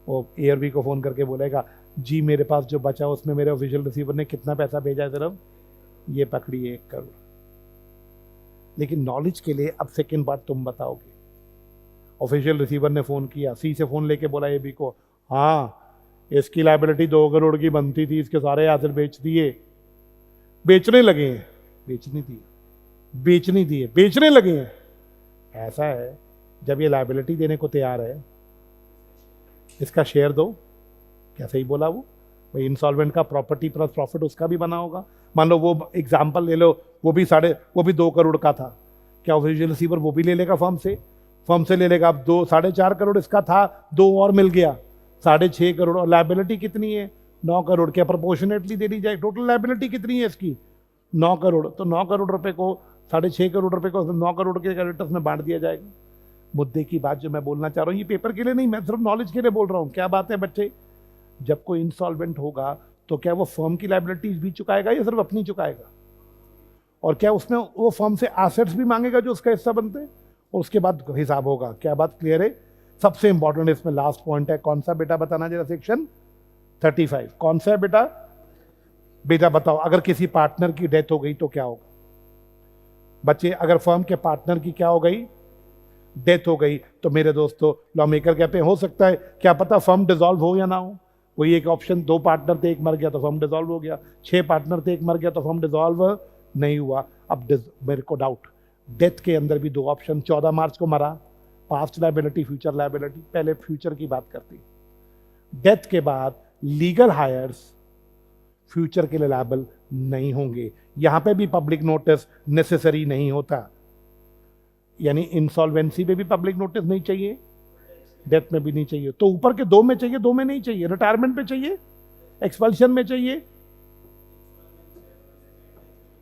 वो ए और बी को फोन करके बोलेगा जी मेरे पास जो बचा उसमें मेरे ऑफिशियल रिसीवर ने कितना पैसा भेजा है, सिर्फ ये पकड़िए 1 करोड़। लेकिन नॉलेज के लिए अब सेकंड बात तुम बताओगे। ऑफिशियल रिसीवर ने फोन किया, सी से फोन लेके बोला ए बी को, हाँ इसकी लायबिलिटी 2 करोड़ की बनती थी, इसके सारे एसेट बेच दिए, बेचने लगे हैं, बेचनी थी बेचने लगे हैं। ऐसा है जब ये लायबिलिटी देने को तैयार है, इसका शेयर दो। क्या सही बोला वो? भाई इंसॉल्वेंट का प्रॉपर्टी प्लस प्रॉफिट उसका भी बना होगा। मान लो वो एग्जांपल ले लो, वो भी 2 करोड़ का था, क्या ऑफिशियल रिसीवर वो भी ले लेगा फर्म से ले लेगा। अब 4.5 करोड़ इसका था, 2 और मिल गया, 6.5 करोड़। और लायबिलिटी कितनी है? 9 करोड़। क्या प्रोपोर्शनेटली दे दी जाए? टोटल लायबिलिटी कितनी है इसकी? 9 करोड़। तो 9 करोड़ रुपए को, 6.5 करोड़ रुपए को 9 करोड़ के क्रेडिटर्स में बांट दिया जाएगा। मुद्दे की बात जो मैं बोलना चाह रहा हूँ, ये पेपर के लिए नहीं, मैं सिर्फ नॉलेज के लिए बोल रहा हूँ। क्या बात है बच्चे? जब कोई इंसॉल्वेंट होगा तो क्या वो फर्म की लायबिलिटीज भी चुकाएगा या सिर्फ अपनी चुकाएगा? और क्या उसमें वो फर्म से एसेट्स भी मांगेगा जो उसका हिस्सा बनते हैं? और उसके बाद हिसाब होगा। क्या बात क्लियर है? सबसे इंपॉर्टेंट इसमें लास्ट पॉइंट है, कौन सा बेटा बताना जरा? सेक्शन 35 कौन सा है बेटा? बेटा बताओ, अगर किसी पार्टनर की डेथ हो गई तो क्या होगा? बच्चे, अगर फर्म के पार्टनर की क्या हो गई? डेथ हो गई, तो मेरे दोस्तों लॉ मेकर कहते हैं हो सकता है, क्या पता फर्म डिसॉल्व हो या ना हो। कोई एक ऑप्शन, 2 पार्टनर थे, एक मर गया तो फर्म डिसॉल्व हो गया, 6 पार्टनर थे, एक मर गया तो फर्म डिसॉल्व नहीं हुआ। अब मेरे को डाउट, डेथ के अंदर भी 2 ऑप्शन, 14 मार्च को मरा, पास्ट लायबिलिटी फ्यूचर लायबिलिटी। पहले फ्यूचर की बात करती, डेथ के बाद लीगल हायर्स फ्यूचर के लिए लायबल नहीं होंगे। यहां पे भी पब्लिक नोटिस नेसेसरी नहीं होता, यानी इंसॉल्वेंसी में भी पब्लिक नोटिस नहीं चाहिए, डेथ में भी नहीं चाहिए। तो ऊपर के 2 में चाहिए, 2 में नहीं चाहिए। रिटायरमेंट में चाहिए, एक्सपल्शन में चाहिए।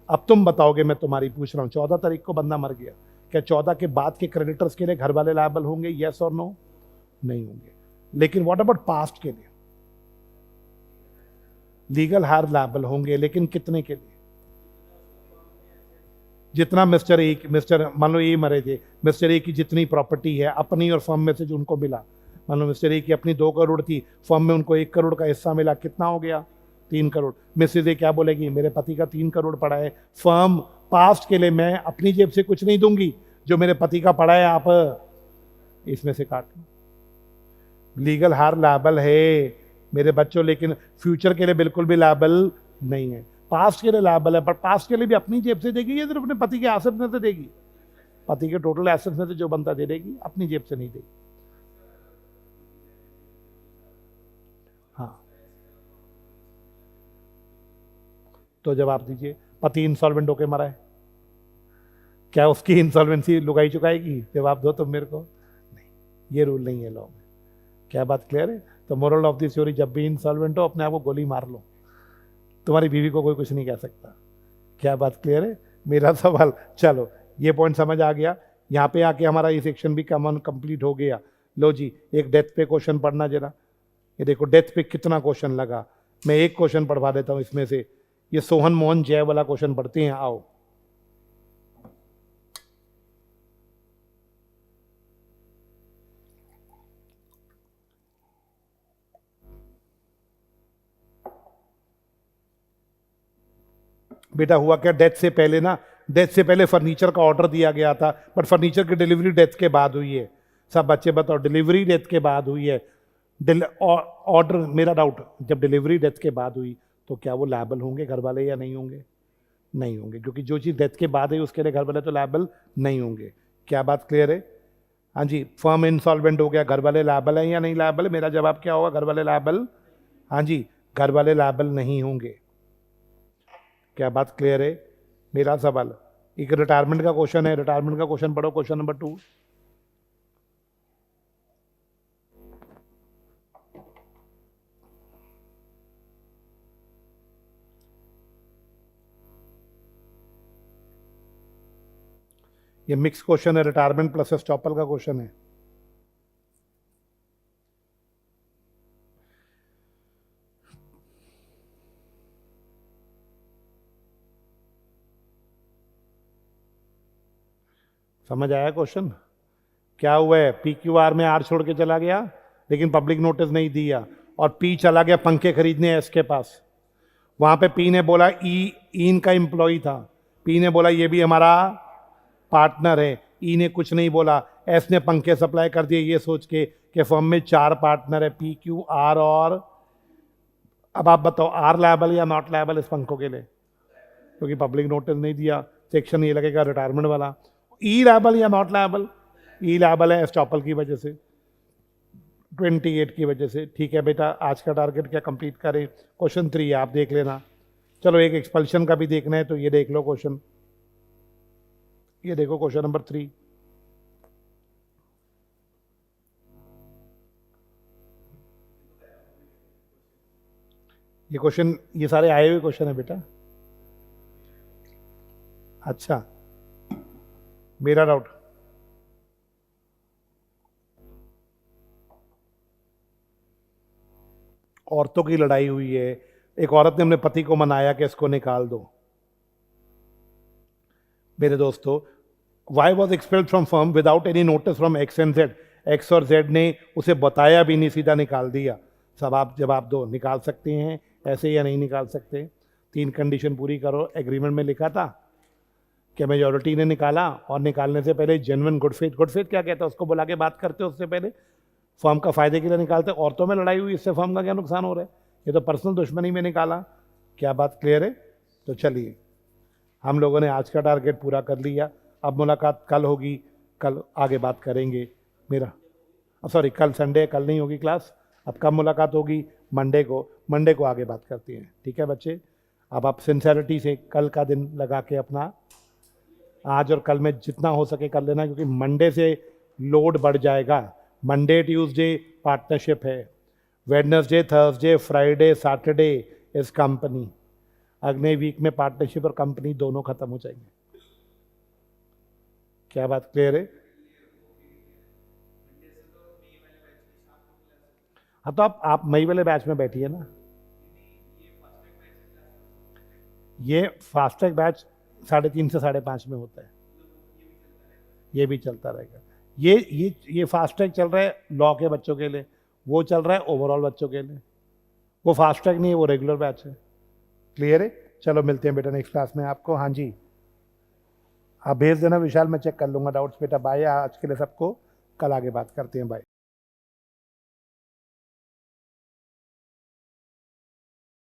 अब तुम बताओगे, मैं तुम्हारी पूछ रहा हूं, 14 तारीख को बंदा मर गया, क्या 14 के बाद के क्रेडिटर्स के लिए घर वाले लायबल होंगे? यस और नो? नहीं होंगे। लेकिन व्हाट अबाउट पास्ट के लिए? लीगल हायर लायबल होंगे, लेकिन कितने के लिए? जितना मिस्टर मान लो ए मरे थे, मिस्टर ए की जितनी प्रॉपर्टी है अपनी और फर्म में से जो उनको मिला, मान लो मिस्टर ए की अपनी 2 करोड़ थी, फर्म में उनको 1 करोड़ का हिस्सा मिला, कितना हो गया? 3 करोड़। मिसेज ए क्या बोलेगी? मेरे पति का 3 करोड़ पड़ा है, फर्म पास्ट के लिए मैं अपनी जेब से कुछ नहीं दूंगी, जो मेरे पति का पड़ा है आप इसमें से काट लो। लीगल हार लायबल है मेरे बच्चों, लेकिन फ्यूचर के लिए बिल्कुल भी लायबल नहीं है। पास्ट के लिए लायबल है, पर पास्ट के लिए भी अपनी जेब से देगी या सिर्फ अपने पति के एसेट में से देगी? पति के टोटल एसेट में से जो बनता दे देगी, अपनी जेब से नहीं देगी। हाँ, तो जवाब दीजिए, पति इंसॉल्वेंट होके मरा है, क्या उसकी इंसॉल्वेंसी लुगाई चुकाएगी? जवाब दो तुम मेरे को। नहीं, ये रूल नहीं है लॉ में। क्या बात क्लियर है? तो मोरल ऑफ दी स्टोरी, जब भी इंसॉल्वेंट हो अपने आप को गोली मार लो, तुम्हारी बीवी को कोई कुछ नहीं कह सकता। क्या बात क्लियर है? मेरा सवाल, चलो ये पॉइंट समझ आ गया। यहाँ पे आके हमारा ये सेक्शन भी कमन कंप्लीट हो गया। लो जी, एक डेथ पे क्वेश्चन पढ़ना जरा। ये देखो डेथ पे कितना क्वेश्चन लगा। मैं एक क्वेश्चन पढ़वा देता हूँ इसमें से। ये सोहन मोहन जय वाला क्वेश्चन पढ़ते हैं, आओ। बेटा हुआ क्या, डेथ से पहले ना, डेथ से पहले फर्नीचर का ऑर्डर दिया गया था, बट फर्नीचर की डिलीवरी डेथ के बाद हुई है। सब बच्चे बताओ, डिलीवरी डेथ के बाद हुई है। ऑर्डर, मेरा डाउट, जब डिलीवरी डेथ के बाद हुई तो क्या वो लायबल होंगे घर वाले या नहीं होंगे? नहीं होंगे, क्योंकि जो चीज़ डेथ के बाद है उसके लिए घर वाले तो लायबल नहीं होंगे। क्या बात क्लियर है? हाँ जी, फर्म इंसॉल्वेंट हो गया, घर वाले लायबल है या नहीं लायबल? मेरा जवाब क्या होगा, घर वाले लायबल? हाँ जी, घर वाले लायबल नहीं होंगे। क्या बात क्लियर है? मेरा सवाल, एक रिटायरमेंट का क्वेश्चन है, रिटायरमेंट का क्वेश्चन पढ़ो, क्वेश्चन नंबर 2। ये मिक्स क्वेश्चन है, रिटायरमेंट प्लस एस्टॉपल का क्वेश्चन है। समझ आया क्वेश्चन? क्या हुआ है, PQR में आर छोड़ के चला गया लेकिन पब्लिक नोटिस नहीं दिया, और पी चला गया पंखे खरीदने एस के पास। वहां पे पी ने बोला, ई इनका एम्प्लॉय था, पी ने बोला ये भी हमारा पार्टनर है। ई ने कुछ नहीं बोला, एस ने पंखे सप्लाई कर दिए ये सोच के कि फर्म में 4 पार्टनर है, PQR और। अब आप बताओ, आर लायबल या नॉट लायबल इस पंखों के लिए? क्योंकि पब्लिक नोटिस नहीं दिया, सेक्शन ये लगेगा रिटायरमेंट वाला। ई लायबल या नॉट लायबल? ई लायबल है एस्टॉपल की वजह से, 28 की वजह से। ठीक है बेटा, आज का टारगेट क्या कंप्लीट करें? क्वेश्चन 3 आप देख लेना। चलो एक एक्सपल्शन का भी देखना है तो ये देख लो क्वेश्चन, ये देखो क्वेश्चन नंबर 3। ये क्वेश्चन, ये सारे आए हुए क्वेश्चन है बेटा। अच्छा, मेरा डाउट, औरतों की लड़ाई हुई है, एक औरत ने अपने पति को मनाया कि इसको निकाल दो। मेरे दोस्तों, why was expelled from firm without any notice from x and Z? X और जेड ने उसे बताया भी नहीं, सीधा निकाल दिया। सब आप जवाब दो, निकाल सकते हैं ऐसे या नहीं निकाल सकते? 3 कंडीशन पूरी करो। एग्रीमेंट में लिखा था कि मेजॉरिटी ने निकाला, और निकालने से पहले genuine good faith, good faith क्या कहता है उसको बुला के बात करते हो उससे पहले, फर्म का फायदे के लिए निकालते। औरतों में लड़ाई हुई, इससे फर्म का क्या नुकसान हो रहा है? ये तो पर्सनल दुश्मनी में निकाला। क्या बात क्लियर है? तो चलिए, हम लोगों ने आज का टारगेट पूरा कर लिया। अब मुलाकात कल होगी, कल आगे बात करेंगे। मेरा सॉरी, कल संडे, कल नहीं होगी क्लास। अब कब मुलाकात होगी? मंडे को। मंडे को आगे बात करती हैं, ठीक है बच्चे? अब आप सिंसेरिटी से कल का दिन लगा के अपना आज और कल में जितना हो सके कर लेना, क्योंकि मंडे से लोड बढ़ जाएगा। मंडे ट्यूसडे पार्टनरशिप है, वेडनेसडे थर्सडे फ्राइडे सैटरडे इस कंपनी। अगले वीक में पार्टनरशिप और कंपनी दोनों खत्म हो जाएंगे। क्या बात क्लियर है? हाँ, तो आप मई वाले बैच में बैठिए ना। ये फास्टैग बैच 3:30 से 5:30 में होता है, ये भी चलता रहेगा। ये फास्टैग चल रहा है लॉ के बच्चों के लिए, वो चल रहा है ओवरऑल बच्चों के लिए। वो फास्टैग नहीं है, वो रेगुलर बैच है। क्लियर है? चलो मिलते हैं बेटा नेक्स्ट क्लास में आपको। हाँ जी, आप भेज देना विशाल, मैं चेक कर लूँगा डाउट्स बेटा। बाय आज के लिए सबको। कल आगे बात करते हैं, बाय।